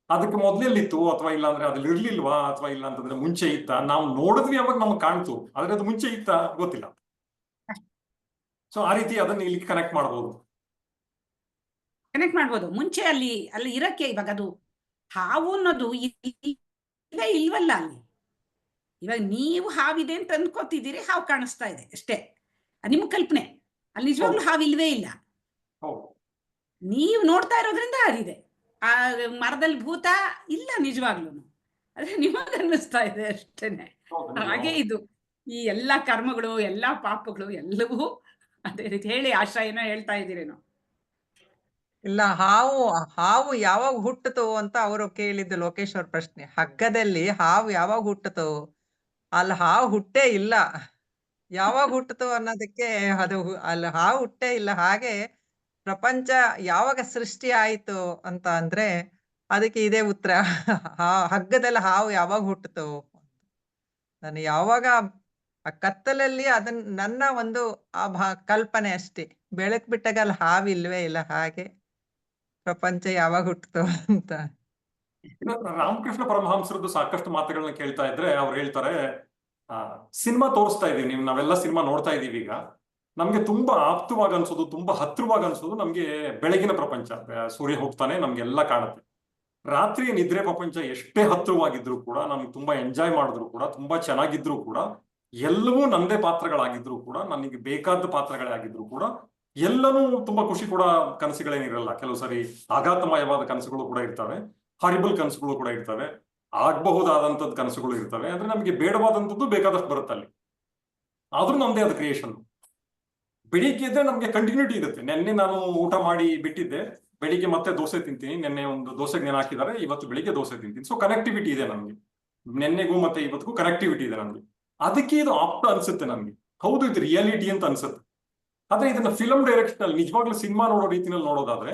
Speaker 3: ಅದಕ್ಕೆ ಮೊದ್ಲೆಲ್ಲಿತ್ತು ಅಥವಾ ಇಲ್ಲ ಅಂದ್ರೆ ಅದ್ರಲ್ಲಿ ಇರ್ಲಿಲ್ವಾ ಅಥವಾ ಇಲ್ಲ ಅಂತಂದ್ರೆ ಮುಂಚೆ ಇತ್ತ? ನಾವು ನೋಡಿದ್ವಿ ಅವಾಗ ನಮ್ಗೆ ಕಾಣ್ತು, ಆದ್ರೆ ಅದು ಮುಂಚೆ ಇತ್ತ ಗೊತ್ತಿಲ್ಲ. ಸೊ ಆ ರೀತಿ ಅದನ್ನ ಇಲ್ಲಿ ಕನೆಕ್ಟ್ ಮಾಡ್ಬೋದು.
Speaker 1: ಮುಂಚೆ ಅಲ್ಲಿ ಇರಕ್ಕೆ ಇವಾಗ ಅದು ಹಾವು ಅನ್ನೋದು ಇಲ್ವಲ್ಲ ಅಲ್ಲಿ. ಇವಾಗ ನೀವು ಹಾವಿದೆ ಅಂತ ಅನ್ಕೋತಿದ್ದೀರಿ, ಹಾವು ಕಾಣಿಸ್ತಾ ಇದೆ ಅಷ್ಟೇ, ನಿಮ್ ಕಲ್ಪನೆ. ಅಲ್ಲಿ ನಿಜವಾಗ್ಲೂ ಹಾವು ಇಲ್ವೇ ಇಲ್ಲ, ನೀವು ನೋಡ್ತಾ ಇರೋದ್ರಿಂದ ಅದಿದೆ. ಆ ಮರದಲ್ಲಿ ಭೂತ ಇಲ್ಲ ನಿಜವಾಗ್ಲೂ, ಆದ್ರೆ ನಿಮಗ ಅನ್ನಿಸ್ತಾ ಇದೆ ಅಷ್ಟೇನೆ. ಹಾಗೆ ಇದು ಈ ಎಲ್ಲಾ ಕರ್ಮಗಳು, ಎಲ್ಲಾ ಪಾಪಗಳು ಎಲ್ಲವೂ ಅದೇ ರೀತಿ. ಹೇಳಿ ಆಶಾ, ಏನೋ ಹೇಳ್ತಾ ಇದ್ದೀರೇನೋ?
Speaker 6: ಇಲ್ಲ, ಹಾವು ಯಾವಾಗ ಹುಟ್ಟಿತು ಅಂತ ಅವರು ಕೇಳಿದ್ದು ಲೋಕೇಶ್ ಅವ್ರ ಪ್ರಶ್ನೆ. ಹಗ್ಗದಲ್ಲಿ ಹಾವು ಯಾವಾಗ ಹುಟ್ಟಿತು? ಅಲ್ಲಿ ಹಾವು ಹುಟ್ಟೇ ಇಲ್ಲ. ಯಾವಾಗ ಹುಟ್ಟಿತು ಅನ್ನೋದಕ್ಕೆ ಅದು ಅಲ್ಲಿ ಹಾವು ಹುಟ್ಟೇ ಇಲ್ಲ. ಹಾಗೆ ಪ್ರಪಂಚ ಯಾವಾಗ ಸೃಷ್ಟಿ ಆಯ್ತು ಅಂತ ಅಂದ್ರೆ ಅದಕ್ಕೆ ಇದೇ ಉತ್ತರ. ಹಗ್ಗದಲ್ಲಿ ಹಾವು ಯಾವಾಗ ಹುಟ್ಟಿತು? ನಾನು ಯಾವಾಗ ಆ ಕತ್ತಲಲ್ಲಿ ಅದನ್ನ ನನ್ನ ಒಂದು ಕಲ್ಪನೆ ಅಷ್ಟೇ. ಬೆಳಕ್ ಬಿಟ್ಟಾಗ ಅಲ್ಲಿ ಹಾವು ಇಲ್ವೇ ಇಲ್ಲ. ಹಾಗೆ ಪ್ರಪಂಚ ಯಾವಾಗ ಹುಟ್ಟಿತು ಅಂತ.
Speaker 3: ರಾಮಕೃಷ್ಣ ಪರಮಹಂಸರದ್ದು ಸಾಕಷ್ಟು ಮಾತುಗಳನ್ನ ಕೇಳ್ತಾ ಇದ್ರೆ ಅವ್ರು ಹೇಳ್ತಾರೆ, ಸಿನಿಮಾ ತೋರಿಸ್ತಾ ಇದೀವಿ, ನಾವೆಲ್ಲ ಸಿನಿಮಾ ನೋಡ್ತಾ ಇದೀವಿ. ಈಗ ನಮ್ಗೆ ತುಂಬಾ ಆಪ್ತವಾಗಿ ಅನ್ಸೋದು, ತುಂಬಾ ಹತ್ರವಾಗಿ ಅನ್ಸೋದು ನಮ್ಗೆ ಬೆಳಗಿನ ಪ್ರಪಂಚ. ಸೂರ್ಯ ಹೋಗ್ತಾನೆ, ನಮ್ಗೆಲ್ಲ ಕಾಣುತ್ತೆ. ರಾತ್ರಿ ನಿದ್ರೆ ಪ್ರಪಂಚ ಎಷ್ಟೇ ಹತ್ರವಾಗಿದ್ರು ಕೂಡ, ನಮ್ಗೆ ತುಂಬಾ ಎಂಜಾಯ್ ಮಾಡಿದ್ರು ಕೂಡ, ತುಂಬಾ ಚೆನ್ನಾಗಿದ್ರು ಕೂಡ, ಎಲ್ಲವೂ ನಂದೇ ಪಾತ್ರಗಳಾಗಿದ್ರು ಕೂಡ, ನನಗೆ ಬೇಕಾದ ಪಾತ್ರಗಳೇ ಆಗಿದ್ರು ಕೂಡ, ಎಲ್ಲನೂ ತುಂಬಾ ಖುಷಿ ಕೂಡ ಕನಸುಗಳೇನಿರಲ್ಲ. ಕೆಲವು ಸರಿ ಆಘಾತಮಯವಾದ ಕನಸುಗಳು ಕೂಡ ಇರ್ತವೆ. ಹಾರಿಬಲ್ ಕನಸುಗಳು ಕೂಡ ಇರ್ತವೆ, ಆಗಬಹುದಾದಂಥದ್ದು ಕನಸುಗಳು ಇರ್ತವೆ. ಅಂದ್ರೆ ನಮಗೆ ಬೇಡವಾದಂಥದ್ದು ಬೇಕಾದಷ್ಟು ಬರುತ್ತೆ ಅಲ್ಲಿ. ಆದ್ರೂ ನಮ್ದೇ ಅದು ಕ್ರಿಯೇಷನ್. ಬೆಳಿಗ್ಗೆ ಇದ್ರೆ ನಮ್ಗೆ ಕಂಟಿನ್ಯೂಟಿ ಇರುತ್ತೆ. ನೆನ್ನೆ ನಾನು ಊಟ ಮಾಡಿ ಬಿಟ್ಟಿದ್ದೆ, ಬೆಳಿಗ್ಗೆ ಮತ್ತೆ ದೋಸೆ ತಿಂತೀನಿ. ನೆನ್ನೆ ಒಂದು ದೋಸೆಗೆ ನೆನೆ ಹಾಕಿದ್ದಾರೆ, ಇವತ್ತು ಬೆಳಿಗ್ಗೆ ದೋಸೆ ತಿಂತೀನಿ. ಸೊ ಕನೆಕ್ಟಿವಿಟಿ ಇದೆ ನಮ್ಗೆ, ನೆನ್ನೆಗೂ ಮತ್ತೆ ಇವತ್ತಿಗೂ ಕನೆಕ್ಟಿವಿಟಿ ಇದೆ ನಮ್ಗೆ. ಅದಕ್ಕೆ ಇದು ಆಪ್ತ ಅನ್ಸುತ್ತೆ ನಮ್ಗೆ. ಹೌದು, ಇದು ರಿಯಾಲಿಟಿ ಅಂತ ಅನ್ಸುತ್ತೆ. ಆದ್ರೆ ಇದನ್ನ ಫಿಲಂ ಡೈರೆಕ್ಷನ್ ಅಲ್ಲಿ ನಿಜವಾಗ್ಲೂ ಸಿನಿಮಾ ನೋಡೋ ರೀತಿನಲ್ಲಿ ನೋಡೋದಾದ್ರೆ,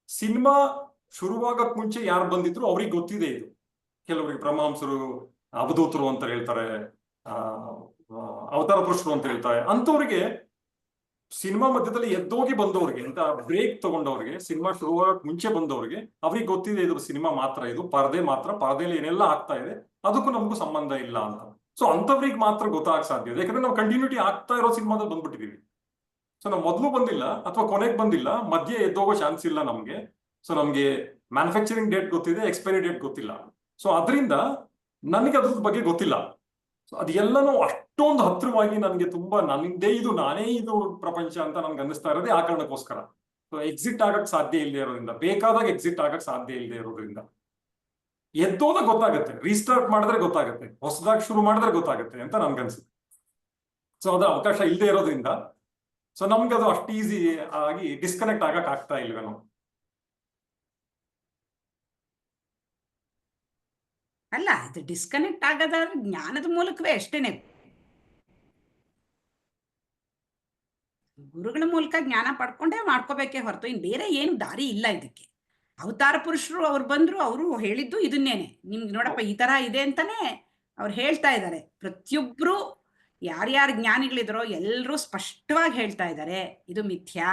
Speaker 3: ಸಿನಿಮಾ ಶುರುವಾಗಕ್ ಮುಂಚೆ ಯಾರು ಬಂದಿದ್ರು ಅವ್ರಿಗೆ ಗೊತ್ತಿದೆ ಇದು. ಕೆಲವರಿಗೆ ಬ್ರಹ್ಮಾಂಸರು, ಅವಧೂತರು ಅಂತ ಹೇಳ್ತಾರೆ, ಅವತಾರ ಪುರುಷರು ಅಂತ ಹೇಳ್ತಾರೆ. ಅಂತವ್ರಿಗೆ ಸಿನಿಮಾ ಮಧ್ಯದಲ್ಲಿ ಎದ್ದೋಗಿ ಬಂದವ್ರಿಗೆ, ಅಂತ ಬ್ರೇಕ್ ತಗೊಂಡವ್ರಿಗೆ, ಸಿನಿಮಾ ಶುರುವಾಗಕ್ ಮುಂಚೆ ಬಂದವ್ರಿಗೆ ಅವ್ರಿಗೆ ಗೊತ್ತಿದೆ ಇದು ಸಿನಿಮಾ ಮಾತ್ರ, ಇದು ಪರದೆ ಮಾತ್ರ, ಪರದೆಯಲ್ಲಿ ಏನೆಲ್ಲ ಆಗ್ತಾ ಇದೆ ಅದಕ್ಕೂ ನಮಗೂ ಸಂಬಂಧ ಇಲ್ಲ ಅಂತ. ಸೊ ಅಂತವ್ರಿಗೆ ಮಾತ್ರ ಗೊತ್ತಾಗಕ್ ಸಾಧ್ಯ ಇದೆ. ಯಾಕಂದ್ರೆ ನಾವು ಕಂಟಿನ್ಯೂಟಿ ಆಗ್ತಾ ಇರೋ ಸಿನಿಮಾದಲ್ಲಿ ಬಂದ್ಬಿಟ್ಟಿದೀವಿ. ಸೊ ನಾವು ಮೊದಲು ಬಂದಿಲ್ಲ ಅಥವಾ ಕೊನೆಗೆ ಬಂದಿಲ್ಲ, ಮಧ್ಯೆ ಎದ್ದೋಗೋ ಚಾನ್ಸ್ ಇಲ್ಲ ನಮ್ಗೆ. ಸೊ ನಮ್ಗೆ ಮ್ಯಾನುಫ್ಯಾಕ್ಚರಿಂಗ್ ಡೇಟ್ ಗೊತ್ತಿದೆ, ಎಕ್ಸ್ಪೈರಿ ಡೇಟ್ ಗೊತ್ತಿಲ್ಲ. ಸೊ ಅದರಿಂದ ನನಗೆ ಅದ್ರ ಬಗ್ಗೆ ಗೊತ್ತಿಲ್ಲ. ಸೊ ಅದೆಲ್ಲನೂ ಅಷ್ಟೊಂದು ಹತ್ರವಾಗಿ ನನಗೆ ತುಂಬಾ ನನ್ನಿಂದೇ ಇದು, ನಾನೇ ಇದು ಪ್ರಪಂಚ ಅಂತ ನನ್ಗೆ ಅನ್ನಿಸ್ತಾ ಇರೋದೇ ಆ ಕಾರಣಕ್ಕೋಸ್ಕರ. ಸೊ ಎಕ್ಸಿಟ್ ಆಗಕ್ ಸಾಧ್ಯ ಇಲ್ಲದೆ ಇರೋದ್ರಿಂದ, ಬೇಕಾದಾಗ ಎಕ್ಸಿಟ್ ಆಗಕ್ ಸಾಧ್ಯ ಇಲ್ಲದೆ ಇರೋದ್ರಿಂದ, ಎದ್ದೋದಾಗ ಗೊತ್ತಾಗುತ್ತೆ, ರೀಸ್ಟಾರ್ಟ್ ಮಾಡಿದ್ರೆ ಗೊತ್ತಾಗುತ್ತೆ, ಹೊಸದಾಗಿ ಶುರು ಮಾಡಿದ್ರೆ ಗೊತ್ತಾಗುತ್ತೆ ಅಂತ ನನ್ಗನ್ಸುತ್ತೆ. ಸೊ ಅದು ಅವಕಾಶ ಇಲ್ಲದೆ ಇರೋದ್ರಿಂದ ಸೊ ನಮ್ಗೆ ಅದು ಅಷ್ಟು ಈಸಿ ಆಗಿ ಡಿಸ್ಕನೆಕ್ಟ್ ಆಗಕ್ ಆಗ್ತಾ ಇಲ್ವೇನೋ.
Speaker 1: ಅಲ್ಲ, ಇದು ಡಿಸ್ಕನೆಕ್ಟ್ ಆಗೋದಾದ್ರೆ ಜ್ಞಾನದ ಮೂಲಕವೇ ಅಷ್ಟೇನೆ. ಗುರುಗಳ ಮೂಲಕ ಜ್ಞಾನ ಪಡ್ಕೊಂಡೇ ಮಾಡ್ಕೋಬೇಕೇ ಹೊರತು ಇನ್ ಬೇರೆ ಏನು ದಾರಿ ಇಲ್ಲ ಇದಕ್ಕೆ. ಅವತಾರ ಪುರುಷರು ಅವ್ರು ಬಂದ್ರು, ಅವರು ಹೇಳಿದ್ದು ಇದನ್ನೇನೆ, ನಿಮ್ಗೆ ನೋಡಪ್ಪ ಈ ತರ ಇದೆ ಅಂತಾನೆ ಅವ್ರು ಹೇಳ್ತಾ ಇದ್ದಾರೆ. ಪ್ರತಿಯೊಬ್ರು ಯಾರ್ಯಾರು ಜ್ಞಾನಿಗಳಿದ್ರೋ ಎಲ್ಲರೂ ಸ್ಪಷ್ಟವಾಗಿ ಹೇಳ್ತಾ ಇದ್ದಾರೆ, ಇದು ಮಿಥ್ಯಾ,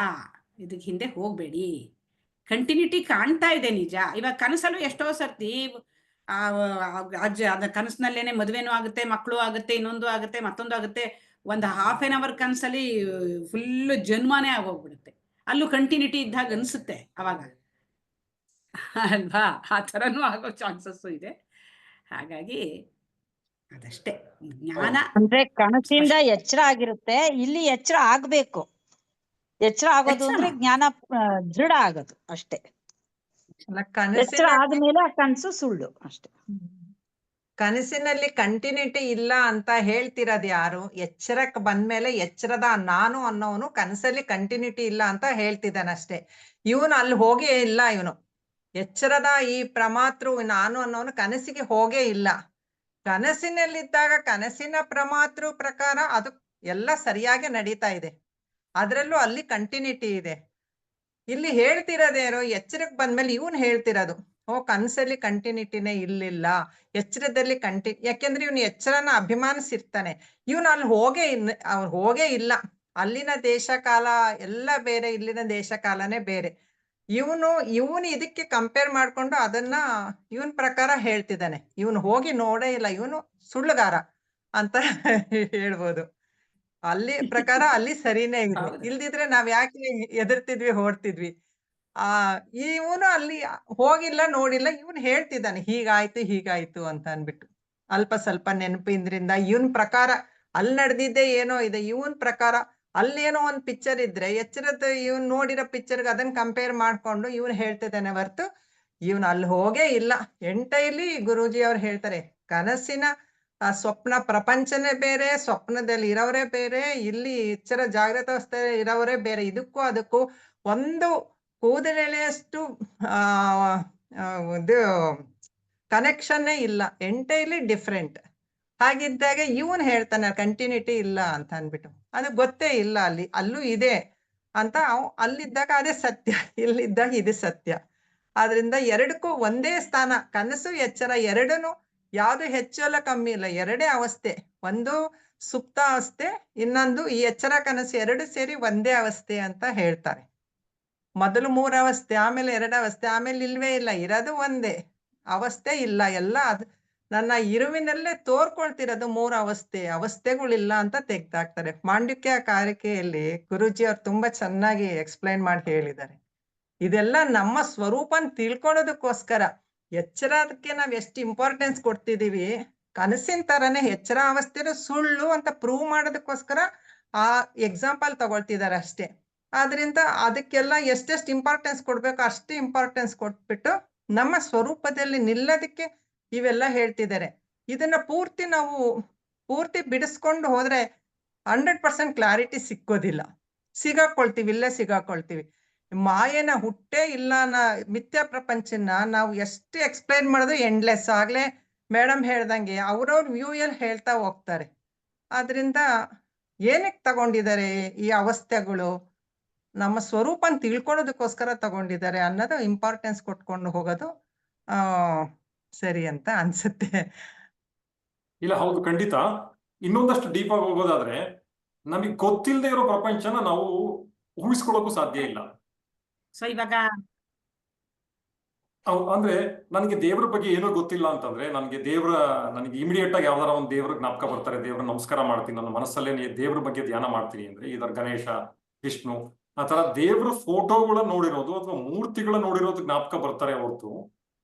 Speaker 1: ಇದಕ್ಕೆ ಹಿಂದೆ ಹೋಗ್ಬೇಡಿ. ಕಂಟಿನ್ಯೂಟಿ ಕಾಣ್ತಾ ಇದೆ ನಿಜ. ಇವಾಗ ಕನಸಲ್ಲೂ ಎಷ್ಟೋ ಸರ್ತಿ ಅದ ಕನಸಿನಲ್ಲೇನೆ ಮದುವೆನೂ ಆಗುತ್ತೆ, ಮಕ್ಕಳು ಆಗುತ್ತೆ, ಇನ್ನೊಂದು ಆಗುತ್ತೆ, ಮತ್ತೊಂದು ಆಗುತ್ತೆ. ಒಂದು ½ ಕನಸಲ್ಲಿ ಫುಲ್ ಜನ್ಮನೇ ಆಗೋಗ್ಬಿಡುತ್ತೆ. ಅಲ್ಲೂ ಕಂಟಿನ್ಯೂಟಿ ಇದ್ದಾಗ ಅನ್ಸುತ್ತೆ ಅವಾಗ, ಅಲ್ವಾ? ಆ ಥರನೂ ಆಗೋ ಚಾನ್ಸಸ್ಸು ಇದೆ. ಹಾಗಾಗಿ ಅದಷ್ಟೇ ಜ್ಞಾನ.
Speaker 9: ಅಂದ್ರೆ ಕನಸಿಂದ ಎಚ್ಚರ ಆಗಿರುತ್ತೆ, ಇಲ್ಲಿ ಎಚ್ಚರ ಆಗ್ಬೇಕು. ಎಚ್ಚರ ಆಗೋದು ಅಂದ್ರೆ ಜ್ಞಾನ ದೃಢ ಆಗೋದು ಅಷ್ಟೇ. ಎಚ್ಚರ ಆದ್ಮೇಲೆ ಆ ಕನಸು ಸುಳ್ಳು ಅಷ್ಟೇ.
Speaker 6: ಕನಸಿನಲ್ಲಿ ಕಂಟಿನ್ಯೂಟಿ ಇಲ್ಲ ಅಂತ ಹೇಳ್ತಿರೋದು ಯಾರು? ಎಚ್ಚರಕ್ಕೆ ಬಂದ್ಮೇಲೆ ಎಚ್ಚರದ ನಾನು ಅನ್ನೋನು ಕನಸಲ್ಲಿ ಕಂಟಿನ್ಯೂಟಿ ಇಲ್ಲ ಅಂತ ಹೇಳ್ತಿದ್ದಾನಷ್ಟೇ. ಇವನು ಅಲ್ಲಿ ಹೋಗೇ ಇಲ್ಲ. ಇವನು ಎಚ್ಚರದ ಈ ಪ್ರಮಾತೃ ನಾನು ಅನ್ನೋನು ಕನಸಿಗೆ ಹೋಗೇ ಇಲ್ಲ. ಕನಸಿನಲ್ಲಿದ್ದಾಗ ಕನಸಿನ ಪ್ರಮಾತೃ ಪ್ರಕಾರ ಅದು ಎಲ್ಲ ಸರಿಯಾಗಿ ನಡೀತಾ ಇದೆ, ಅದ್ರಲ್ಲೂ ಅಲ್ಲಿ ಕಂಟಿನ್ಯೂಟಿ ಇದೆ. ಇಲ್ಲಿ ಹೇಳ್ತಿರೋದೇನು? ಎಚ್ಚರಕ್ಕೆ ಬಂದ್ಮೇಲೆ ಇವನು ಹೇಳ್ತಿರೋದು, ಓ ಕನಸಲ್ಲಿ ಕಂಟಿನ್ಯೂಟಿನೇ ಇಲ್ಲಿಲ್ಲ, ಎಚ್ಚರದಲ್ಲಿ ಯಾಕೆಂದ್ರೆ ಇವನು ಎಚ್ಚರನ ಅಭಿಮಾನಿಸಿರ್ತಾನೆ. ಇವನು ಅಲ್ಲಿ ಅವ್ನು ಹೋಗೇ ಇಲ್ಲ. ಅಲ್ಲಿನ ದೇಶ ಕಾಲ ಎಲ್ಲ ಬೇರೆ, ಇಲ್ಲಿನ ದೇಶ ಕಾಲನೇ ಬೇರೆ. ಇವನು ಇದಕ್ಕೆ ಕಂಪೇರ್ ಮಾಡ್ಕೊಂಡು ಅದನ್ನ ಇವನ್ ಪ್ರಕಾರ ಹೇಳ್ತಿದ್ದಾನೆ. ಇವನು ಹೋಗಿ ನೋಡೇ ಇಲ್ಲ, ಇವನು ಸುಳ್ಳುಗಾರ ಅಂತ ಹೇಳ್ಬೋದು. ಅಲ್ಲಿ ಪ್ರಕಾರ ಅಲ್ಲಿ ಸರಿನೇ ಇದೆ, ಇಲ್ದಿದ್ರೆ ನಾವ್ ಯಾಕೆ ಎದುರ್ತಿದ್ವಿ, ಹೊಡ್ತಿದ್ವಿ. ಇವನು ಅಲ್ಲಿ ಹೋಗಿಲ್ಲ, ನೋಡಿಲ್ಲ, ಇವನು ಹೇಳ್ತಿದ್ದಾನೆ ಹೀಗಾಯ್ತು ಅಂತ ಅನ್ಬಿಟ್ಟು. ಅಲ್ಪ ಸ್ವಲ್ಪ ನೆನಪಿಂದ್ರಿಂದ ಇವನ್ ಪ್ರಕಾರ ಅಲ್ಲಿ ನಡೆದಿದ್ದೆ ಏನೋ ಇದೆ, ಇವನ್ ಪ್ರಕಾರ ಅಲ್ಲೇನೋ ಒಂದ್ ಪಿಕ್ಚರ್ ಇದ್ರೆ ಎಚ್ಚರದ ಇವನ್ ನೋಡಿರೋ ಪಿಕ್ಚರ್ಗೆ ಅದನ್ನ ಕಂಪೇರ್ ಮಾಡ್ಕೊಂಡು ಇವನ್ ಹೇಳ್ತಿದ್ದಾನೆ ಹೊರ್ತು ಇವನ್ ಅಲ್ಲಿ ಹೋಗೇ ಇಲ್ಲ. ಎಂಟೈಲಿ ಗುರೂಜಿ ಅವ್ರು ಹೇಳ್ತಾರೆ, ಕನಸಿನ ಸ್ವಪ್ನ ಪ್ರಪಂಚನೇ ಬೇರೆ, ಸ್ವಪ್ನದಲ್ಲಿ ಇರೋರೇ ಬೇರೆ, ಇಲ್ಲಿ ಎಚ್ಚರ ಜಾಗೃತ ಅವಸ್ಥೆ ಇರೋರೇ ಬೇರೆ. ಇದಕ್ಕೂ ಅದಕ್ಕೂ ಒಂದು ಕೂದಲೆಳೆಯಷ್ಟು ಇದು ಕನೆಕ್ಷನ್ನೇ ಇಲ್ಲ, ಎಂಟೈಲಿ ಡಿಫ್ರೆಂಟ್. ಹಾಗಿದ್ದಾಗ ಇವನ್ ಹೇಳ್ತಾನೆ ಕಂಟಿನ್ಯೂಟಿ ಇಲ್ಲ ಅಂತ ಅನ್ಬಿಟ್ಟು. ಅದು ಗೊತ್ತೇ ಇಲ್ಲ, ಅಲ್ಲೂ ಇದೆ ಅಂತ. ಅಲ್ಲಿದ್ದಾಗ ಅದೇ ಸತ್ಯ, ಇಲ್ಲಿದ್ದಾಗ ಇದು ಸತ್ಯ. ಆದ್ರಿಂದ ಎರಡಕ್ಕೂ ಒಂದೇ ಸ್ಥಾನ. ಕನಸು ಎಚ್ಚರ ಎರಡೂನು ಯಾವ್ದು ಹೆಚ್ಚಲ್ಲ ಕಮ್ಮಿ ಇಲ್ಲ, ಎರಡೇ ಅವಸ್ಥೆ. ಒಂದು ಸುಪ್ತ ಅವಸ್ಥೆ, ಇನ್ನೊಂದು ಈ ಎಚ್ಚರ ಕನಸು, ಎರಡು ಸೇರಿ ಒಂದೇ ಅವಸ್ಥೆ ಅಂತ ಹೇಳ್ತಾರೆ. ಮೊದಲು 3 ಅವಸ್ಥೆ, ಆಮೇಲೆ 2 ಅವಸ್ಥೆ, ಆಮೇಲೆ ಇಲ್ವೇ ಇಲ್ಲ, ಇರೋದು ಒಂದೇ ಅವಸ್ಥೆ. ಇಲ್ಲ, ಎಲ್ಲ ನನ್ನ ಇರುವಿನಲ್ಲೇ ತೋರ್ಕೊಳ್ತಿರೋದು 3 ಅವಸ್ಥೆಗಳಿಲ್ಲ ಅಂತ ತೆಗ್ದಾಕ್ತಾರೆ. ಮಾಂಡುಕ್ಯ ಕಾರಿಕೆಯಲ್ಲಿ ಗುರೂಜಿ ಅವ್ರು ತುಂಬಾ ಚೆನ್ನಾಗಿ ಎಕ್ಸ್ಪ್ಲೈನ್ ಮಾಡಿ ಹೇಳಿದ್ದಾರೆ. ಇದೆಲ್ಲ ನಮ್ಮ ಸ್ವರೂಪನ್ ತಿಳ್ಕೊಳ್ಳೋದಕ್ಕೋಸ್ಕರ. ಎಚ್ಚರಕ್ಕೆ ನಾವ್ ಎಷ್ಟು ಇಂಪಾರ್ಟೆನ್ಸ್ ಕೊಡ್ತಿದೀವಿ, ಕನಸಿನ ತರನೇ ಎಚ್ಚರ ಅವಸ್ಥೆನೂ ಸುಳ್ಳು ಅಂತ ಪ್ರೂವ್ ಮಾಡೋದಕ್ಕೋಸ್ಕರ ಆ ಎಕ್ಸಾಂಪಲ್ ತಗೊಳ್ತಿದ್ದಾರೆ ಅಷ್ಟೇ. ಆದ್ರಿಂದ ಅದಕ್ಕೆಲ್ಲ ಎಷ್ಟೆಷ್ಟು ಇಂಪಾರ್ಟೆನ್ಸ್ ಕೊಡ್ಬೇಕು ಅಷ್ಟೇ ಇಂಪಾರ್ಟೆನ್ಸ್ ಕೊಟ್ಬಿಟ್ಟು ನಮ್ಮ ಸ್ವರೂಪದಲ್ಲಿ ನಿಲ್ಲೋದಕ್ಕೆ ಇವೆಲ್ಲ ಹೇಳ್ತಿದ್ದಾರೆ. ಇದನ್ನ ಪೂರ್ತಿ ಬಿಡಿಸ್ಕೊಂಡು ಹೋದ್ರೆ 100% ಕ್ಲಾರಿಟಿ ಸಿಕ್ಕೋದಿಲ್ಲ. ಇಲ್ಲೇ ಸಿಗಾಕೊಳ್ತೀವಿ. ಮಾಯೆನ ಹುಟ್ಟೇ ಇಲ್ಲ ಮಿಥ್ಯಾ ಪ್ರಪಂಚನ ನಾವು ಎಷ್ಟು ಎಕ್ಸ್ಪ್ಲೈನ್ ಮಾಡಿದ್ರು ಎಂಡ್ಲೆಸ್. ಆಗ್ಲೇ ಮೇಡಮ್ ಹೇಳ್ದಂಗೆ ಅವ್ರವ್ರ ವ್ಯೂಯಲ್ಲಿ ಹೇಳ್ತಾ ಹೋಗ್ತಾರೆ. ಆದ್ರಿಂದ ಏನಕ್ಕೆ ತಗೊಂಡಿದ್ದಾರೆ ಈ ಅವಸ್ಥೆಗಳು? ನಮ್ಮ ಸ್ವರೂಪನ ತಿಳ್ಕೊಳ್ಳೋದಕ್ಕೋಸ್ಕರ ತಗೊಂಡಿದ್ದಾರೆ ಅನ್ನೋದು ಇಂಪಾರ್ಟೆನ್ಸ್ ಕೊಟ್ಕೊಂಡು ಹೋಗೋದು ಸರಿ ಅಂತ ಅನ್ಸುತ್ತೆ.
Speaker 3: ಇಲ್ಲ, ಹೌದು, ಖಂಡಿತ. ಇನ್ನೊಂದಷ್ಟು ಡೀಪ್ ಆಗಿ ಹೋಗೋದಾದ್ರೆ, ನಮಗೆ ಗೊತ್ತಿಲ್ಲದೆ ಇರೋ ಪ್ರಪಂಚನ ನಾವು ಊಹಿಸ್ಕೊಳ್ಳೋಕು ಸಾಧ್ಯ ಇಲ್ಲ.
Speaker 1: ಸೊ ಇವಾಗ
Speaker 3: ಅಂದ್ರೆ ನನಗೆ ದೇವ್ರ ಬಗ್ಗೆ ಏನೋ ಗೊತ್ತಿಲ್ಲ ಅಂತಂದ್ರೆ ನನಗೆ ಇಮಿಡಿಯೇಟ್ ಆಗಿ ಯಾವ್ದಾರ ಒಂದು ದೇವ್ರ ಜ್ಞಾಪಕ ಬರ್ತಾರೆ, ದೇವ್ರ ನಮಸ್ಕಾರ ಮಾಡ್ತೀನಿ, ನನ್ನ ಮನಸ್ಸಲ್ಲೇ ದೇವ್ರ ಬಗ್ಗೆ ಧ್ಯಾನ ಮಾಡ್ತೀನಿ ಅಂದ್ರೆ ಇದರ ಗಣೇಶ, ವಿಷ್ಣು, ಆ ತರ ದೇವ್ರ ಫೋಟೋಗಳ ನೋಡಿರೋದು ಅಥವಾ ಮೂರ್ತಿಗಳ ನೋಡಿರೋದು ಜ್ಞಾಪಕ ಬರ್ತಾರೆ ಹೊರತು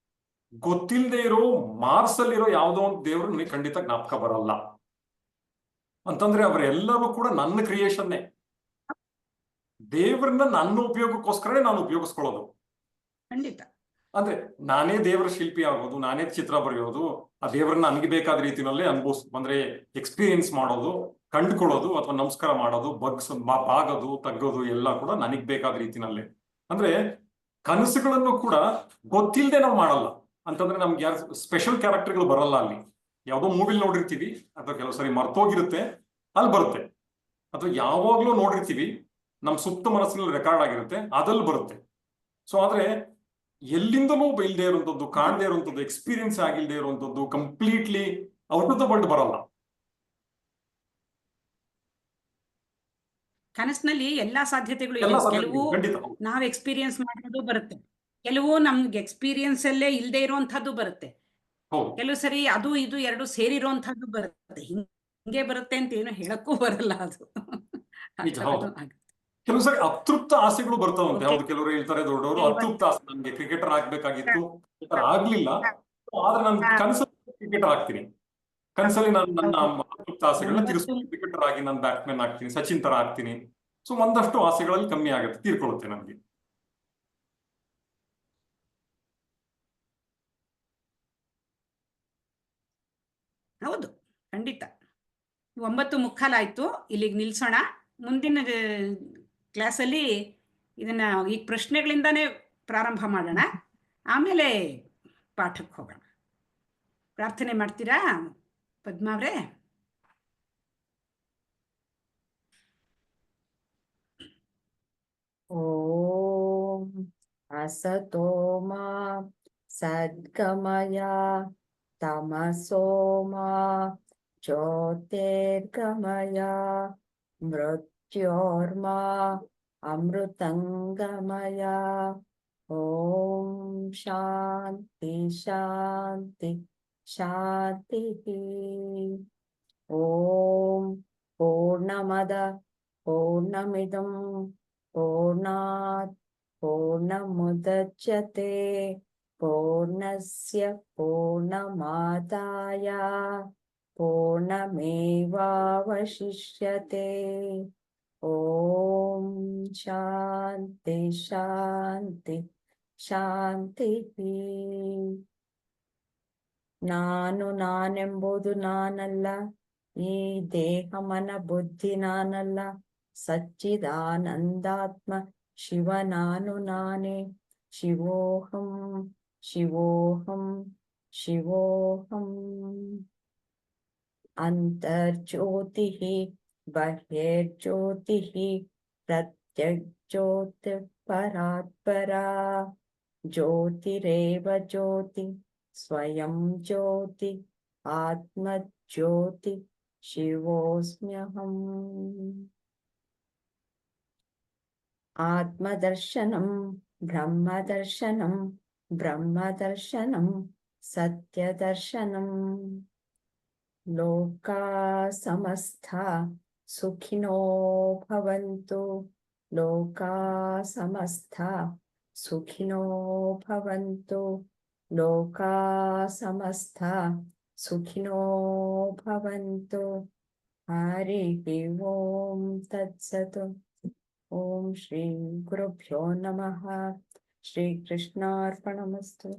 Speaker 3: ಗೊತ್ತಿಲ್ಲದೆ ಇರೋ ಮಾರ್ಸ್ ಅಲ್ಲಿರೋ ಯಾವುದೋ ಒಂದು ದೇವ್ರು ನನಗೆ ಖಂಡಿತ ಜ್ಞಾಪಕ ಬರಲ್ಲ. ಅಂತಂದ್ರೆ ಅವರೆಲ್ಲರೂ ಕೂಡ ನನ್ನ ಕ್ರಿಯೇಷನ್ನೇ. ದೇವ್ರನ್ನ ನನ್ನ ಉಪಯೋಗಕ್ಕೋಸ್ಕರನೇ ನಾನು ಉಪಯೋಗಿಸ್ಕೊಳ್ಳೋದು.
Speaker 1: ಖಂಡಿತ
Speaker 3: ಅಂದ್ರೆ ನಾನೇ ದೇವರ ಶಿಲ್ಪಿ ಆಗೋದು, ನಾನೇ ಚಿತ್ರ ಬರೆಯೋದು, ಆ ದೇವರನ್ನ ನನಗೆ ಬೇಕಾದ ರೀತಿನಲ್ಲೇ ಅಂದ್ರೆ ಎಕ್ಸ್ಪೀರಿಯನ್ಸ್ ಮಾಡೋದು, ಕಂಡುಕೊಳ್ಳೋದು ಅಥವಾ ನಮಸ್ಕಾರ ಮಾಡೋದು, ಬಾಗೋದು, ತಗ್ಗೋದು ಎಲ್ಲ ಕೂಡ ನನಗ್ ಬೇಕಾದ ರೀತಿನಲ್ಲೇ. ಅಂದ್ರೆ ಕನಸುಗಳನ್ನು ಕೂಡ ಗೊತ್ತಿಲ್ಲದೆ ನಾವು ಮಾಡಲ್ಲ. ಅಂತಂದ್ರೆ ನಮ್ಗೆ ಯಾರು ಸ್ಪೆಷಲ್ ಕ್ಯಾರೆಕ್ಟರ್ಗಳು ಬರಲ್ಲ. ಅಲ್ಲಿ ಯಾವುದೋ ಮೂವಿಲಿ ನೋಡಿರ್ತೀವಿ ಅಥವಾ ಕೆಲವು ಸರಿ ಮರ್ತೋಗಿರುತ್ತೆ, ಅಲ್ಲಿ ಬರುತ್ತೆ. ಅಥವಾ ಯಾವಾಗ್ಲೂ ನೋಡಿರ್ತೀವಿ, ನಮ್ ಸುಪ್ತ ಮನಸ್ಸಿನಲ್ಲಿ ರೆಕಾರ್ಡ್ ಆಗಿರುತ್ತೆ, ಅದಲ್ಲಿ ಬರುತ್ತೆ. ಸೊ ಆದ್ರೆ ಎಲ್ಲಿಂದಲೂ ಇಲ್ಲದೆ ಇರುವಂತದ್ದು, ಕಾಣದೇ ಇರುವಂತದ್ದು, ಎಕ್ಸ್ಪೀರಿಯನ್ಸ್ ಆಗಿಲ್ಲದೆ ಇರುವಂತದ್ದು, completely out of the world ಬರಲ್ಲ.
Speaker 1: ಕನಸಿನಲ್ಲಿ ಎಲ್ಲಾ ಸಾಧ್ಯತೆಗಳು
Speaker 3: ಎಲ್ಲ
Speaker 1: ಇದೆ.
Speaker 3: ಸಾಧ್ಯತೆ
Speaker 1: ಕೆಲವು
Speaker 3: ಖಂಡಿತ.
Speaker 1: ನಾವ್ ಎಕ್ಸ್ಪೀರಿಯನ್ಸ್ ಮಾಡೋದು ಬರುತ್ತೆ, ಕೆಲವು ನಮ್ಗೆ ಎಕ್ಸ್ಪೀರಿಯನ್ಸ್ ಅಲ್ಲೇ ಇಲ್ಲದೆ ಇರುವಂತಹದ್ದು ಬರುತ್ತೆ,
Speaker 3: ಹೌದು,
Speaker 1: ಕೆಲವು ಸರಿ ಅದು ಇದು ಎರಡು ಸೇರಿರುವಂತಹದ್ದು ಬರುತ್ತೆ. ಹಿಂಗೆ ಬರುತ್ತೆ ಅಂತ ಏನು ಹೇಳಕ್ಕೂ ಬರಲ್ಲ ಅದು.
Speaker 3: ನಿಜ, ಹೌದು. ಕೆಲವು ಸರಿ ಅತೃಪ್ತ ಆಸೆಗಳು ಬರ್ತಾವಂತೆ.
Speaker 1: Okay.
Speaker 3: ಹೌದು, ಕೆಲವರು ಹೇಳ್ತಾರೆ ದೊಡ್ಡವರು, ಅತೃಪ್ತ ಆಸೆ, ನನ್ಗೆ ಕ್ರಿಕೆಟರ್ ಆಗ್ಬೇಕಾಗಿತ್ತು, ಆಗ್ಲಿಲ್ಲ, ಆದ್ರೆ ನಾನು ಕನಸಲ್ಲಿ ಕ್ರಿಕೆಟರ್ ಆಗ್ತೀನಿ. ಕನಸಲ್ಲಿ ನಾನು ನನ್ನ ಅತೃಪ್ತ ಆಸೆಗಳನ್ನ ತೀರಿಸ್ತೀನಿ, ಕ್ರಿಕೆಟರ್ ಆಗಿ ನಾನು ಬ್ಯಾಟ್ಸ್ಮನ್ ಆಗ್ತೀನಿ, ಸಚಿನ್ ತರ ಆಗ್ತೀನಿ. ಸೊ ಒಂದಷ್ಟು ಆಸೆಗಳಲ್ಲಿ ಕಮ್ಮಿ ಆಗುತ್ತೆ, ತೀರ್ಕೊಳ್ಳುತ್ತೆ ನಮ್ಗೆ.
Speaker 1: ಹೌದು, ಖಂಡಿತ. 9:45 ಇಲ್ಲಿಗೆ ನಿಲ್ಸೋಣ. ಮುಂದಿನ ಕ್ಲಾಸಲ್ಲಿ ಇದನ್ನ ಈ ಪ್ರಶ್ನೆಗಳಿಂದಾನೇ ಪ್ರಾರಂಭ ಮಾಡೋಣ, ಆಮೇಲೆ ಪಾಠಕ್ಕೆ ಹೋಗೋಣ. ಪ್ರಾರ್ಥನೆ ಮಾಡ್ತೀರಾ ಪದ್ಮಾ ಅವ್ರೆ?
Speaker 2: ಓಂ ಅಸತೋ ಮಾ ಸದ್ಗಮಯ ತಮಸೋ ಮಾ ಜ್ಯೋತಿರ್ಗಮಯ ಮೃತ್ಯೋರ್ಮಾ ಅಮೃತಂಗಮಯ. ಓಂ ಶಾಂತಿ ಶಾಂತಿ ಶಾಂತಿ. ಓಂ ಪೂರ್ಣಮದ ಪೂರ್ಣಮಿದಂ ಪೂರ್ಣಾತ್ ಪೂರ್ಣಮುದಚ್ಯತೆ ಪೂರ್ಣಸ್ಯ ಪೂರ್ಣಮಾದಾಯ ಪೂರ್ಣಮೇವಾವಶಿಷ್ಯತೆ. ಓಂ ಶಾಂತಿ ಶಾಂತಿ ಶಾಂತಿ. ನಾನೆಂಬುದು ನಾನಲ್ಲ, ಈ ದೇಹ ಮನ ಬುದ್ಧಿ ನಾನಲ್ಲ, ಸಚ್ಚಿದಾನಂದಾತ್ಮ ಶಿವ ನಾನೇ. ಶಿವೋಹಂ ಶಿವೋಹಂ ಶಿವೋಹಂ. ಅಂತರ್ಜ್ಯೋತಿಃ ಬಹಿರ್ಜ್ಯೋತಿಃ ಪ್ರತ್ಯಗ್ಜ್ಯೋತಿಃ ಪರಾತ್ಪರಾ. ಜ್ಯೋತಿರೇವ ಜ್ಯೋತಿ ಸ್ವಯಂ ಜ್ಯೋತಿ ಆತ್ಮಜ್ಯೋತಿ ಶಿವೋಸ್ಮ್ಯಹಂ. ಆತ್ಮದರ್ಶನಂ ಬ್ರಹ್ಮದರ್ಶನಂ ಬ್ರಹ್ಮದರ್ಶನಂ ಸತ್ಯದರ್ಶನಂ. ಲೋಕಾ ಸಮಸ್ತಾ ಸುಖಿನೋ ಭವಂತು. ಲೋಕಾ ಸಮಸ್ತಾ ಸುಖಿನೋ ಭವಂತು. ಲೋಕಾ ಸಮಸ್ತಾ ಸುಖಿನೋ ಭವಂತು. ಹರಿ ಓಂ ತತ್ಸತ್. ಓಂ ಶ್ರೀ ಗುರುಭ್ಯೋ ನಮಃ. ಶ್ರೀ ಕೃಷ್ಣಾರ್ಪಣಮಸ್ತು.